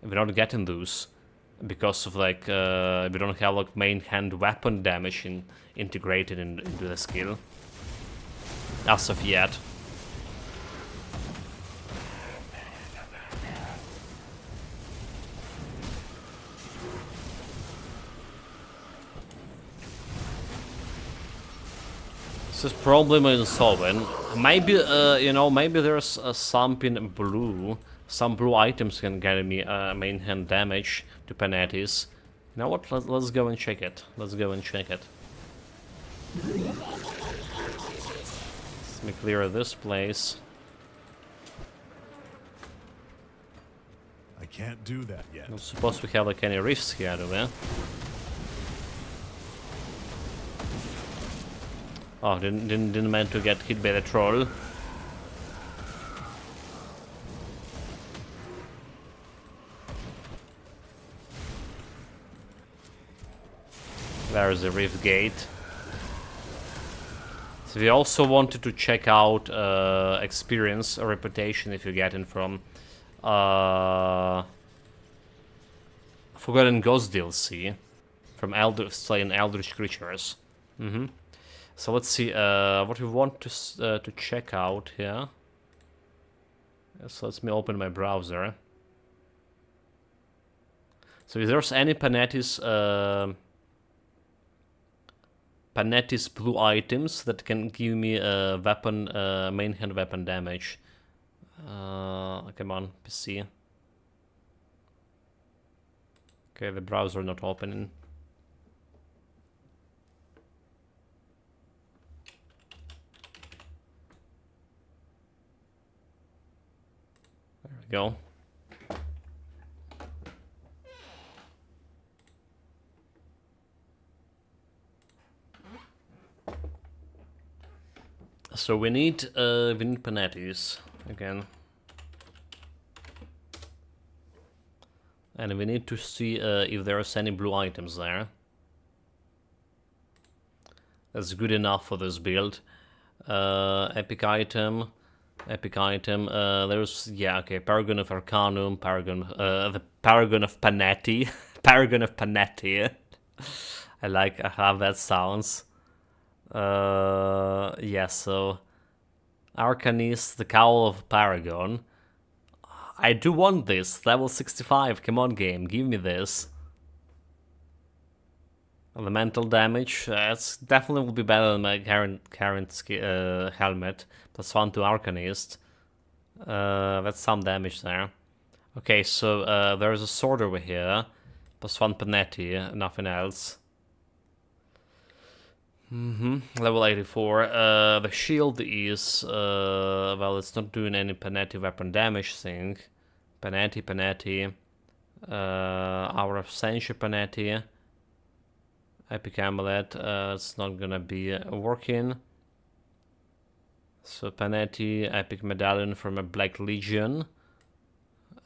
We're not getting those because of like we don't have like main hand weapon damage integrated into the skill as of yet. This problem is solving. Maybe you know, maybe there's something blue. Some blue items can get me main hand damage to Panetti's. You know what? Let's go and check it. Let's go and check it. Let me clear this place. I can't do that yet. I don't suppose we have like any rifts here, do we? Oh, didn't meant to get hit by the troll. There is a rift gate. So we also wanted to check out experience or reputation if you're getting from Forgotten Ghost DLC from slaying eldritch creatures. So let's see what we want to check out here. So let me open my browser. So if there's any Panetti's blue items that can give me a weapon, main hand weapon damage. Come on, PC. Okay, the browser not opening. There we go. So we need Panettis again. And we need to see if there's any blue items there. That's good enough for this build. Epic item. There's, yeah, okay, Paragon of Arcanum, the Paragon of Panetti. Paragon of Panetti. I like how that sounds. Yeah, so Arcanist, the Cowl of Paragon. I do want this, level 65, come on game, give me this. Elemental damage, it's definitely will be better than my current helmet. +1 to Arcanist. That's some damage there. Okay, so there's a sword over here. +1 Panetti, nothing else. Level 84. The shield is, well, it's not doing any Panetti weapon damage thing. Panetti. Hour of Senshi Panetti. Epic Amulet, it's not gonna be working. So Panetti, Epic Medallion from a Black Legion.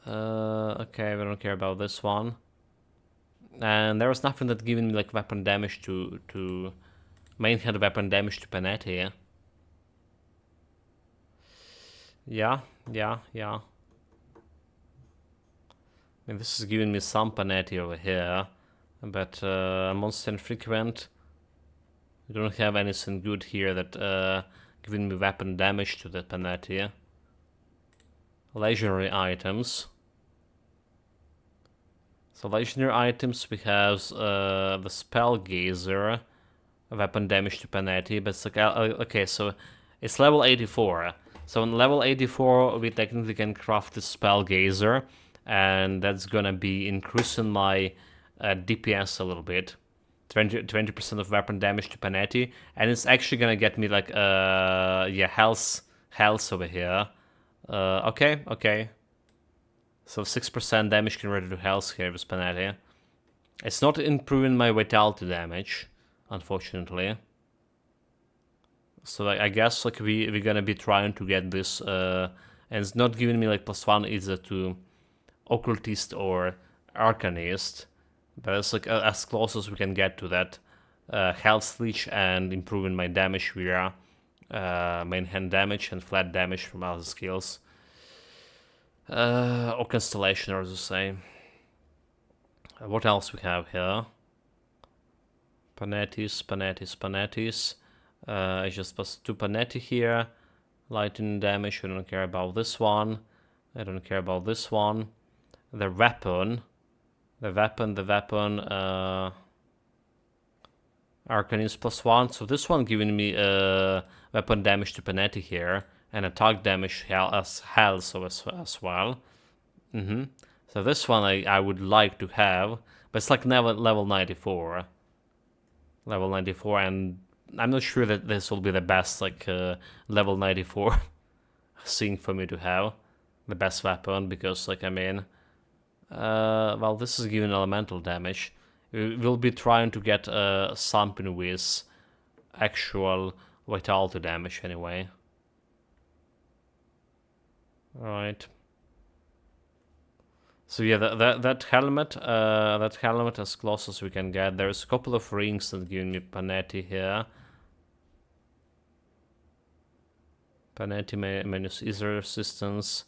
Okay, we don't care about this one. And there was nothing that giving me like weapon damage to main hand weapon damage to Panetti. Yeah. I mean, this is giving me some Panetti over here, but monster infrequent. We don't have anything good here that giving me weapon damage to the Panetti. Legendary items. So legendary items, we have the Spell Gazer. Weapon damage to Panetti, but it's like, okay, so it's level 84. So on level 84, we technically can craft the Spell Gazer, and that's gonna be increasing my DPS a little bit. 20% of weapon damage to Panetti, and it's actually gonna get me like, yeah, health over here. Okay. So 6% damage converted to health here with Panetti. It's not improving my vitality damage, unfortunately. So I guess like we're gonna be trying to get this, and it's not giving me like +1 either to Occultist or Arcanist, but it's like as close as we can get to that health leech and improving my damage via main hand damage and flat damage from other skills. Or Constellation, or the same. What else we have here? Panettis. I just +2 Panetti here. Lightning damage, I don't care about this one. I don't care about this one. The weapon. Arcanist +1. So this one giving me weapon damage to Panetti here. And attack damage as well. So this one I would like to have. But it's like level 94. Level 94, and I'm not sure that this will be the best like level 94 thing for me to have. The best weapon, because like I mean, well, this is giving elemental damage. We'll be trying to get something with actual vitality damage anyway. Alright. So yeah, that helmet as close as we can get. There's a couple of rings that give me Panetti here. Panetti minus Ether resistance.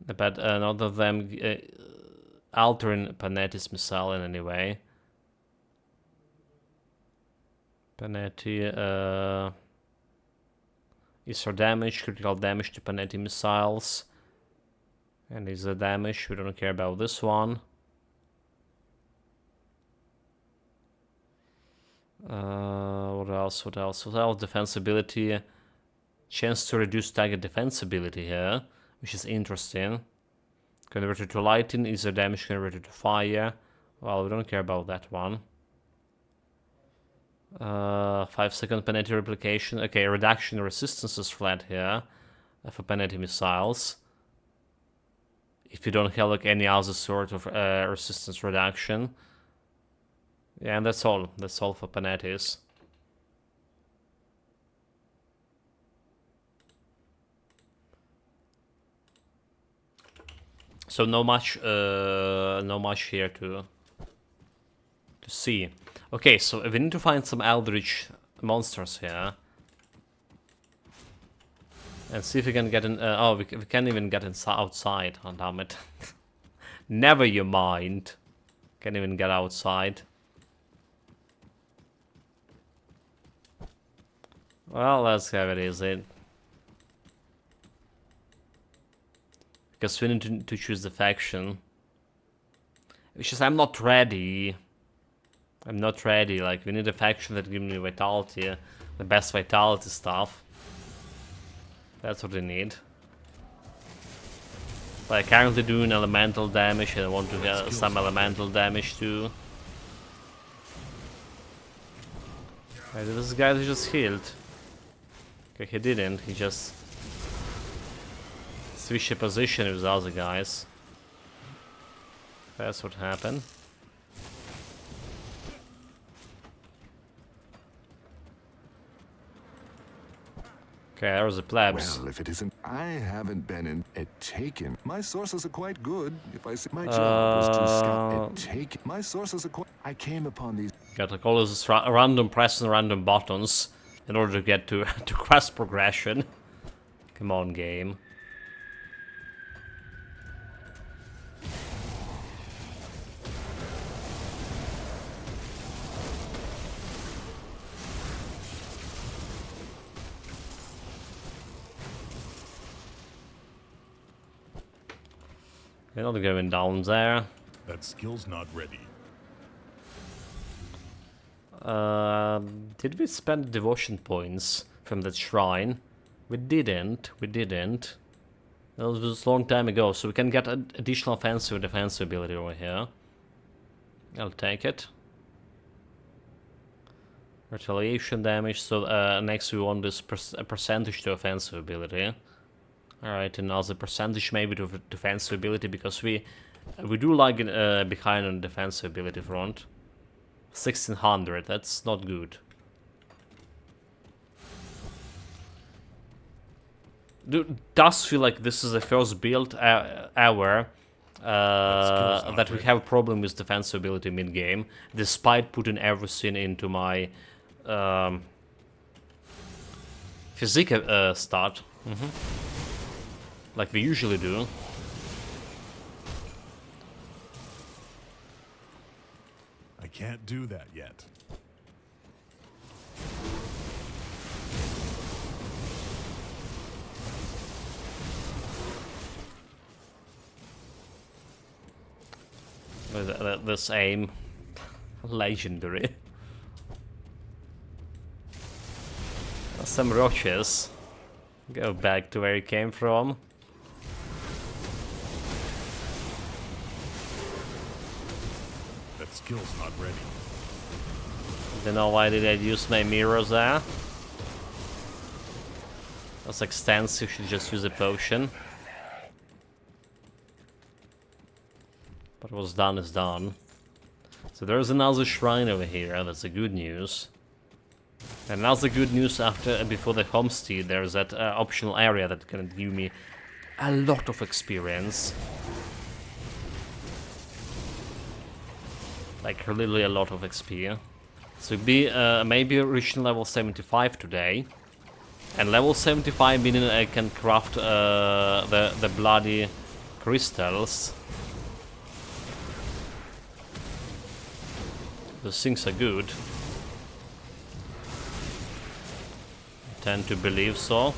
But none of them altering Panetti's missile in any way. Panetti, Ether damage, critical damage to Panetti missiles. And Ether damage, we don't care about this one. What else? What else? What else? Defensibility. Chance to reduce target defensibility here, which is interesting. Converted to lighting, Ether damage converted to fire. Well, we don't care about that one. 5-second Panetti replication. Okay, reduction resistance is flat here for Panetti missiles. If you don't have like any other sort of resistance reduction. Yeah, and that's all. That's all for Panettis. So no much here to see. Okay, so we need to find some eldritch monsters here, and see if we can get in. Oh, we can't even get outside. Oh, damn it! Never you mind. Can't even get outside. Well, let's have it easy. Because we need to choose the faction. It's just I'm not ready. I'm not ready. Like, we need a faction that gives me vitality. The best vitality stuff. That's what we need. But I'm currently doing elemental damage and I want to get some elemental damage too. Right, this guy just healed. Okay, he didn't. He just switched the position with the other guys. That's what happened. Okay, there was the plebs. Well, if it isn't, I haven't been in it taken. My sources are quite good. If I say my job was to scout it taken, my sources are quite. I came upon these. Got like all those random pressing random buttons in order to get to to quest progression. Come on, game. You're not going down there. That skill's not ready. Did we spend devotion points from that shrine? We didn't. We didn't. That was a long time ago, so we can get an additional offensive and defensive ability over here. I'll take it. Retaliation damage, so next we want this percentage to offensive ability. Alright, and also percentage maybe to defensive ability, because we do like behind on defensive ability front. 1600, that's not good. Does feel like this is the first build ever that we have a problem with defensive ability mid-game, despite putting everything into my physique start. Like we usually do. I can't do that yet. With this aim, legendary. Some roaches. Go back to where he came from. That skill's not ready. Don't know why did I use my mirrors there. That's extensive, should just use a potion. But what's done is done. So there's another shrine over here, that's the good news. And another good news before the homestead, there's that optional area that can give me a lot of experience. Like literally a lot of XP. So it'd be maybe reaching level 75 today. And level 75 meaning I can craft the bloody crystals. Those things are good. I tend to believe so.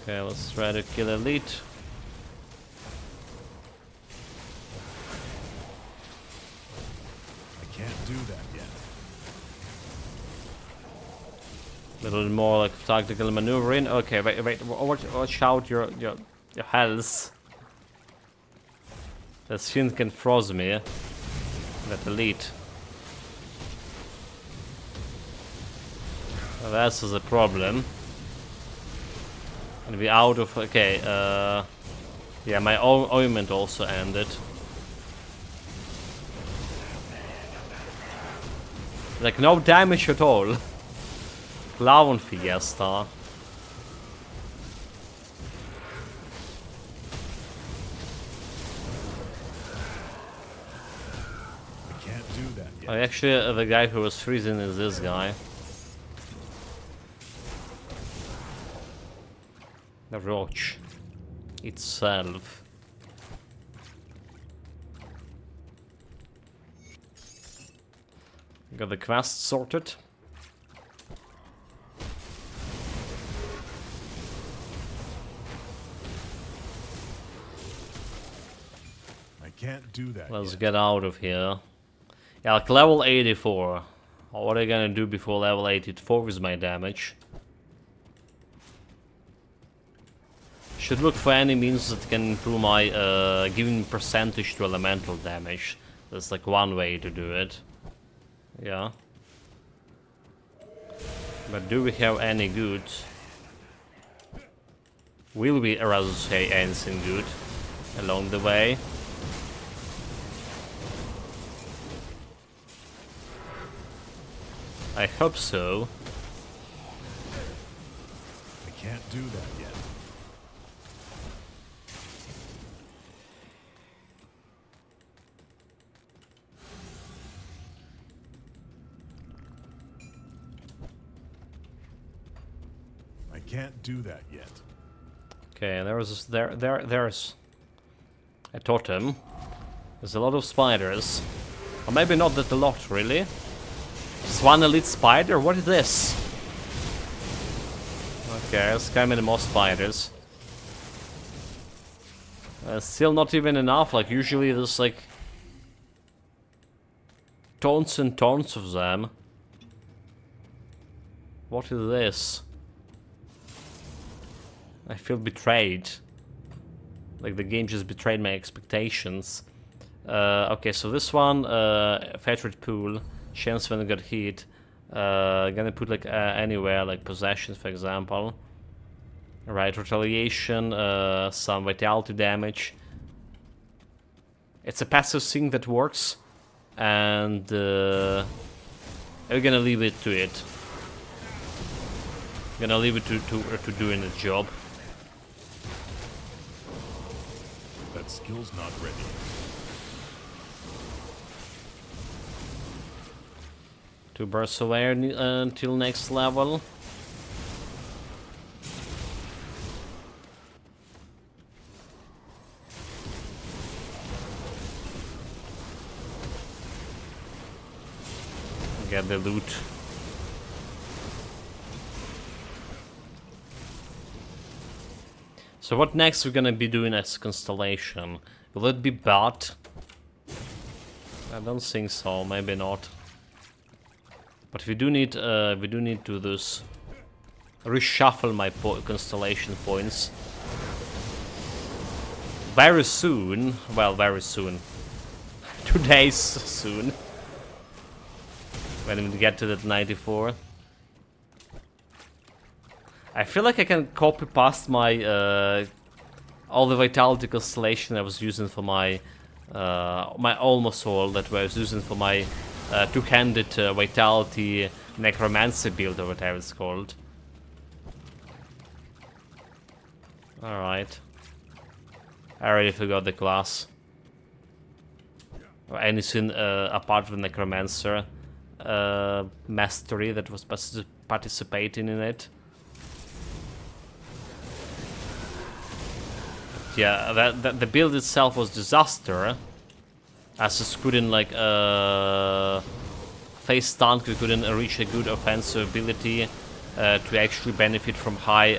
Okay, let's try to kill Elite. I can't do that yet. A little more like tactical maneuvering. Okay, wait, watch out your health. That Shin can froze me. That Elite. Well, that's the problem. And we out of okay. Yeah, my ointment also ended. Like no damage at all. Clown Fiesta. I can't do that yet. Oh, actually, the guy who was freezing is this guy. The roach itself. Got the quest sorted. I can't do that Let's yet. get out of here. Yeah, like level 84. What are you gonna do before level 84 with my damage? Should look for any means that can improve my giving percentage to elemental damage. That's like one way to do it. Yeah. But do we have any good? Will we eradicate anything good along the way? I hope so. I can't do that yet. I can't do that yet. Okay, there's a totem. There's a lot of spiders. Or maybe not that a lot, really. Just one elite spider? What is this? Okay, there's kind of many more spiders. Still not even enough, like usually there's like tons and tons of them. What is this? I feel betrayed. Like the game just betrayed my expectations. Okay, so this one, favorite pool, chance when it got hit. Gonna put like anywhere, like possessions, for example. Right, retaliation, some vitality damage. It's a passive thing that works, and we're gonna leave it to it. Gonna leave it to doing its job. That skill's not ready. To burst away until next level. Get the loot. So what next we're gonna be doing as Constellation? Will it be bot? I don't think so, maybe not. But we do need to do this. Reshuffle my Constellation points. Very soon. Well, very soon. 2 days soon. When we get to that 94. I feel like I can copy past my all the vitality constellation I was using for my my almost all that I was using for my two-handed vitality necromancy build or whatever it's called. All right. I already forgot the class. Or anything apart from necromancer. mastery that was participating in it. Yeah, the build itself was disaster. As it couldn't like face tank, we couldn't reach a good offensive ability to actually benefit from high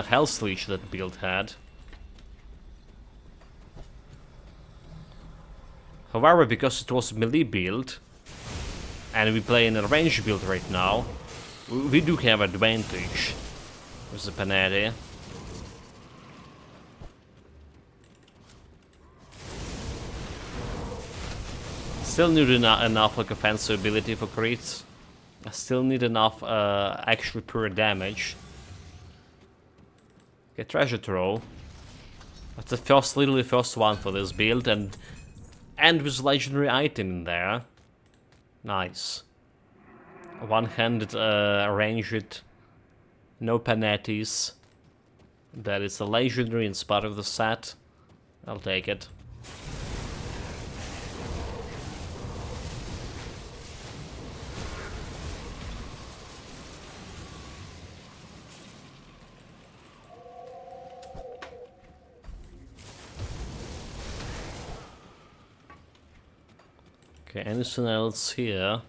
health leech that build had. However, because it was melee build and we play in a range build right now, we do have advantage with the Panetti. Still need enough like offensive ability for crits. I still need enough actually pure damage. Okay, treasure trove. That's the literally first one for this build, and with legendary item in there. Nice. One-handed ranged, no Panettis. That is a legendary in spot of the set. I'll take it. Okay, anything else here?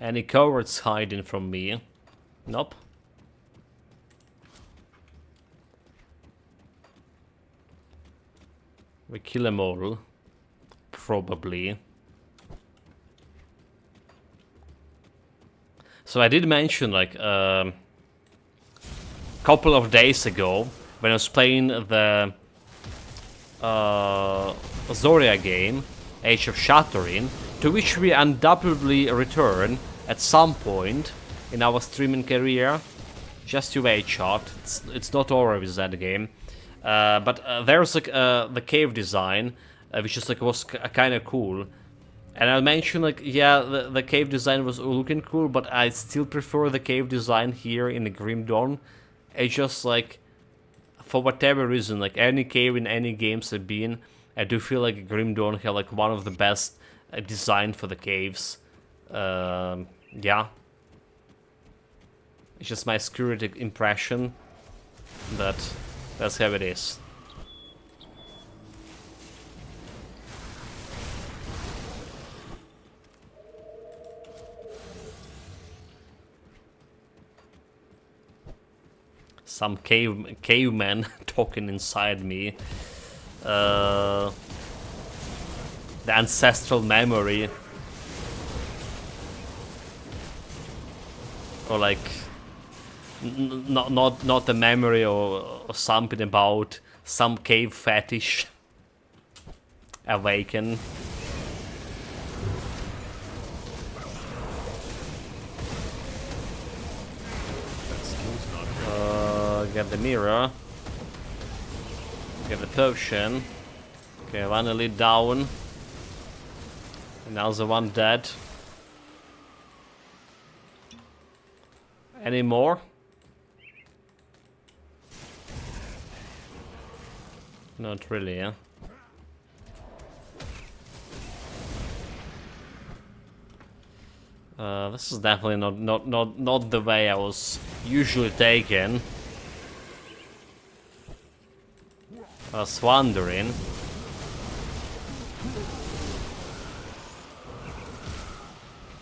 Any cowards hiding from me? Nope. We kill them all. Probably. So I did mention, like, couple of days ago, when I was playing the Zoria game, Age of Shattering, to which we undoubtedly return at some point in our streaming career. Just you wait, shot. It's not over with that game. But there's like the cave design, which is like was kind of cool. And I mentioned like, yeah, the cave design was looking cool, but I still prefer the cave design here in the Grim Dawn. It's just like, for whatever reason, like any cave in any games I've been, I do feel like Grim Dawn had like one of the best design for the caves. Yeah. It's just my skewed impression, but that's how it is. Some caveman talking inside me. The ancestral memory, or like not the memory or something about some cave fetish awaken. Get the mirror. Get the potion. Okay, one elite down. Another one dead. Any more? Not really, yeah. This is definitely not the way I was usually taken. I was wondering.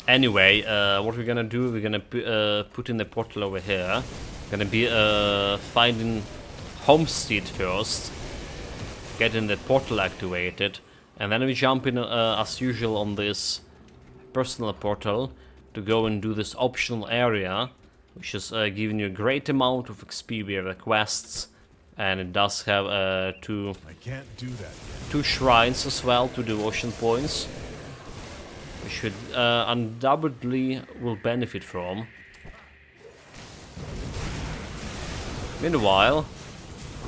Anyway, what we're gonna do, we're gonna put in the portal over here. Gonna be finding Homestead first, getting the portal activated, and then we jump in as usual on this personal portal to go and do this optional area, which is giving you a great amount of XP via the quests, and it does have two shrines as well, 2 devotion points. We should undoubtedly will benefit from. Meanwhile,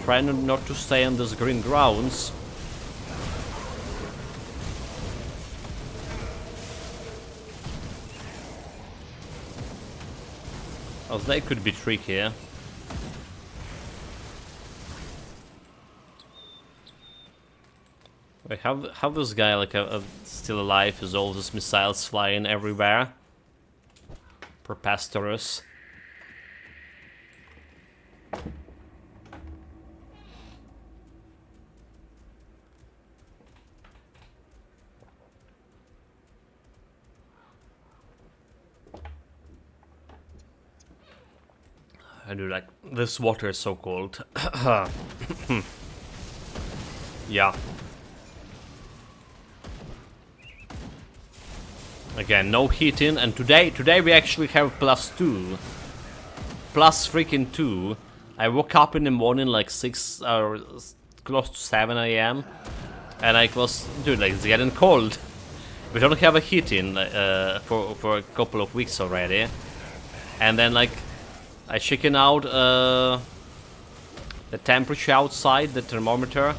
try not to stay on those green grounds. Oh, they could be tricky. Wait, how this guy like still alive with all these missiles flying everywhere? Preposterous. I do like this water is so cold. Yeah. Again, no heating, and today we actually have +2. Plus freaking 2. I woke up in the morning like 6 or close to 7 AM. And I was, dude, like it's getting cold. We don't have a heating for a couple of weeks already. And then like I checking out the temperature outside, the thermometer,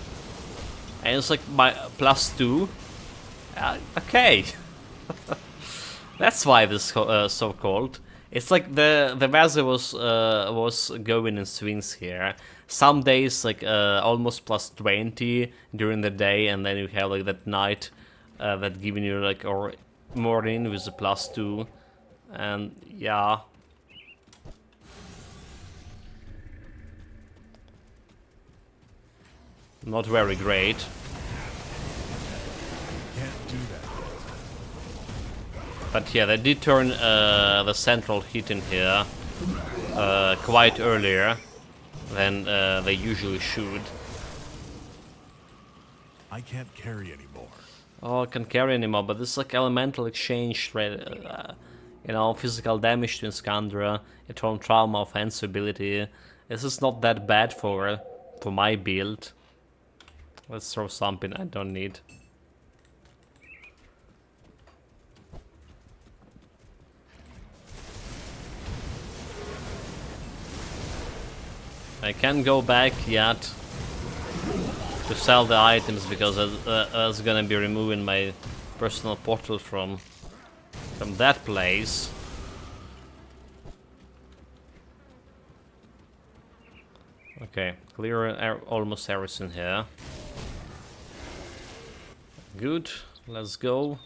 and it's like my +2. Okay, that's why this so cold. It's like the weather was going in swings here. Some days like almost +20 during the day, and then you have like that night that giving you like or morning with the +2, and yeah. Not very great. Can't do that. But yeah, they did turn the central heating here quite earlier than they usually should. I can't carry anymore. Oh, I can't carry anymore, but this is like elemental exchange, you know, physical damage to Iskandra, eternal trauma, offensive ability. This is not that bad for my build. Let's throw something I don't need. I can't go back yet to sell the items because that's gonna be removing my personal portal from that place. Okay, clear almost everything here. Good, let's go.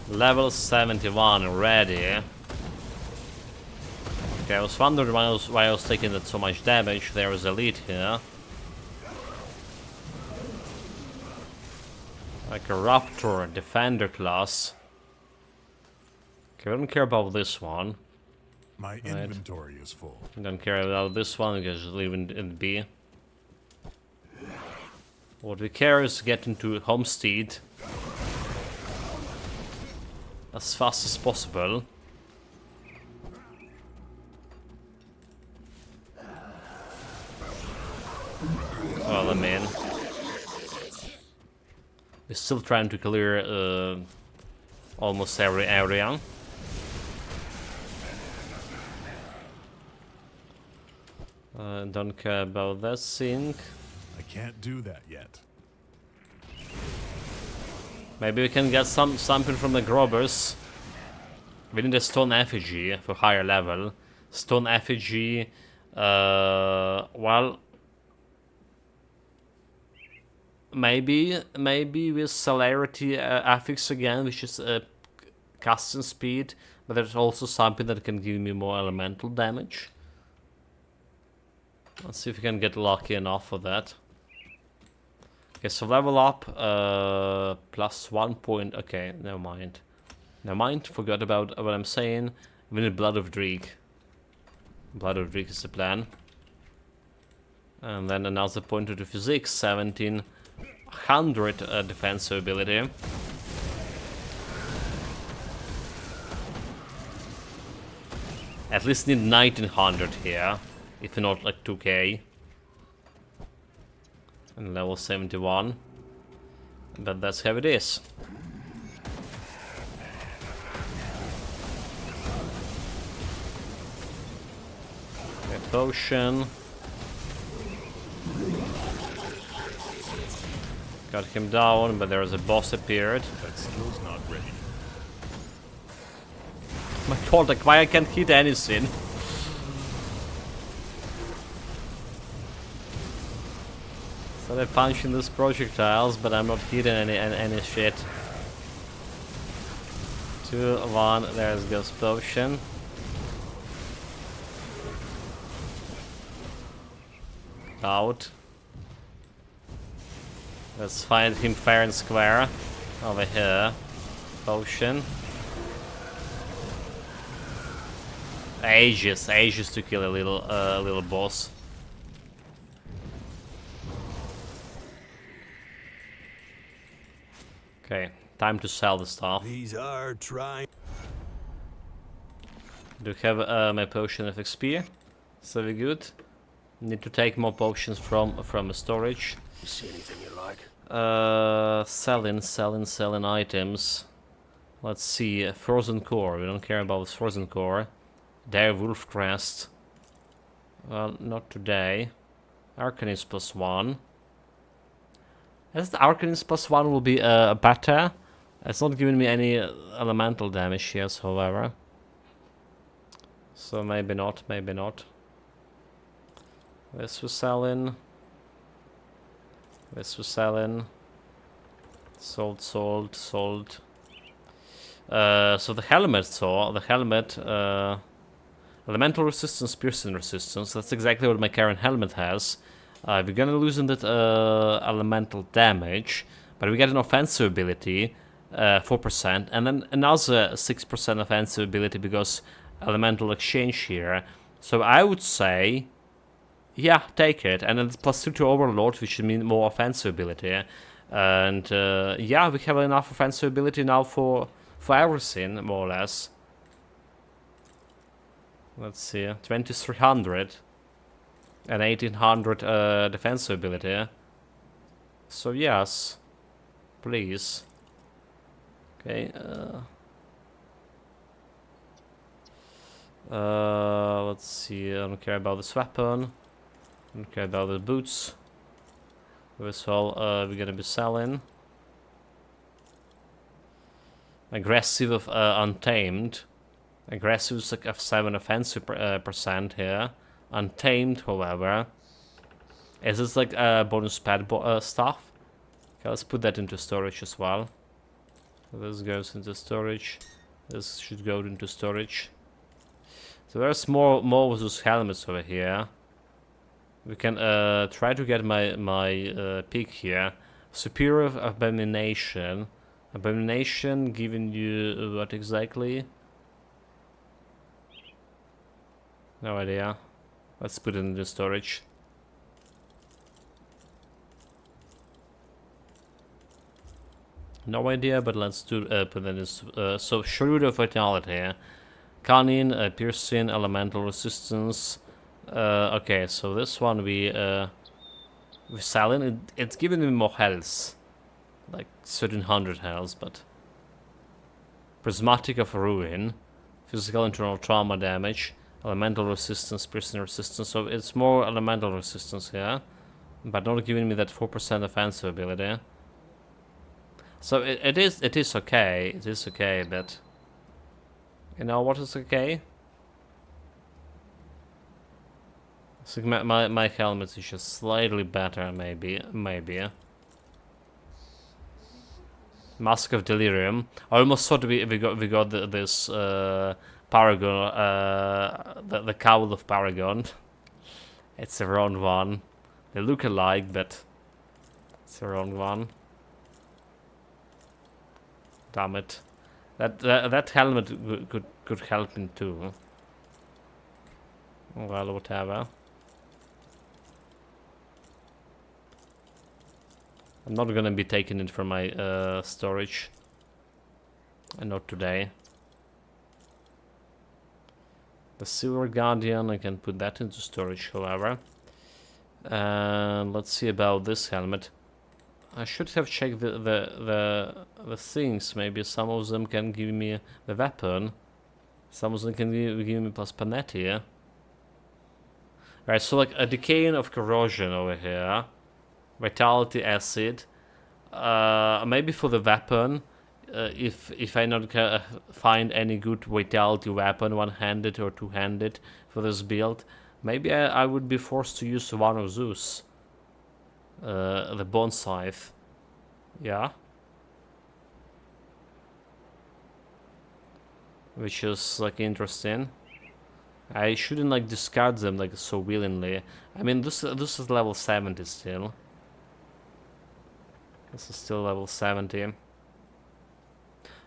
Level 71 ready. Okay, I was wondering why I was taking that so much damage. There is a lead here. Like a Raptor Defender class. Okay, I don't care about this one. My inventory is full. Don't care about this one, because leaving it be. What we care is getting to Homestead as fast as possible. Well, I mean, we're still trying to clear almost every area. Don't care about that thing. I can't do that yet. Maybe we can get something from the Grobbers. We need a stone effigy for higher level. Stone effigy, well, maybe with celerity affix again, which is casting speed, but there's also something that can give me more elemental damage. Let's see if we can get lucky enough for that. Okay, so level up, +1 point. Okay, never mind. Never mind, forgot about what I'm saying. We need Blood of Dreek. Blood of Dreek is the plan. And then another pointer to physics, 1700 defensive ability. At least need 1900 here, if not like 2k. And level 71. But that's how it is. Okay, potion. Got him down, but there's a boss appeared. That skill's not ready. My god, like why I can't hit anything? So they're punching these projectiles, but I'm not hitting any shit. 2, 1, there's Ghost Potion. Out. Let's find him fair and square. Over here. Potion. Ages to kill a little boss. Okay, time to sell the stuff. These are trying. Do you have my potion of XP? So we good. Need to take more potions from the storage. You see anything you like? Selling items. Let's see, frozen core. We don't care about this frozen core. Dire wolf crest. Well, not today. Arcanist +1. As the Arcanist +1 will be better. It's not giving me any elemental damage here, however. So maybe not, maybe not. This was selling. This was selling. Sold. So the helmet elemental resistance, piercing resistance. That's exactly what my current helmet has. We're gonna loosen that elemental damage, but we get an offensive ability, 4%, and then another 6% offensive ability because elemental exchange here. So I would say, yeah, take it. And then it's +2 to Overlord, which should mean more offensive ability. And yeah, we have enough offensive ability now for everything, more or less. Let's see, 2300 and 1800 defensive ability. So yes, please. Okay. Let's see. I don't care about this weapon. I don't care about the boots. This all we're gonna be selling. Aggressive of Untamed. Aggressive is like F7 offensive percent here. Untamed, however, is this like bonus pad stuff? Okay, let's put that into storage as well. So this goes into storage. This should go into storage. So there's more of those helmets over here. We can try to get my pick here. Superior Abomination. Abomination giving you what exactly? No idea. Let's put it in the storage. No idea, but let's do put it in. So Shrewd of Vitality, Cunning, Piercing, Elemental Resistance. Okay, so this one we're selling. It's giving me more health, like 1300 health, but Prismatic of Ruin, Physical Internal Trauma damage. Elemental resistance, piercing resistance, so it's more elemental resistance here, but not giving me that 4% offensive ability. So it is okay, but you know what is okay? So my helmet is just slightly better, maybe. Mask of Delirium. I almost thought we got this Paragon, the Cowl of Paragon. It's the wrong one. They look alike, but it's the wrong one. Damn it! That helmet could help me too. Well, whatever. I'm not gonna be taking it from my storage. And not today. The Silver Guardian, I can put that into storage, however. And let's see about this helmet. I should have checked the things. Maybe some of them can give me the weapon. Some of them can give me plus Panetti. Right, so like a Decaying of Corrosion over here. Vitality Acid. maybe for the weapon, if I not find any good vitality weapon, one-handed or two-handed for this build, maybe I would be forced to use one of those. The bone scythe. Yeah. Which is like interesting. I shouldn't like discard them like so willingly. I mean, this is level 70 still. This is still level 70.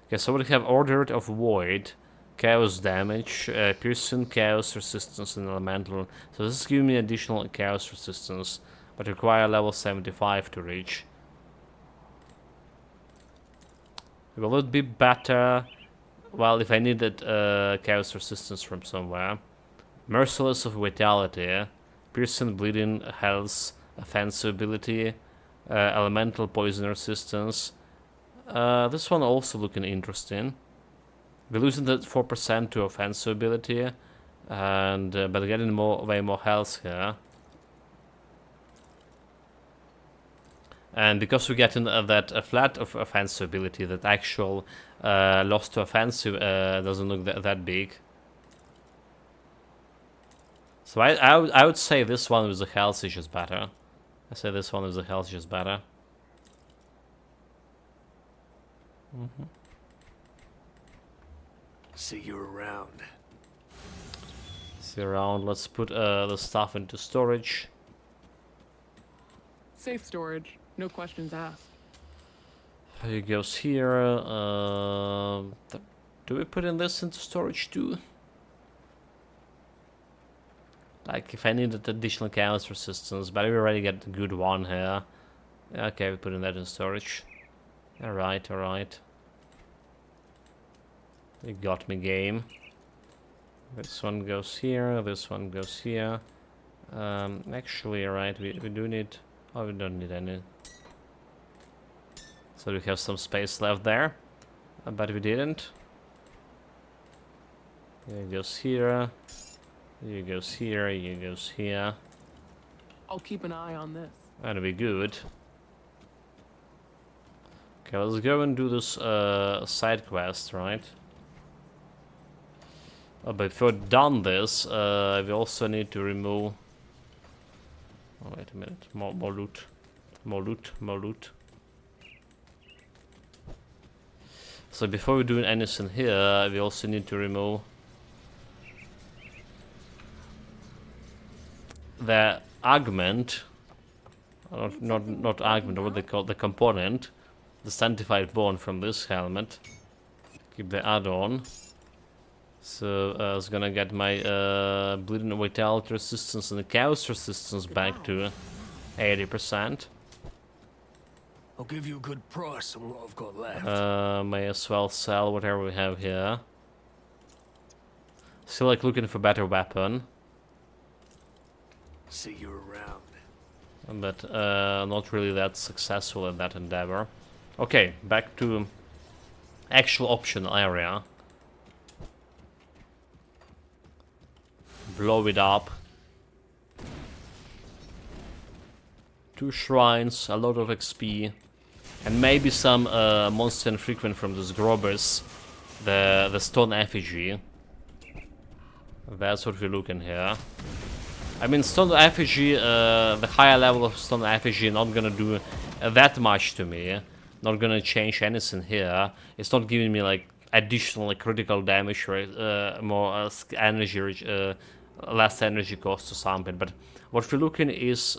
Okay, so we have Ordered of Void, Chaos damage, Piercing, Chaos resistance, and Elemental. So this is giving me additional Chaos resistance, but require level 75 to reach. Will it be better? Well, if I needed Chaos resistance from somewhere. Merciless of Vitality, Piercing, Bleeding, Health, Offensive ability, Elemental Poison resistance. This one also looking interesting. We're losing that 4% to offensive ability, and but getting way more health here. And because we're getting that flat of offensive ability, that actual loss to offensive doesn't look that big. So I would say this one with the health is just better. I say this one with the health is just better. See you around. See you around. Let's put the stuff into storage. Safe storage, no questions asked. He goes here. Do we put in this into storage too? Like if I needed additional chaos resistance, but we already get a good one here. Okay, we put in that in storage. Alright, alright. You got me, game. This one goes here, this one goes here. Actually, alright, we do need... Oh, we don't need any. So we have some space left there. But we didn't. It goes here. It goes here, it goes here. I'll keep an eye on this. That'll be good. Okay, let's go and do this side quest, right? But before done this, we also need to remove... Oh, wait a minute, more loot. More loot, more loot. So before we do anything here, we also need to remove the augment, not augment, what they call the component, the sanctified bone from this helmet. Keep the add-on. So I was gonna get my bleeding vitality resistance and the chaos resistance back to 80%. I'll give you a good price on what I've got left. May as well sell whatever we have here. Still like looking for better weapon. See you around. But not really that successful in that endeavor. Okay, back to actual optional area. Blow it up. 2 shrines, a lot of XP, and maybe some monster infrequent from those Grobers, the stone effigy. That's what we're looking here. I mean, stone effigy, the higher level of stone effigy, not gonna do that much to me. Not gonna change anything here. It's not giving me like additional critical damage or more energy, less energy cost or something. But what we're looking is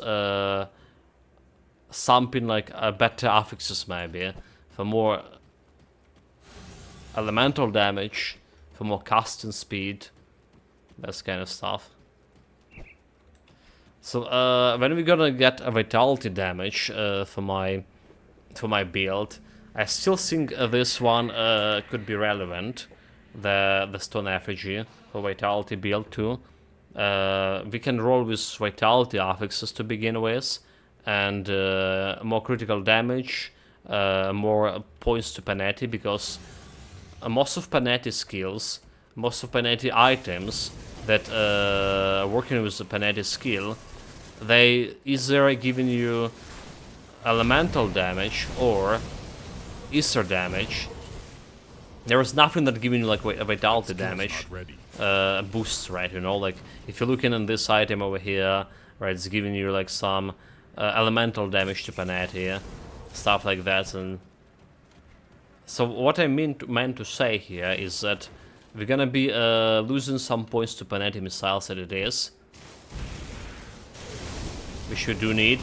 something like better affixes maybe for more elemental damage, for more casting speed, that kind of stuff. So when we're gonna get a vitality damage for my build, I still think this one could be relevant, the stone effigy for vitality build too. We can roll with vitality affixes to begin with, and more critical damage, more points to Panetti, because most of Panetti's skills, most of Panetti items that working with the Panetti skill, they either giving you elemental damage or ether damage. There is nothing that giving you like vitality damage boosts, right? You know, like if you're looking at this item over here, right, it's giving you like some elemental damage to Panetti, stuff like that. And so what I meant to say here is that we're gonna be losing some points to Panetti missiles as it is, which we do need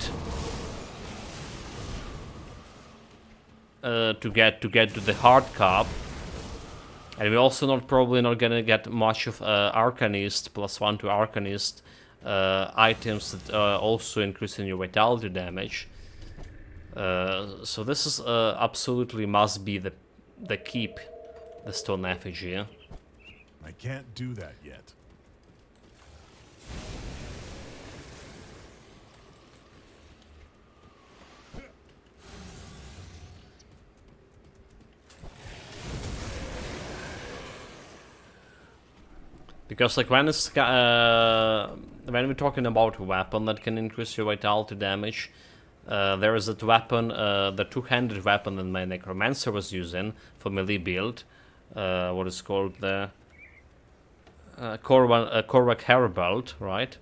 to get to the hard cap. And we're also probably not gonna get much of Arcanist, +1 to Arcanist items that also increasing your vitality damage. So this is absolutely must be the keep, the Stone Effigy. I can't do that yet. Because like when we're talking about a weapon that can increase your vitality damage, there is that weapon, the two-handed weapon that my Necromancer was using for melee build. What is called the Korvac Herald, right?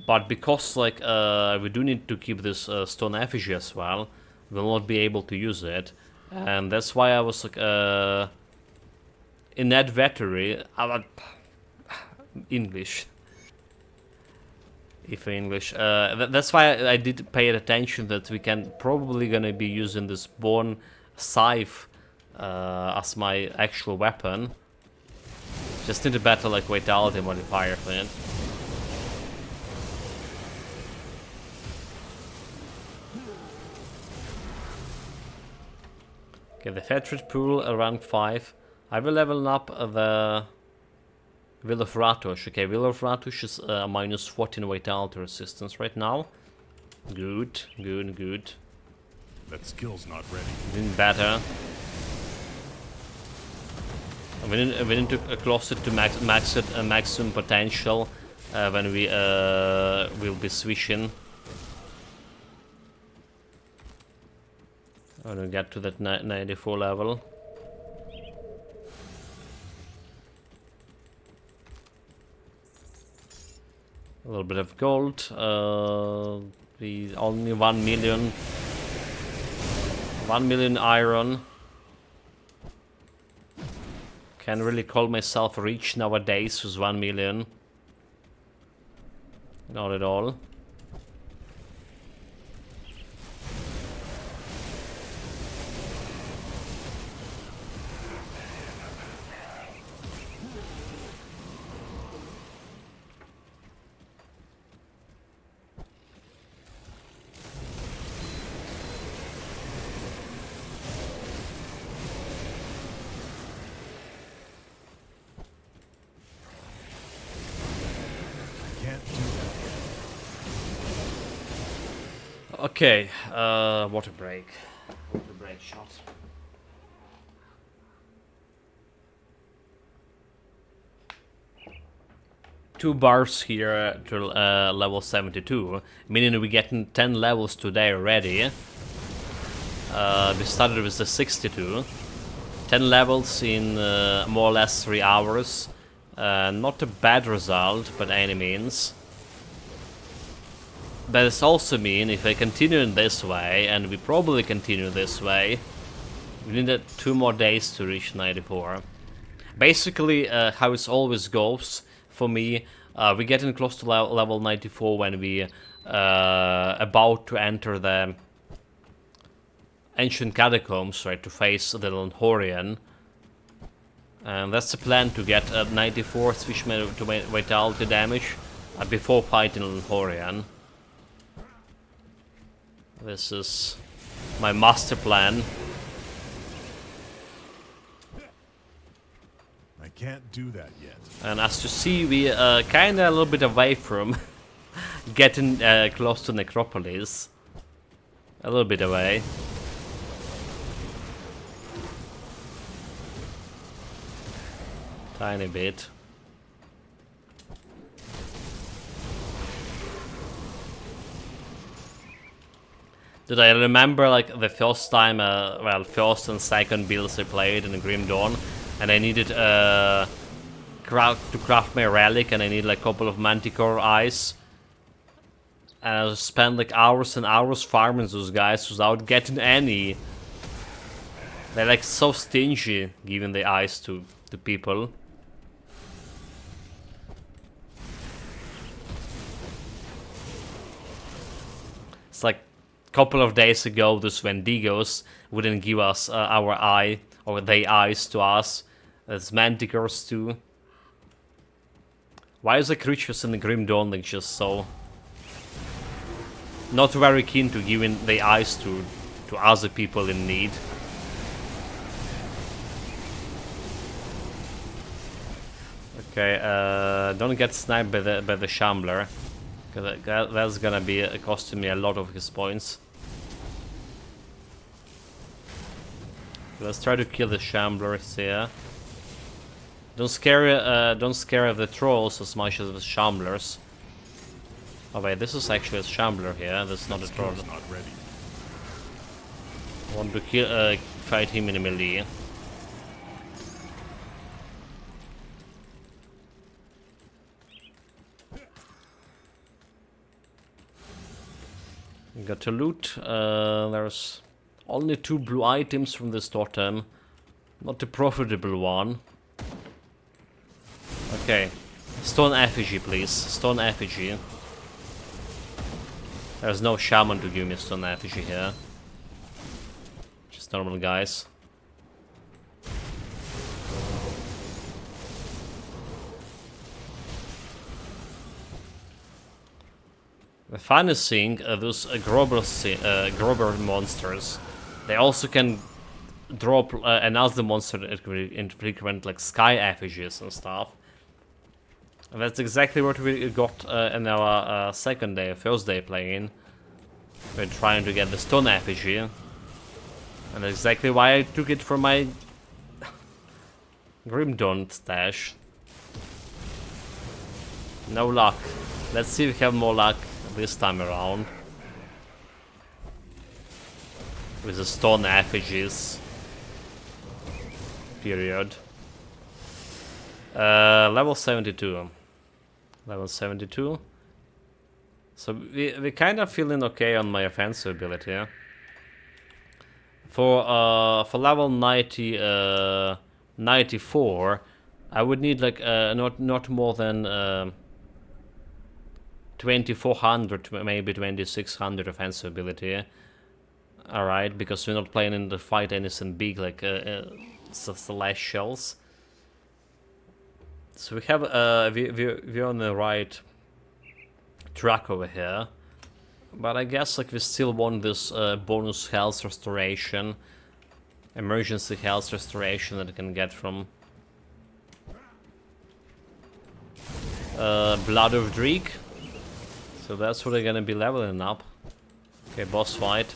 But because like we do need to keep this Stone Effigy as well, we'll not be able to use it, and that's why I was like in that vettery, English. If English, that's why I did pay attention that we can probably gonna be using this Bone Scythe as my actual weapon. Just need a better like vitality modifier for it. Okay, the Fetrid Pool, rank 5. I will level up the Will of Ratush. Okay, Will of Ratush is minus 14 vitality resistance right now. Good, good, good. That skill's not ready. Doing better. We need to close it to maximum potential when we will be switching. When we get to that 94 level. A little bit of gold. We only 1 million. 1 million iron. Can't really call myself rich nowadays with 1 million. Not at all. Okay, water break. Water break shot. Two bars here to level 72, meaning we're getting 10 levels today already. We started with the 62. 10 levels in more or less 3 hours. Not a bad result, by any means. But this also means if I continue in this way, and we probably continue this way, we need 2 more days to reach 94. Basically, how it always goes for me, we're getting close to level 94 when we about to enter the ancient catacombs, right, to face the Lanhorian. And that's the plan, to get 94 switch to vitality damage before fighting Lanhorian. This is my master plan. I can't do that yet. And as you see, we kinda a little bit away from getting close to Necropolis. A little bit away. Tiny bit. Did I remember like the first time, well, first and second builds I played in Grim Dawn, and I needed to craft my relic, and I need like a couple of Manticore eyes. And I spent like hours and hours farming those guys without getting any. They're like so stingy giving the eyes to people. It's like a couple of days ago, those Wendigos wouldn't give us our eye, or they eyes to us. As Manticores too. Why is the creatures in the Grim Dawn like just so not very keen to giving the eyes to other people in need? Okay, don't get sniped by the Shambler, because that's gonna be costing me a lot of his points. Let's try to kill the Shamblers here. Don't scare the trolls as much as the Shamblers. Oh wait, this is actually a Shambler here. That's not a troll. Not ready. I want to kill, fight him in melee. Got to loot. There's only 2 blue items from this totem. Not the profitable one. Okay. Stone effigy, please. Stone effigy. There's no shaman to give me stone effigy here. Just normal guys. The funniest thing, those Grober monsters, they also can drop another monster in frequent like sky effigies and stuff. And that's exactly what we got in our first day playing. We're trying to get the stone effigy. And that's exactly why I took it from my Grim Dawn stash. No luck. Let's see if we have more luck this time around. With the stone effigies. Period. Level 72. Level 72. So we kind of feeling okay on my offensive ability. For level 94, I would need like not more than 2400, maybe 2600 offensive ability. Alright, because we're not playing in the fight anything big like celestials. So we have we're on the right track over here, but I guess like we still want this bonus health restoration, emergency health restoration that I can get from Blood of Dreek. So that's what I'm gonna be leveling up. Okay, boss fight.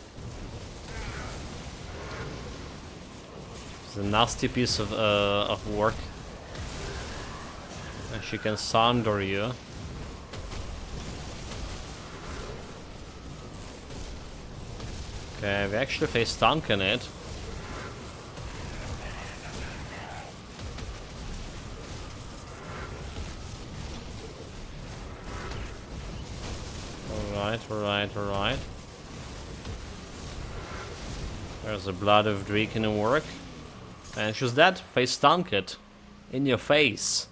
It's a nasty piece of work. And she can sunder you. Okay, we actually face tank in it. Alright. There's the Blood of Dreek in work. And she's dead. Face tank it. In your face.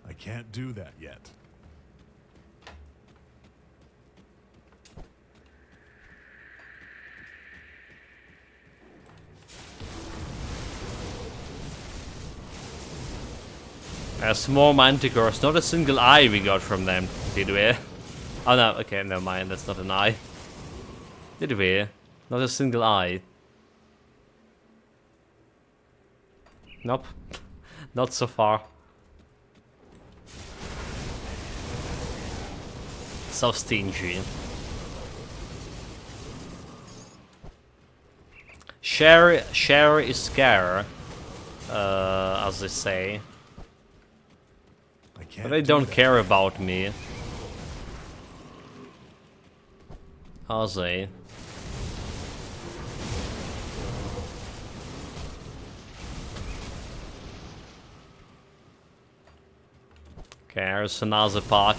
I can't do that yet. Small manticores, not a single eye we got from them, did we? Oh no, okay, never mind, that's not an eye. Did we? Not a single eye. Nope. Not so far. So stingy. Share is scare, as they say. But they don't care about me. Are they? Okay, there's another pack.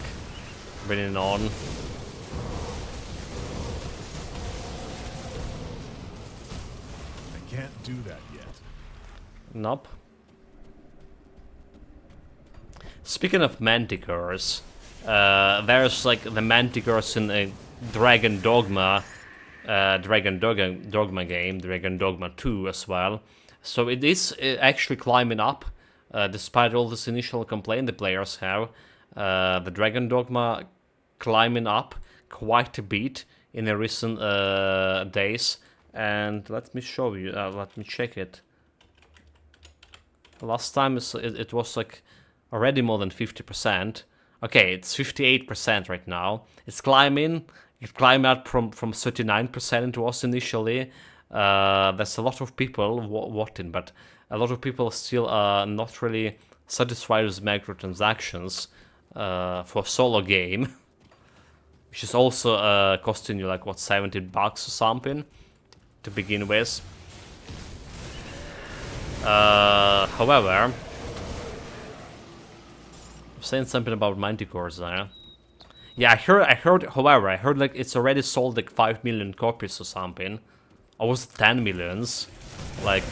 Bringing on. I can't do that yet. Nope. Speaking of manticores, there's like the manticores in a Dragon Dogma game, Dragon Dogma 2 as well. So it is actually climbing up, despite all this initial complaint the players have. The Dragon Dogma climbing up quite a bit in the recent days. And let me show you, let me check it. Last time it was like already more than 50%. Okay, it's 58% right now. It's climbing. It climbed up from 39% it was initially. There's a lot of people voting, but a lot of people still are not really satisfied with microtransactions for solo game, which is also costing you like what, $70 or something to begin with. However, I'm saying something about manticores there. Yeah, I heard. However, I heard like it's already sold like 5 million copies or something. Or was it 10 millions? Like,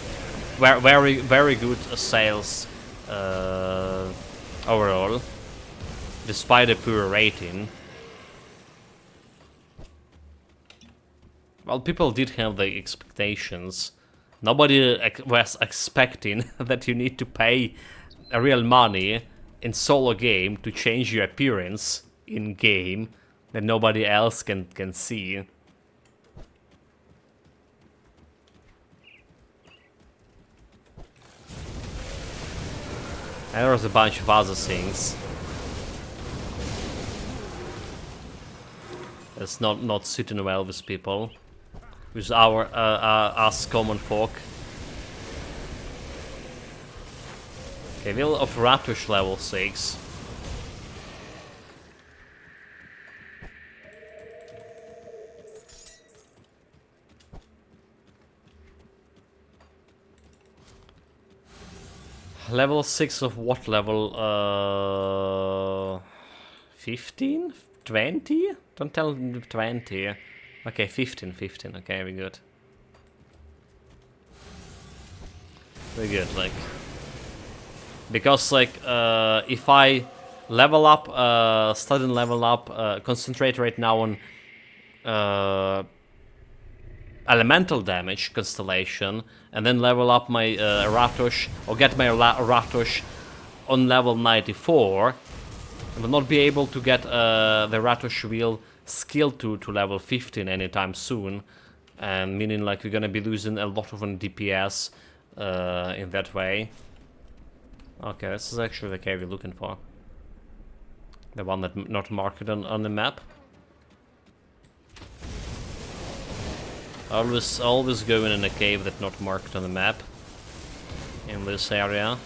very good sales overall, despite a poor rating. Well, people did have the expectations. Nobody was expecting that you need to pay real money in solo game to change your appearance in game that nobody else can see. And there's a bunch of other things. It's not sitting well with people. With us common folk. Okay, Will of Ratush level 6. Level 6 of what level? 15? 20? Don't tell me 20. Okay, 15, okay, we're good. We're good, like... Because, like, if I level up, study and level up, concentrate right now on elemental damage constellation, and then level up my Ratush, or get my Ratush on level 94, I will not be able to get the Ratush wheel skill to level 15 anytime soon, and meaning like we're gonna be losing a lot of on DPS in that way. Okay, this is actually the cave we're looking for. The one that not marked on the map. Always going in a cave that's not marked on the map in this area.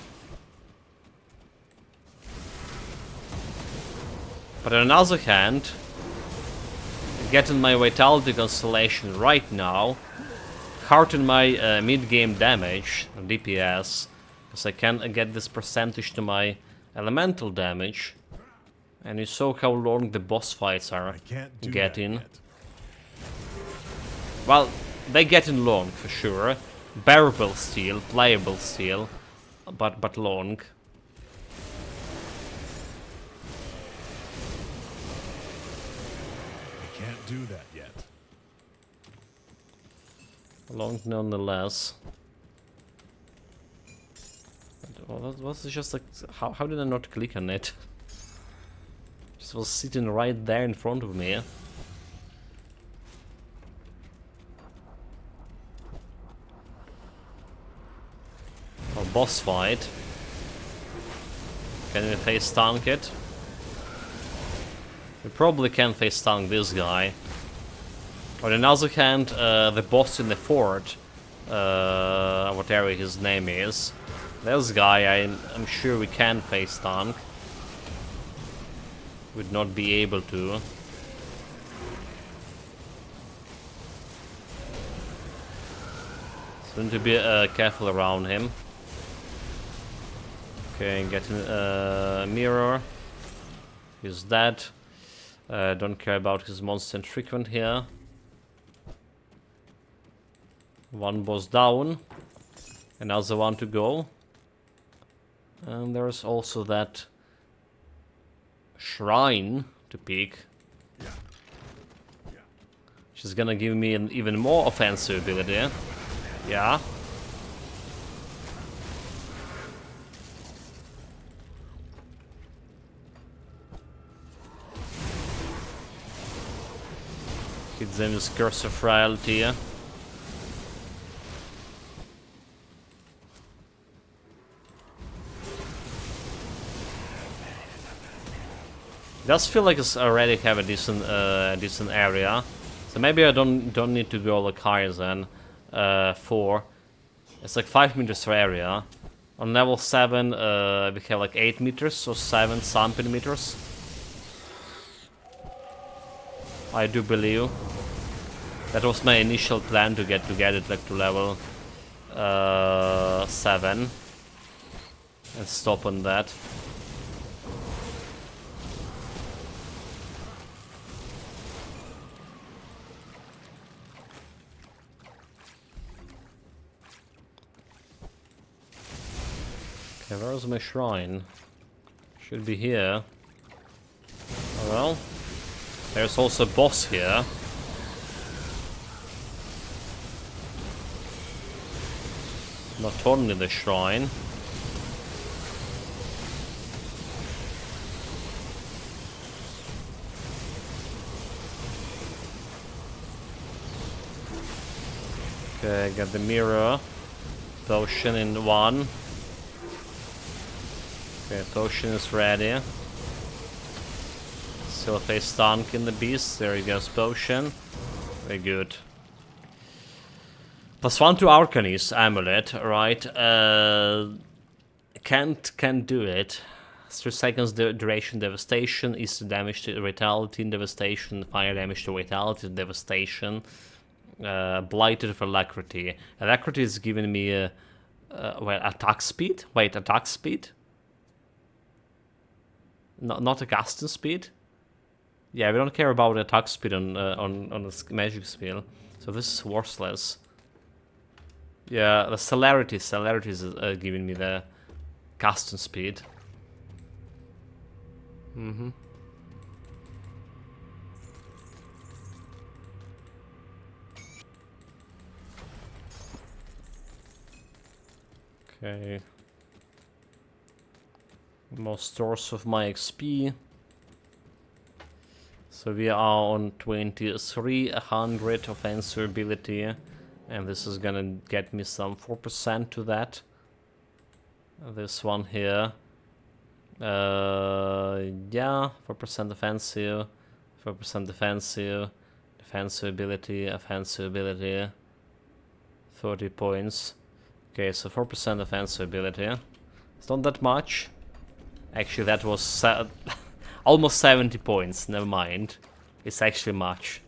But on the other hand, getting my Vitality Constellation right now, hurting my mid-game damage, DPS, because I can get this percentage to my elemental damage. And you saw how long the boss fights are getting. Well, they getting long for sure. Bearable still, playable still, but long. Do that yet. Long nonetheless. Well, that was just like, how did I not click on it? Just was sitting right there in front of me. Oh, boss fight. Can we face tank it? We probably can face tank this guy. On the other hand, the boss in the fort, whatever his name is, this guy I'm sure we can face tank. Would not be able to. So need to be careful around him. Okay, getting a mirror. He's dead. Don't care about his monster infrequent here. One boss down. Another one to go. And there's also that shrine to pick. She's gonna give me an even more offensive ability. Yeah. Hit them with Curse of Frailty. Does feel like it's already have a decent decent area. So maybe I don't need to go like higher than 4. It's like 5 meters per area. On level 7 we have like 8 meters, so 7 something meters. I do believe. That was my initial plan to get it like to level 7 and stop on that. Okay, where's my shrine? Should be here. Oh well. There's also a boss here. Not only the shrine. Okay, got the mirror. Potion in 1. Okay, potion is ready. Still face stunk in the beast. There he goes, potion. Very good. +1 to Arcanist amulet, right? Can't do it. 3 seconds duration devastation, instant damage to vitality and devastation, fire damage to vitality and devastation. Blighted for alacrity. Alacrity is giving me well, attack speed. Wait, attack speed? Not a casting speed. Yeah, we don't care about attack speed on a magic spell, so this is worthless. Yeah, the celerity is giving me the casting speed. Okay. Most stores of my XP. So we are on 2300 offensive ability, and this is gonna get me some 4% to that. This one here, yeah, 4% offensive, 4% defensive, offensive ability, 30 points. Okay, so 4% offensive ability. It's not that much. Actually, that was almost 70 points. Never mind. It's actually much.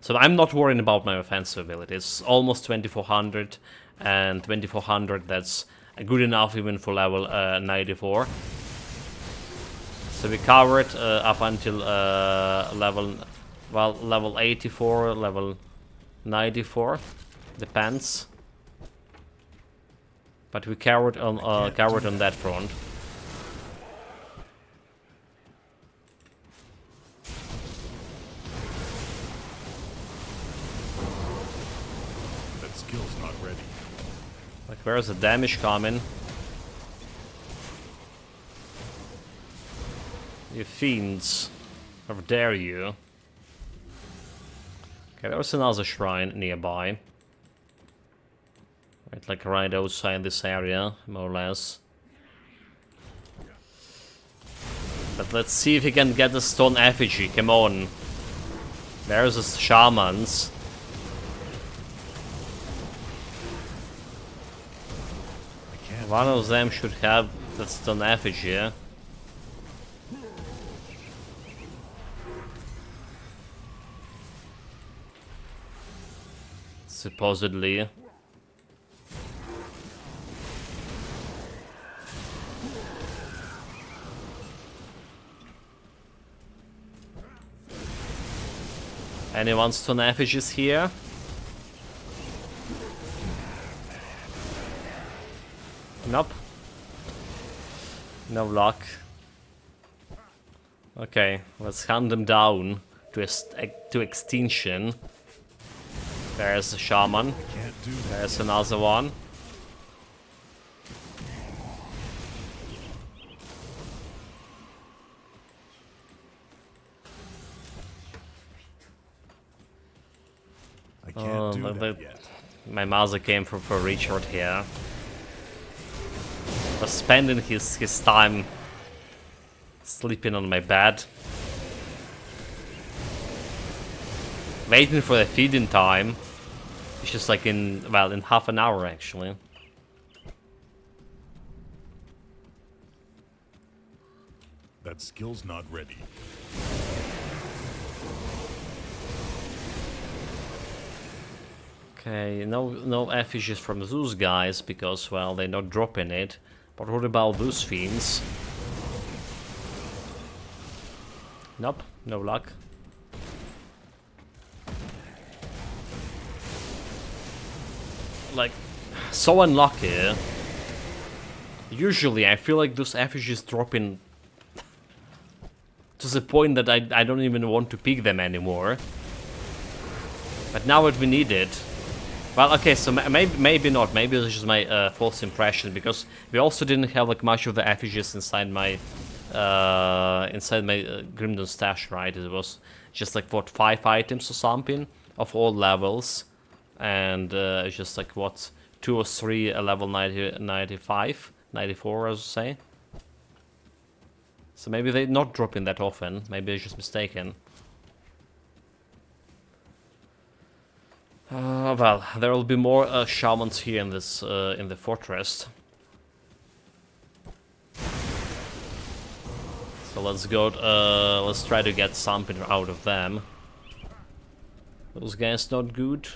So I'm not worrying about my offensive ability. It's almost 2400, and 2400, that's good enough even for level 94. So we covered up until level 84, level 94, depends. But we covered on that front. That skill's not ready. Like, where's the damage coming? You fiends. How dare you? Okay, there's another shrine nearby. Right, like right outside this area, more or less. But let's see if we can get the stone effigy, come on. There's the shamans. One of them should have the stone effigy. supposedly. Anyone stone effigies here? Nope. No luck. Okay, let's hunt them down to extinction. There's a shaman. Can't do that. There's another one. I can't do but that yet. my mother came for Richard here. Was spending his time sleeping on my bed. Waiting for the feeding time. It's just like in half an hour actually. That skill's not ready. Okay, no effigies from those guys because, well, they're not dropping it. But what about those fiends? Nope, no luck. Like, so unlucky. Usually I feel like those effigies drop in to the point that I don't even want to pick them anymore. But now that we need it. Well, okay, so maybe not. Maybe it's just my false impression, because we also didn't have like much of the effigies inside my Grimdon stash, right? It was just like what, 5 items or something of all levels, and it's just like what, 2 or 3 level 90, 95, 94, as I say. So maybe they're not dropping that often. Maybe I'm just mistaken. Well, there will be more shamans here in this in the fortress. So let's go. Let's try to get something out of them. Those guys not good.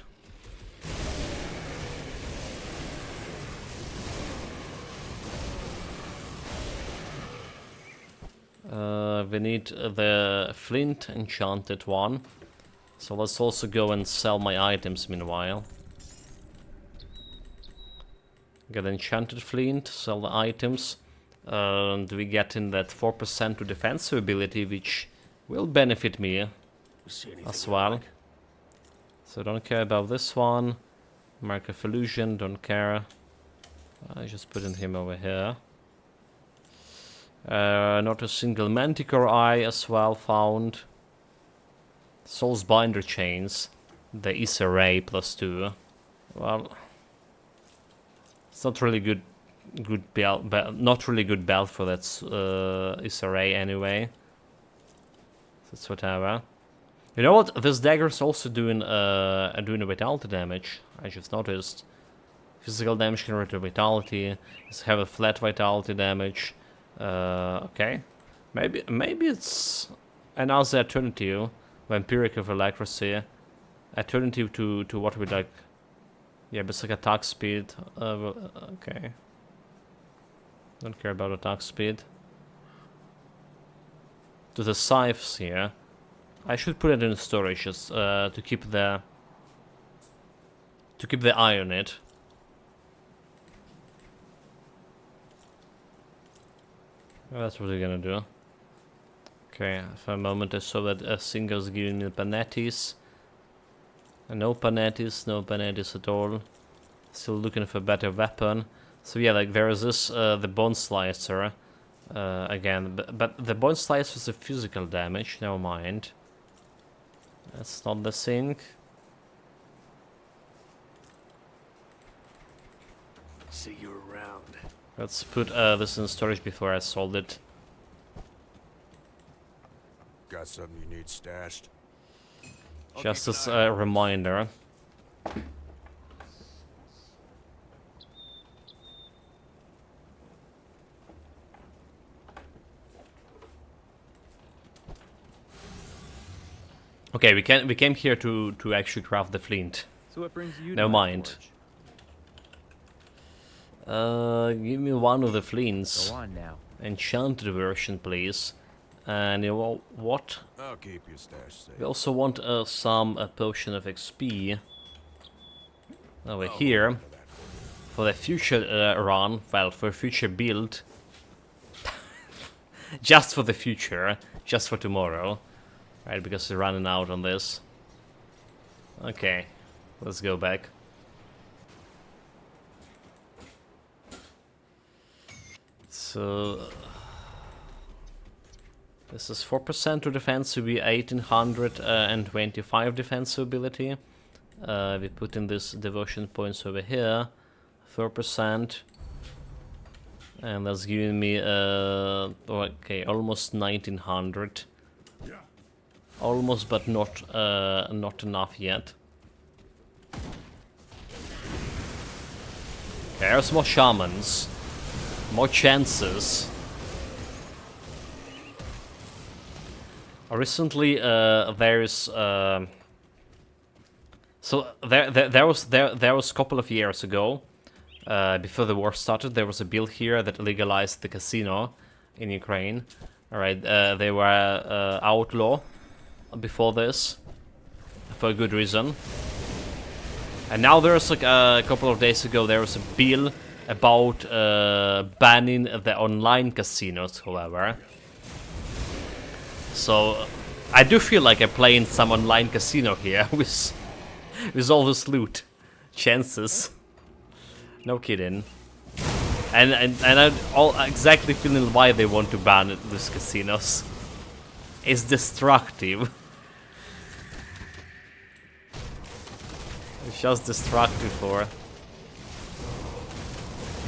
We need the flint enchanted one. So let's also go and sell my items meanwhile. Get enchanted flint, sell the items. And we get in that 4% to defensive ability, which will benefit me as well. So don't care about this one. Mark of Illusion, don't care. I just put in him over here. Not a single Manticore eye as well found. Soul's Binder Chains. The Issa Ray +2. Well, it's not really good belt, not really good belt for that Issa Ray anyway. So it's whatever. You know what? This dagger's also doing doing a vitality damage. I just noticed. Physical damage converted to vitality. It's have a flat vitality damage. Okay, maybe it's another alternative. Vampiric of Alacrity. Alternative to what we like. Yeah, basic attack speed. Okay. Don't care about attack speed. To the scythes here. I should put it in storage just to keep the eye on it. That's what we're gonna do. Okay, for a moment I saw that a singer's giving me Panettis. No Panettis, no Panettis at all. Still looking for a better weapon. So yeah, like there is this, the Bone Slicer. Again, but the Bone Slicer is a physical damage, never mind. That's not the thing. See you around. Let's put this in storage before I sold it. Got something you need stashed? Just as a reminder. Okay, we came here to actually craft the flint. So what brings you Never to my mind. forge? Give me one of the fleens. Go on now. Enchanted version, please. And you know what? I'll keep your stash safe. We also want some potion of XP over here for the future run. Well, for future build. Just for the future, just for tomorrow, right? Because we're running out on this. Okay, let's go back. So this is 4% to defense, to be 1825 defense ability. We put in this devotion points over here, 4%. And that's giving me, okay, almost 1900. Almost, but not enough yet. There's more shamans, more chances. Recently, there's so there was a couple of years ago. Before the war started, there was a bill here that legalized the casino in Ukraine. Alright, they were outlaw before this, for a good reason. And now there's like a couple of days ago, there was a bill about banning the online casinos, however. So I do feel like I'm playing some online casino here with all this loot chances. No kidding. And I'm all exactly feeling why they want to ban these casinos. It's destructive. It's just destructive for.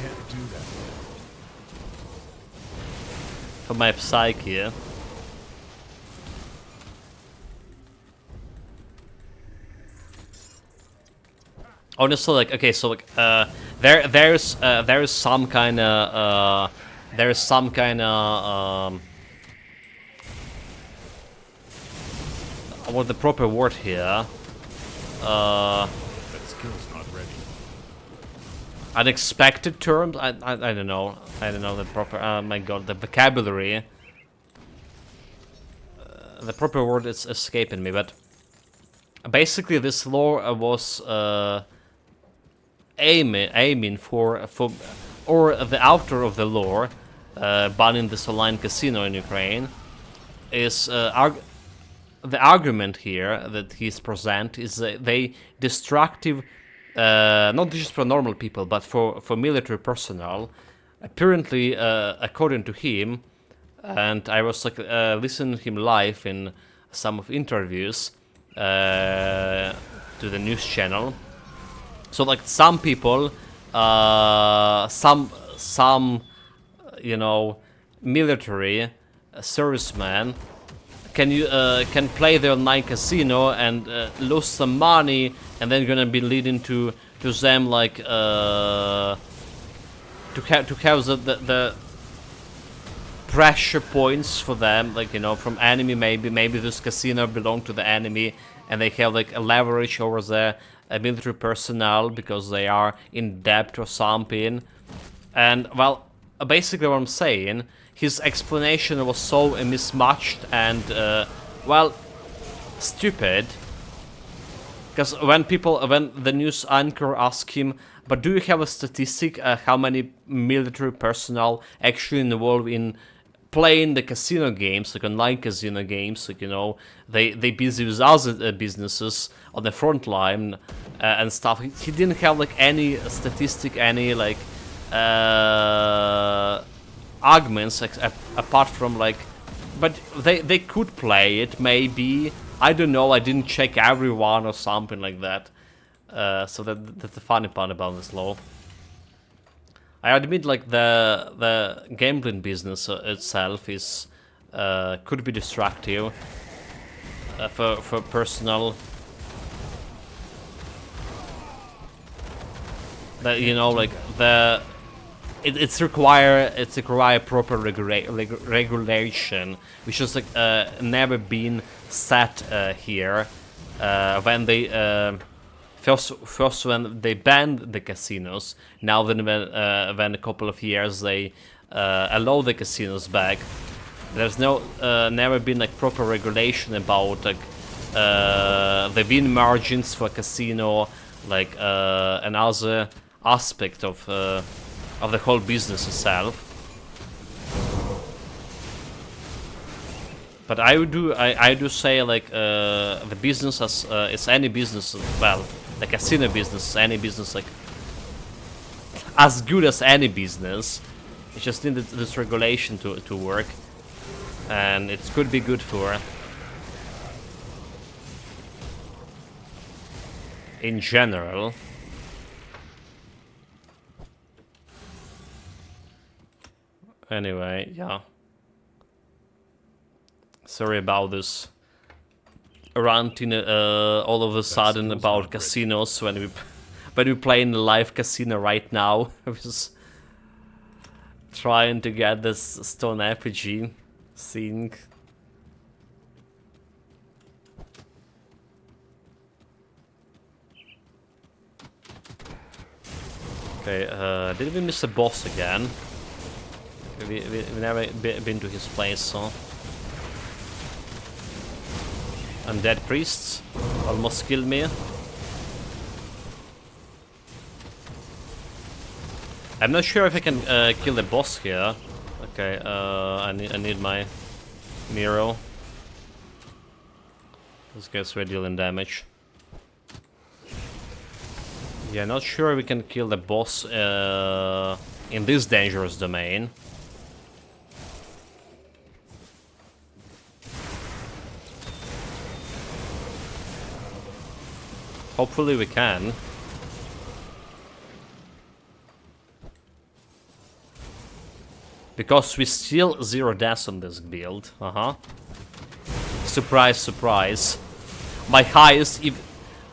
Can't do that. For my psyche. Honestly, like, okay, so like, there's some kind of what the proper word here? That skill's not ready. Unexpected terms? I don't know. I don't know the proper. My God, the vocabulary. The proper word is escaping me, but basically this law was aiming for or the author of the law banning this online casino in Ukraine is the argument here that he's present is they destructive not just for normal people but for military personnel. Apparently, according to him, and I was like listening to him live in some of interviews to the news channel. So like some people, some you know, military servicemen can play the online casino and lose some money, and then gonna be leading to them like to have the pressure points for them, like, you know, from enemy. Maybe this casino belong to the enemy, and they have like a leverage over the military personnel because they are in debt or something. And well, basically what I'm saying, his explanation was so mismatched and well, stupid. Because when the news anchor asked him, but do you have a statistic how many military personnel actually involved in playing the casino games, like online casino games, like, you know, they busy with other businesses on the front line and stuff. He didn't have like any statistic, any like arguments apart from like, but they could play it maybe. I don't know. I didn't check everyone or something like that. So that's the funny part about this law. I admit, like, the gambling business itself is could be destructive for personal. That, you know, like it's require proper regulation, which has like never been set here when they first when they banned the casinos, now then when a couple of years they allow the casinos back. There's never been like proper regulation about like the win margins for a casino, like another aspect of the whole business itself. But I do say like the business as it's any business, well, the casino business, any business, like as good as any business. It just needed this regulation to work, and it could be good for in general. Anyway, yeah. Sorry about this ranting all of a sudden about casinos when we play in the live casino right now. I was trying to get this stone effigy thing. Okay, did we miss a boss again? We've never been to his place, so... Undead priests almost killed me. I'm not sure if I can kill the boss here. Okay, I need my Miro. This guy's already dealing damage. Yeah, not sure we can kill the boss in this dangerous domain. Hopefully we can. Because we still 0 deaths on this build. Surprise, surprise. My highest, if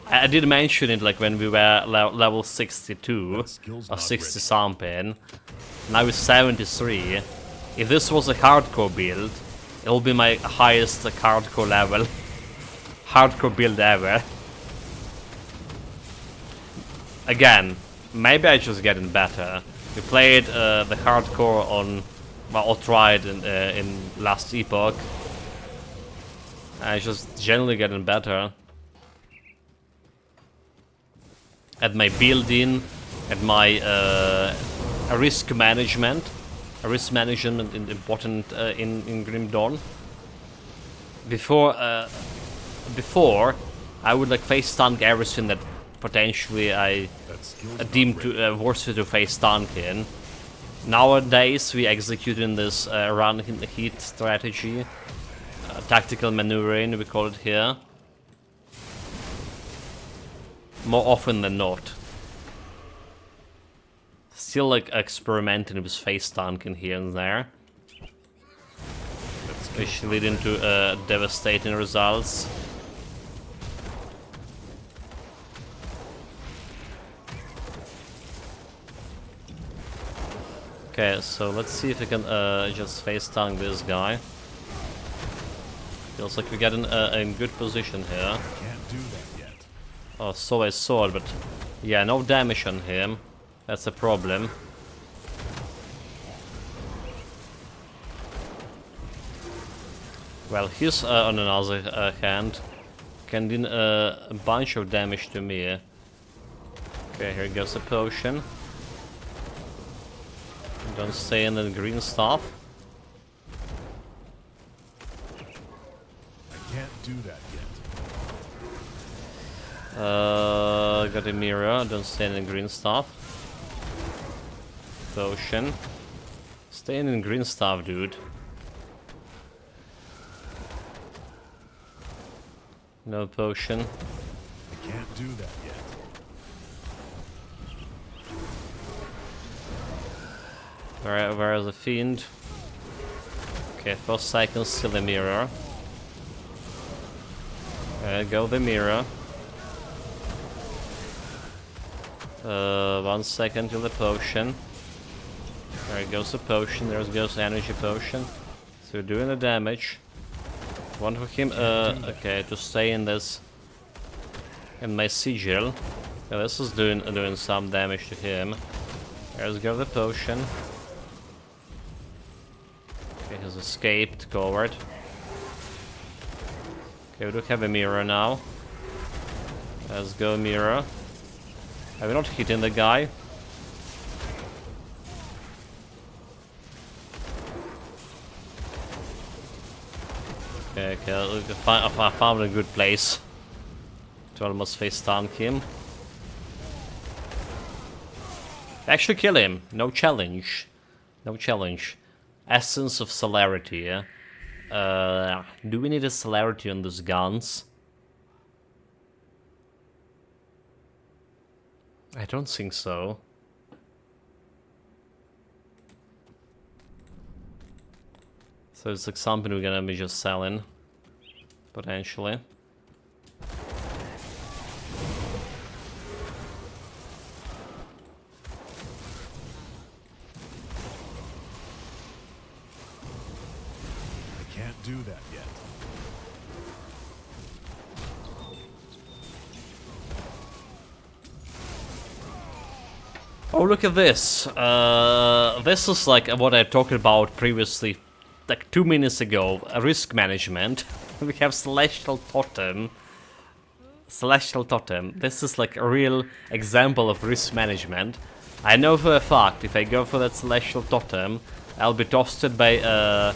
I did mention it like when we were level 62 or 60 something. Now it's 73. If this was a hardcore build, it will be my highest hardcore level. Hardcore build ever. Again, maybe I just getting better. We played the hardcore on, well, or tried in last epoch. I just generally getting better at my building, at my risk management. Risk management is important in Grim Dawn. Before I would like face tank everything that potentially I deemed to worthy to face tank in. Nowadays we executing this run in the heat strategy, tactical maneuvering we call it here, more often than not. Still like experimenting with face tanking here and there, which leading to devastating results. Okay, so let's see if we can just face tank this guy. Feels like we get in good position here. Can't do that yet. Oh, so I saw it, but yeah, no damage on him. That's a problem. Well, he's on another hand can do a bunch of damage to me. Okay, here goes a potion. Don't stay in the green stuff. I can't do that yet. Got a mirror. Don't stay in the green stuff. Potion. Stay in the green stuff, dude. No potion. I can't do that yet. Where is the fiend? Okay, first I can steal the mirror. Go the mirror. 1 second till the potion. There goes the potion, there goes the energy potion. So we're doing the damage. One for him, okay, to stay in this, in my sigil. Yeah, this is doing some damage to him. Let's go the potion. Okay, he's escaped, coward. Okay, we do have a mirror now. Let's go mirror. Have we not hitting the guy? Okay, I found a good place to almost face tank him. Actually kill him. No challenge. No challenge. Essence of celerity. Do we need a celerity on those guns? I don't think so. So it's like something we're gonna be just selling. Potentially. Can't do that yet. Oh, look at this. This is like what I talked about previously, like 2 minutes ago. Risk management. We have Celestial Totem. Celestial Totem. This is like a real example of risk management. I know for a fact if I go for that Celestial Totem, I'll be toasted by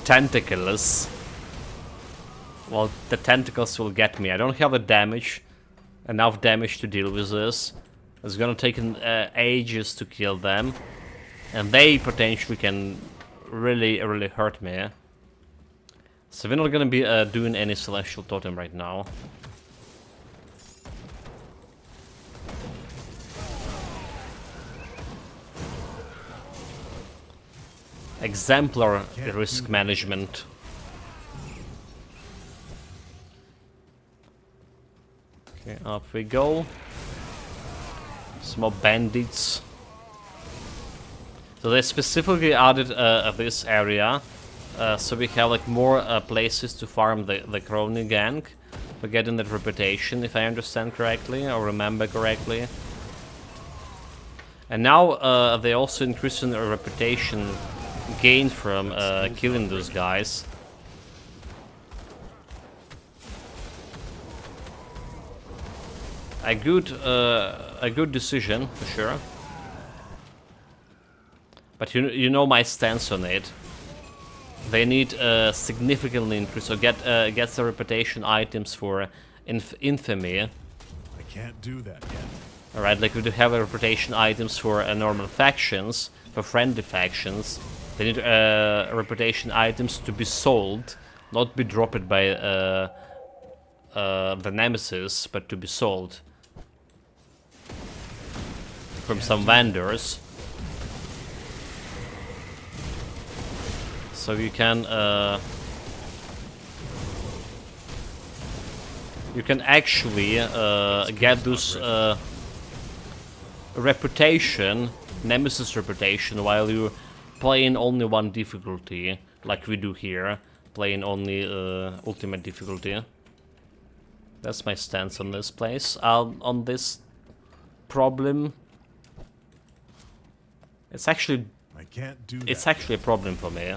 tentacles. Well, the tentacles will get me. I don't have the damage, enough damage to deal with this. It's gonna take ages to kill them, and they potentially can really hurt me. So we're not gonna be doing any Celestial Totem right now. Exemplar risk management. Okay, up we go. Some more bandits. So they specifically added this area, so we have like more places to farm the crony gang. We're getting that reputation, if I understand correctly or remember correctly. And now they also increasing their reputation gained from killing those guys. A good decision for sure. But you know my stance on it. They need significantly increase or get the reputation items for infamy. I can't do that yet. All right, like we do have reputation items for normal factions, for friendly factions. They need reputation items to be sold, not be dropped by the nemesis, but to be sold from some vendors. So you can actually get those reputation, nemesis reputation, while you playing only one difficulty, like we do here, playing only ultimate difficulty. That's my stance on this place. On this problem, it's actually I can't do that. It's actually a problem for me.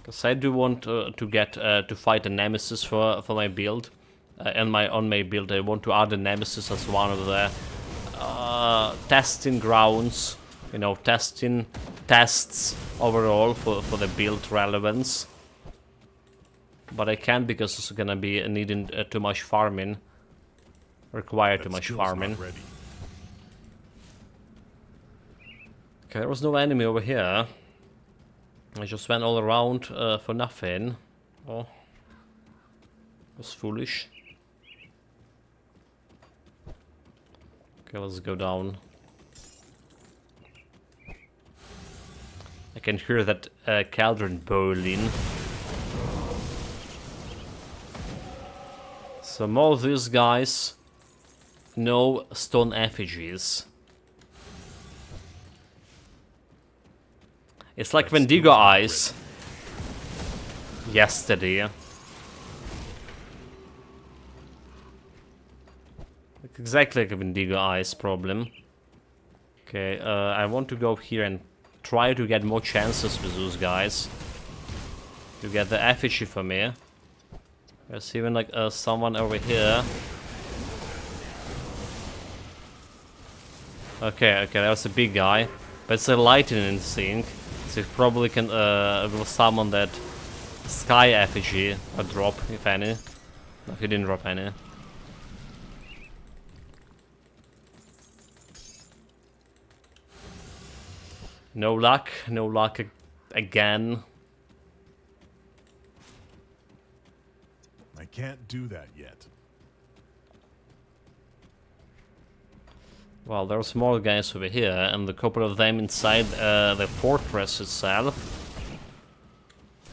Because I do want to get to fight a nemesis for my build, and on my build I want to add the nemesis as one of the testing grounds, you know, tests overall for the build relevance. But I can't because it's gonna be needing too much farming, require too much farming. Okay, there was no enemy over here. I just went all around for nothing. Oh, was foolish. Okay, let's go down. I can hear that cauldron boiling. So more of these guys. No stone effigies. It's like Wendigo Eyes yesterday. Exactly like a Wendigo Eyes problem. Okay, I want to go here and try to get more chances with those guys. To get the effigy for me. There's even like someone over here. Okay, that was a big guy. But it's a lightning sync. So you probably can will summon that sky effigy or drop, if any. No, he didn't drop any. No luck again. I can't do that yet. Well, there's more guys over here, and a couple of them inside the fortress itself.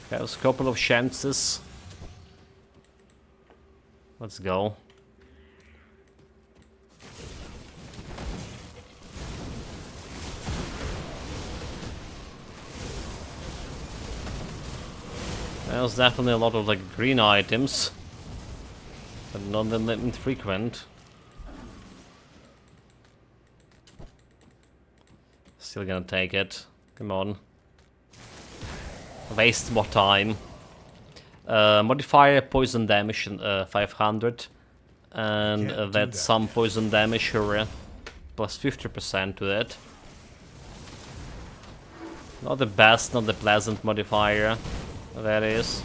There's a couple of chances. Let's go. There's definitely a lot of like green items, but not that infrequent. Still gonna take it. Come on. Waste more time. Modifier poison damage 500, and that's some poison damage here, plus 50% to it. Not the best, not the pleasant modifier. That is.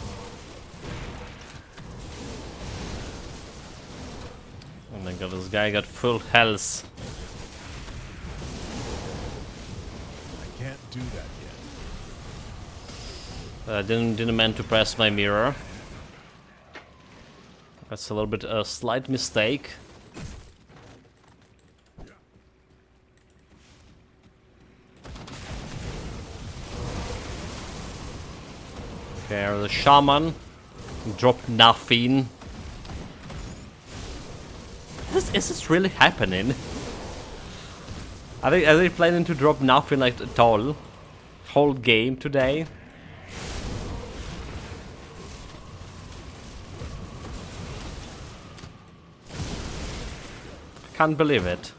Oh my god, this guy got full health. I can't do that yet. Didn't meant to press my mirror. That's a little bit a slight mistake. Okay, the shaman dropped nothing. Is this really happening? Are they planning to drop nothing like at all? Whole game today? Can't believe it.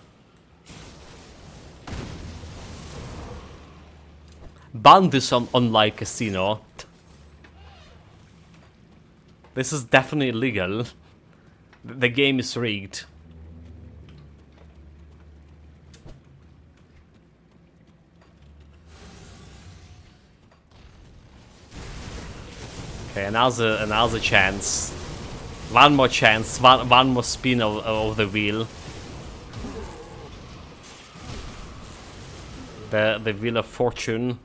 Ban this on online casino. This is definitely illegal. The game is rigged. Okay, another chance. One more chance. One more spin of the wheel. The wheel of fortune.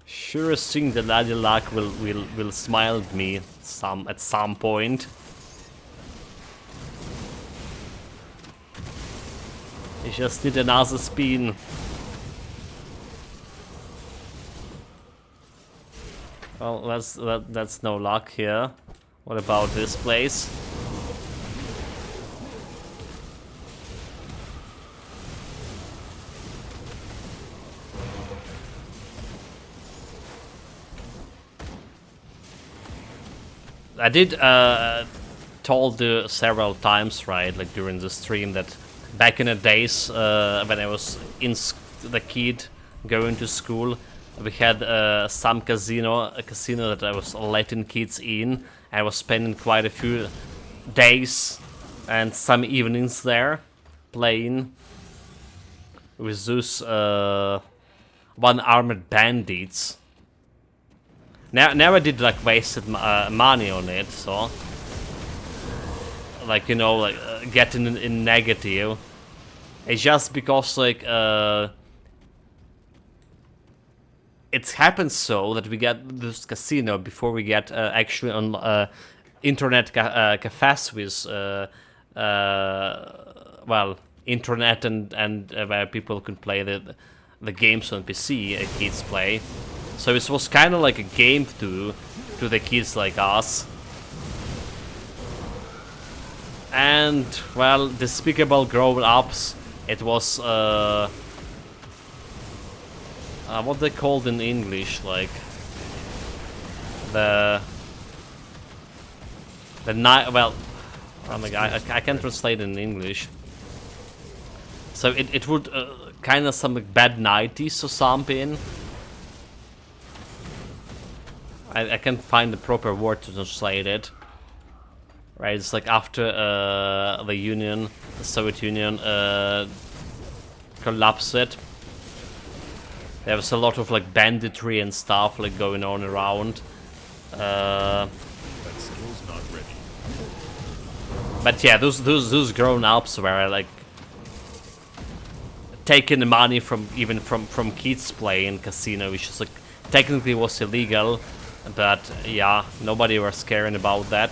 Sure think the Lady Luck will smile at me at some point. I just need another spin. Well, that's no luck here. What about this place? I did told several times, right, like during the stream, that back in the days when I was the kid going to school, we had some casino that I was letting kids in. I was spending quite a few days and some evenings there playing with those one-armed bandits. Never did like wasted money on it, so like, you know, like getting in negative. It's just because like it happens so that we get this casino before we get actually on internet cafes with well, internet and where people can play the games on PC kids play. So it was kind of like a game to the kids like us. And, well, despicable grown-ups, it was, what they called in English, like, the night, well, Oh my god, I can't translate it in English. So it would kind of some like bad 90s or something. I can't find the proper word to translate it. Right, it's like after the Soviet Union collapsed. There was a lot of like banditry and stuff like going on around. That skill's not ready. But yeah, those grown-ups were like taking the money from kids playing casino, which is like technically was illegal, but yeah, nobody was caring about that.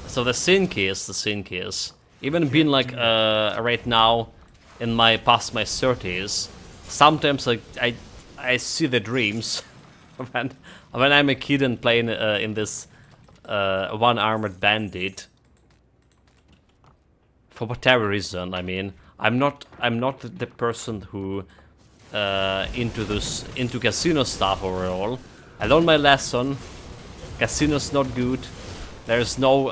So the thing is, even being like right now in past my 30s, sometimes like I see the dreams when I'm a kid and playing in this one armored bandit. For whatever reason, I mean, I'm not the person who into casino stuff overall. I learned my lesson. Casino's not good. There's no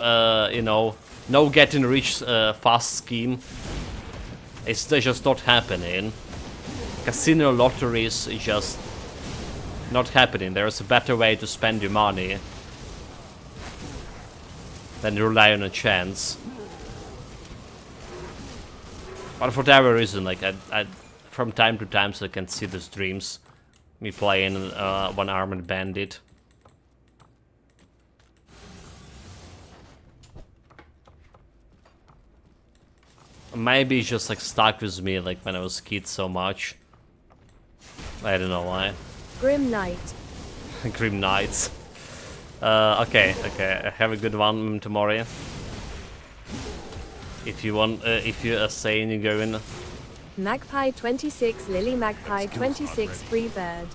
no getting rich fast scheme. It's just not happening. Casino lotteries is just not happening. There is a better way to spend your money than rely on a chance. But for whatever reason, like I from time to time, so I can see these dreams, me playing one armored bandit. Maybe it's just like stuck with me like when I was a kid so much. I don't know why. Grim Knight. Grim Knights. Okay. Have a good one tomorrow. If you want, if you are saying you're going. Magpie 26, Lily Magpie 26, Free Bird.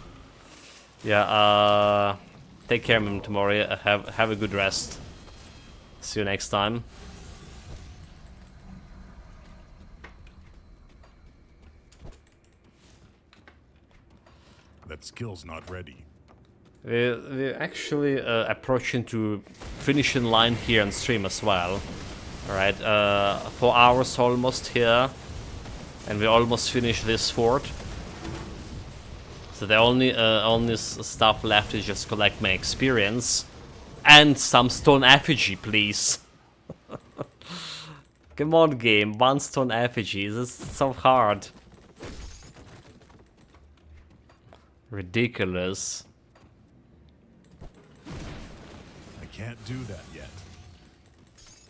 Yeah. Take care of him tomorrow. Have a good rest. See you next time. That skill's not ready. We're actually approaching to finishing line here on stream as well. Alright, 4 hours almost here. And we almost finished this fort. So the only stuff left is just collect my experience. And some stone effigy, please. Come on, game, 1 stone effigy. This is so hard. Ridiculous. I can't do that yet.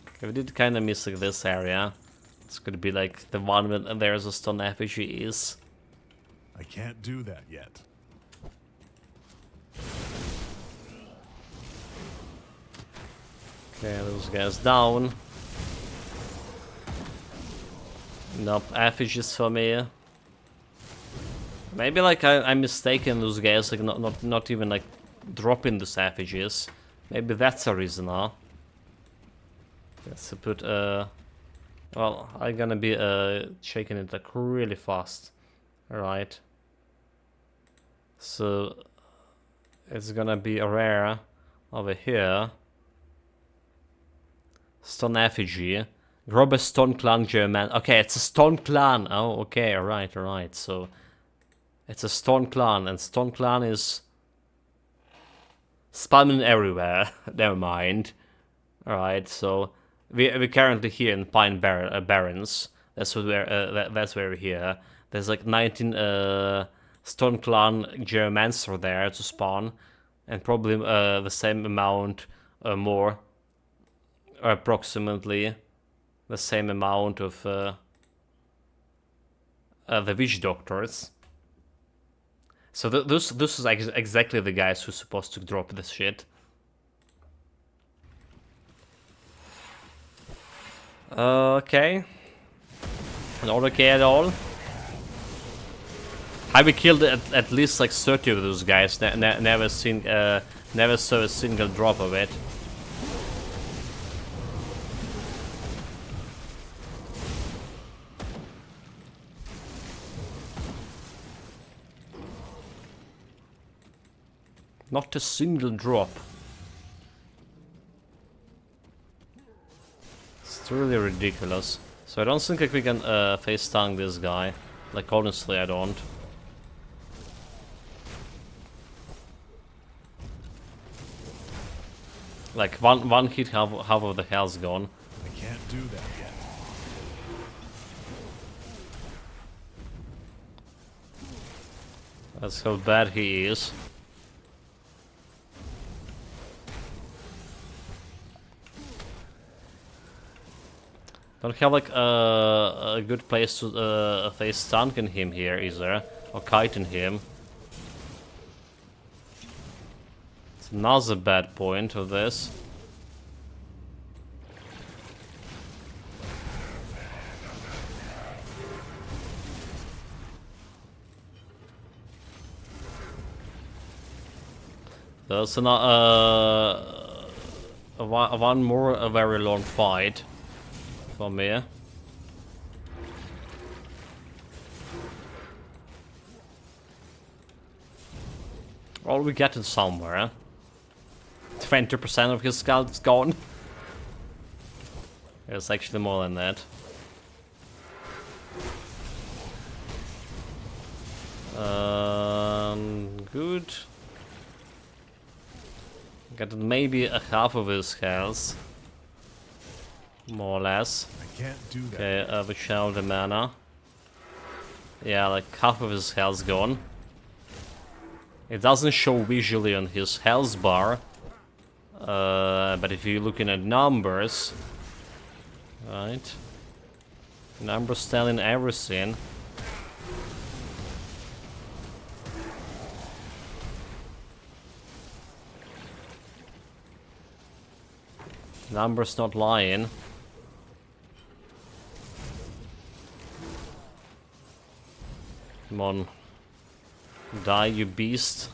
Okay, we did kind of miss like this area. This could be like the one where there's a stone effigy is. I can't do that yet. Okay, those guys down. Nope, effigies for me. Maybe like I'm mistaken those guys, like not even like dropping those effigies. Maybe that's a reason, huh? Let's put well, I'm gonna be shaking it like really fast. Alright. So it's gonna be a rare over here. Stone effigy. Rob a stone clan German. Okay, it's a stone clan. Oh, okay, alright. So it's a stone clan, and stone clan is spamming everywhere. Never mind. Alright, so we're currently here in Pine Barrens. That's where we're here. There's like 19 stone clan Geomancer there to spawn, and probably the same amount more, or approximately the same amount of the witch doctors. So this is exactly the guys who's supposed to drop this shit. Okay. Not okay at all. Have we killed at least like 30 of those guys? Never saw a single drop of it. Not a single drop. It's really ridiculous. So I don't think like we can face tank this guy. Like honestly, I don't. Like one hit, half of the health's gone. I can't do that yet. That's how bad he is. Don't have like a good place to face tank in him here, is there? Or kite in him. It's another bad point of this. There's one more a very long fight for me. Well, we get it somewhere. 20% of his scalp is gone. It's actually more than that. Good. Got maybe a half of his health. More or less. I can't do that. Okay, we shall the mana. Yeah, like half of his health gone. It doesn't show visually on his health bar. But if you're looking at numbers, right? Numbers telling everything. Numbers not lying. Come on. Die, you beast.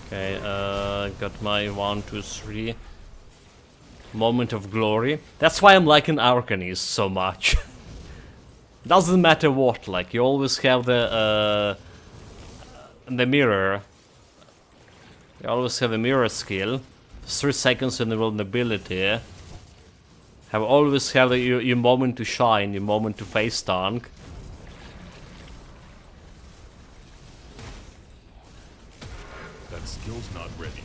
Okay, got my 1, 2, 3 moment of glory. That's why I'm liking Arcanist so much. Doesn't matter what, like, you always have the mirror. You always have a mirror skill. 3 seconds in invulnerability. Always have your moment to shine, your moment to face tank. That skill's not ready.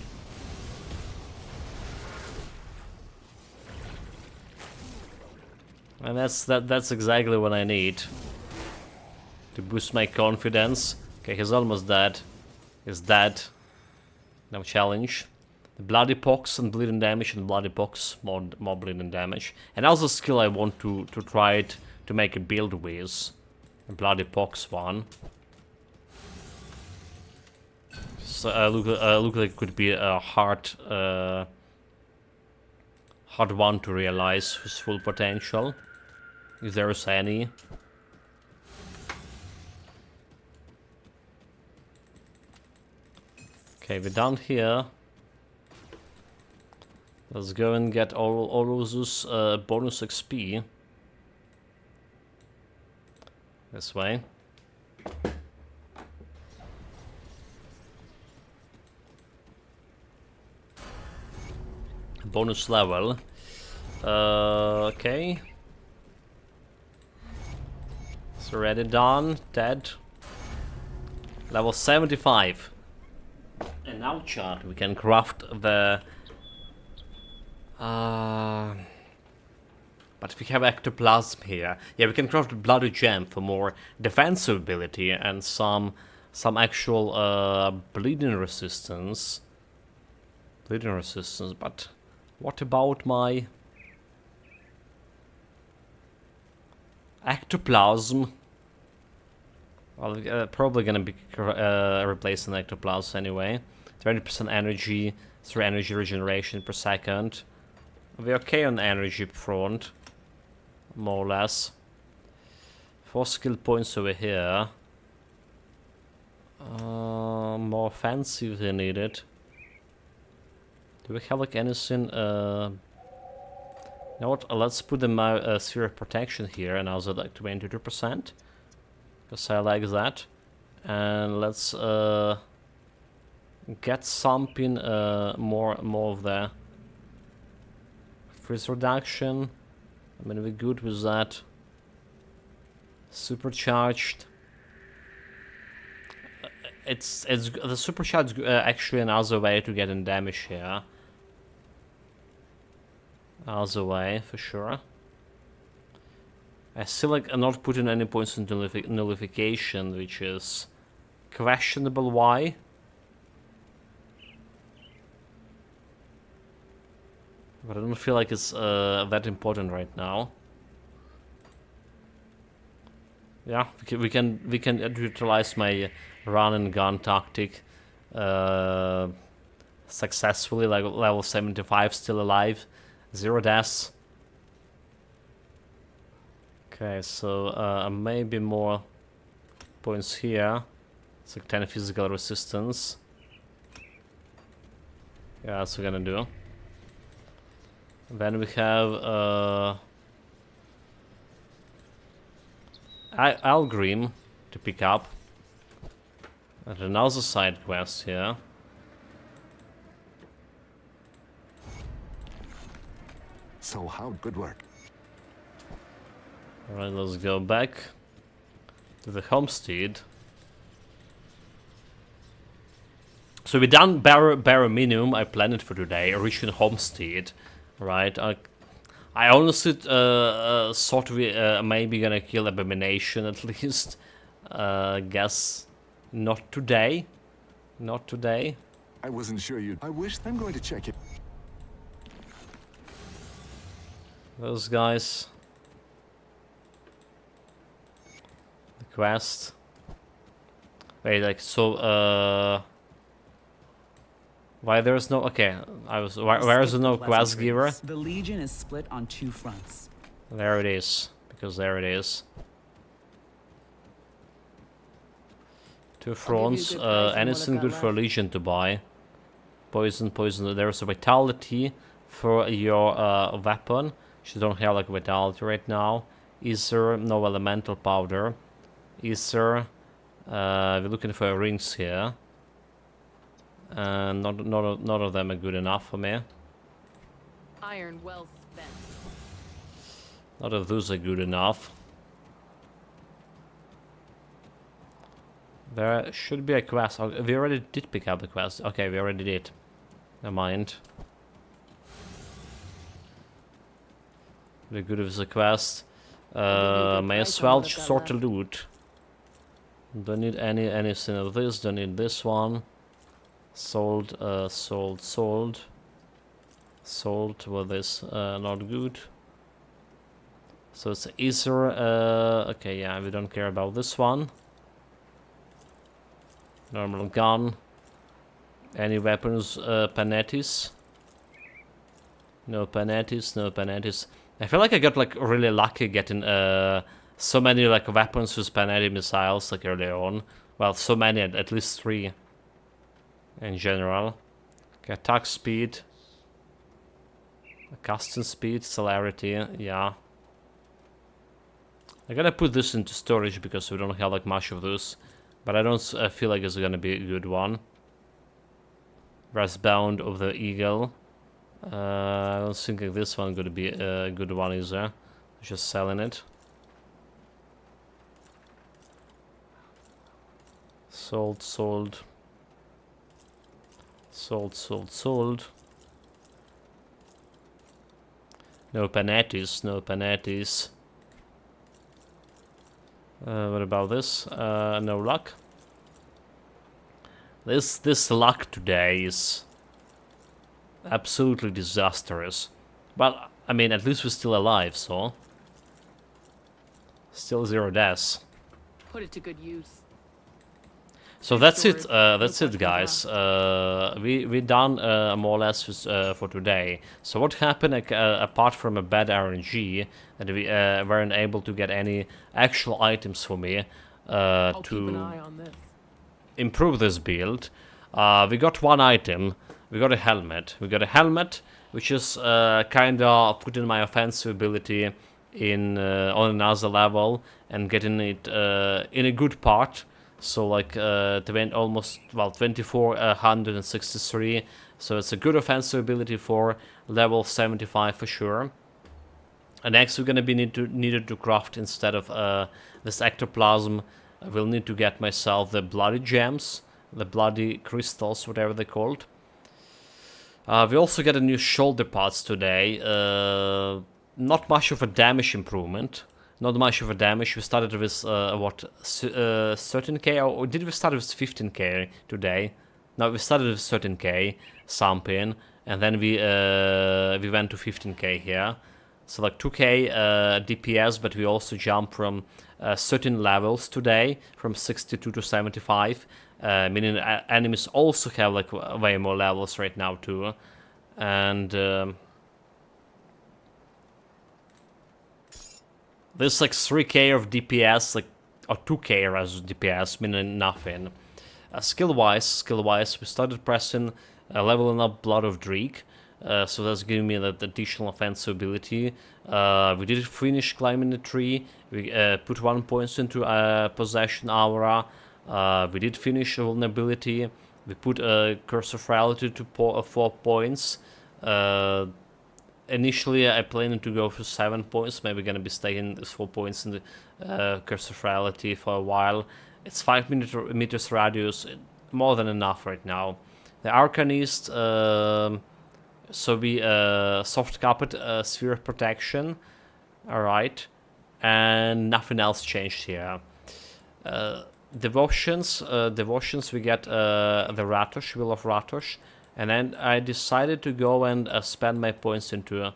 And that's exactly what I need to boost my confidence. Okay, he's almost dead. He's dead. No challenge. The bloody pox and bleeding damage, and bloody pox more bleeding damage. And also skill I want to try it to make a build with. The bloody pox one. So look like it could be a hard one to realize his full potential, if there is any. Okay, we're down here. Let's go and get all of those bonus XP. This way. Bonus level. Okay. It's already done. Dead. Level 75. And now, chat, we can craft the... but we have ectoplasm here. Yeah, we can craft the bloody gem for more defensive ability and some actual bleeding resistance. But what about my ectoplasm? Well, probably gonna be replacing ectoplasm anyway. 20% energy, 3 energy regeneration per second. We're okay on the energy front, more or less. 4 skill points over here. More offensive than needed. Do we have like anything You know what? Let's put the sphere of protection here, and also like 22%, because I like that. And let's get something more of the freeze reduction. I mean, we're good with that. Supercharged. It's the supercharged actually another way to get in damage here. Other way for sure. I still like I'm not putting any points into nullification, which is questionable. Why? But I don't feel like it's that important right now. Yeah, we can utilize my run and gun tactic successfully. Like level 75, still alive, 0 deaths. Okay, so maybe more points here. It's like 10 physical resistance. Yeah, that's what we're gonna do. Then we have Algrim to pick up. And another side quest here. So how good work. Alright, let's go back to the homestead. So we done bare minimum I planned for today, reaching homestead. Right, I honestly thought we maybe gonna kill Abomination at least. Guess not today. Not today. I wasn't sure you. I wish I'm going to check it. Those guys. The quest. Wait, like so. Why there's no? Okay, where is no quest giver? The Legion is split on 2 fronts. There it is, because there it is. 2 fronts. Anything good for Legion to buy? Poison. There's a vitality for your weapon. You don't have like vitality right now. Is there no elemental powder? Is there? We're looking for rings here. And none of them are good enough for me. Iron well spent. None of those are good enough. There should be a quest. Oh, we already did pick up the quest. Okay, we already did. Never mind. We're good with the quest. May as well sort the loot. Don't need anything of this. Don't need this one. Sold. Sold with this, not good. So it's either, okay, yeah, we don't care about this one. Normal gun. Any weapons, Panettis? No Panettis. I feel like I got like really lucky getting so many like weapons with Panetti missiles like earlier on. Well, so many, at least 3. In general. Okay, attack speed. Custom speed, celerity, yeah. I gotta put this into storage because we don't have like much of this. But I don't feel like it's gonna be a good one. Restbound of the Eagle. I don't think like this one gonna be a good one either. Just selling it. Sold. No Panettis. What about this? No luck. This luck today is absolutely disastrous. Well, I mean, at least we're still alive, so still 0 deaths. Put it to good use. So that's it. That's it, guys. We done more or less with, for today. So what happened apart from a bad RNG that we weren't able to get any actual items for me I'll keep an to eye on this. improve this build. We got 1 item. We got a helmet. We which is kind of putting my offensive ability in on another level and getting it in a good part. So like almost 2463. So it's a good offensive ability for level 75 for sure. And next we're gonna be needed to craft, instead of this ectoplasm, I will need to get myself the bloody gems, the bloody crystals, whatever they're called. We also get a new shoulder parts today. Not much of a damage improvement. Not much of a damage. We started with what, 13k, or did we start with 15k today? No, we started with 13k something, and then we went to 15k here. So like 2k DPS, but we also jump from certain levels today, from 62 to 75, meaning enemies also have like way more levels right now too. And there's like 3k of DPS, like, or 2k rather DPS, meaning nothing. Skill-wise, we started pressing leveling up Blood of Dreek. So that's giving me that additional offensive ability. We did finish climbing the tree. We put 1 point into Possession Aura. We did finish Vulnerability. We put Curse of Reality to 4 points. Initially, I planned to go for 7 points. Maybe gonna be staying these 4 points in the Curse of Reality for a while. It's 5 meters radius, more than enough right now. The Arcanist. So we soft capped Sphere of Protection, alright, and nothing else changed here. Devotions, we get the Ratosh, Will of Ratosh, and then I decided to go and spend my points into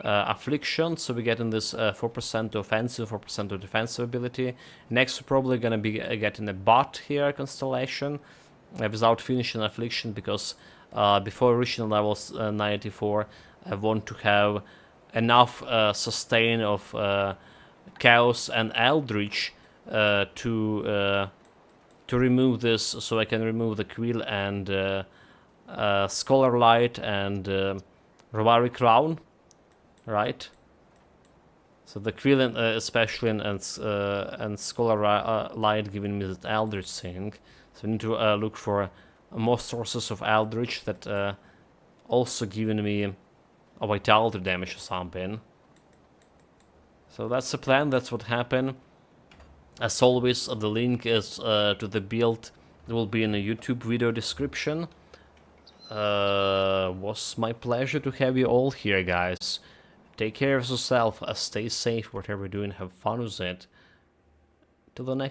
Affliction, so we get in this 4% offensive, 4% of defensive ability. Next, we're probably gonna be getting a bot here, Constellation, without finishing Affliction, because before reaching level 94, I want to have enough sustain of Chaos and Eldritch to remove this, so I can remove the Quill and Scholar Light and Rovari Crown, right? So the Quill and especially and Scholar Light giving me that Eldritch thing. So I need to look for more sources of Eldritch that also giving me a vitality damage or something. So that's the plan, that's what happened. As always, the link is to the build will be in the YouTube video description. Was my pleasure to have you all here, guys. Take care of yourself, stay safe, whatever you're doing, have fun with it. Till the next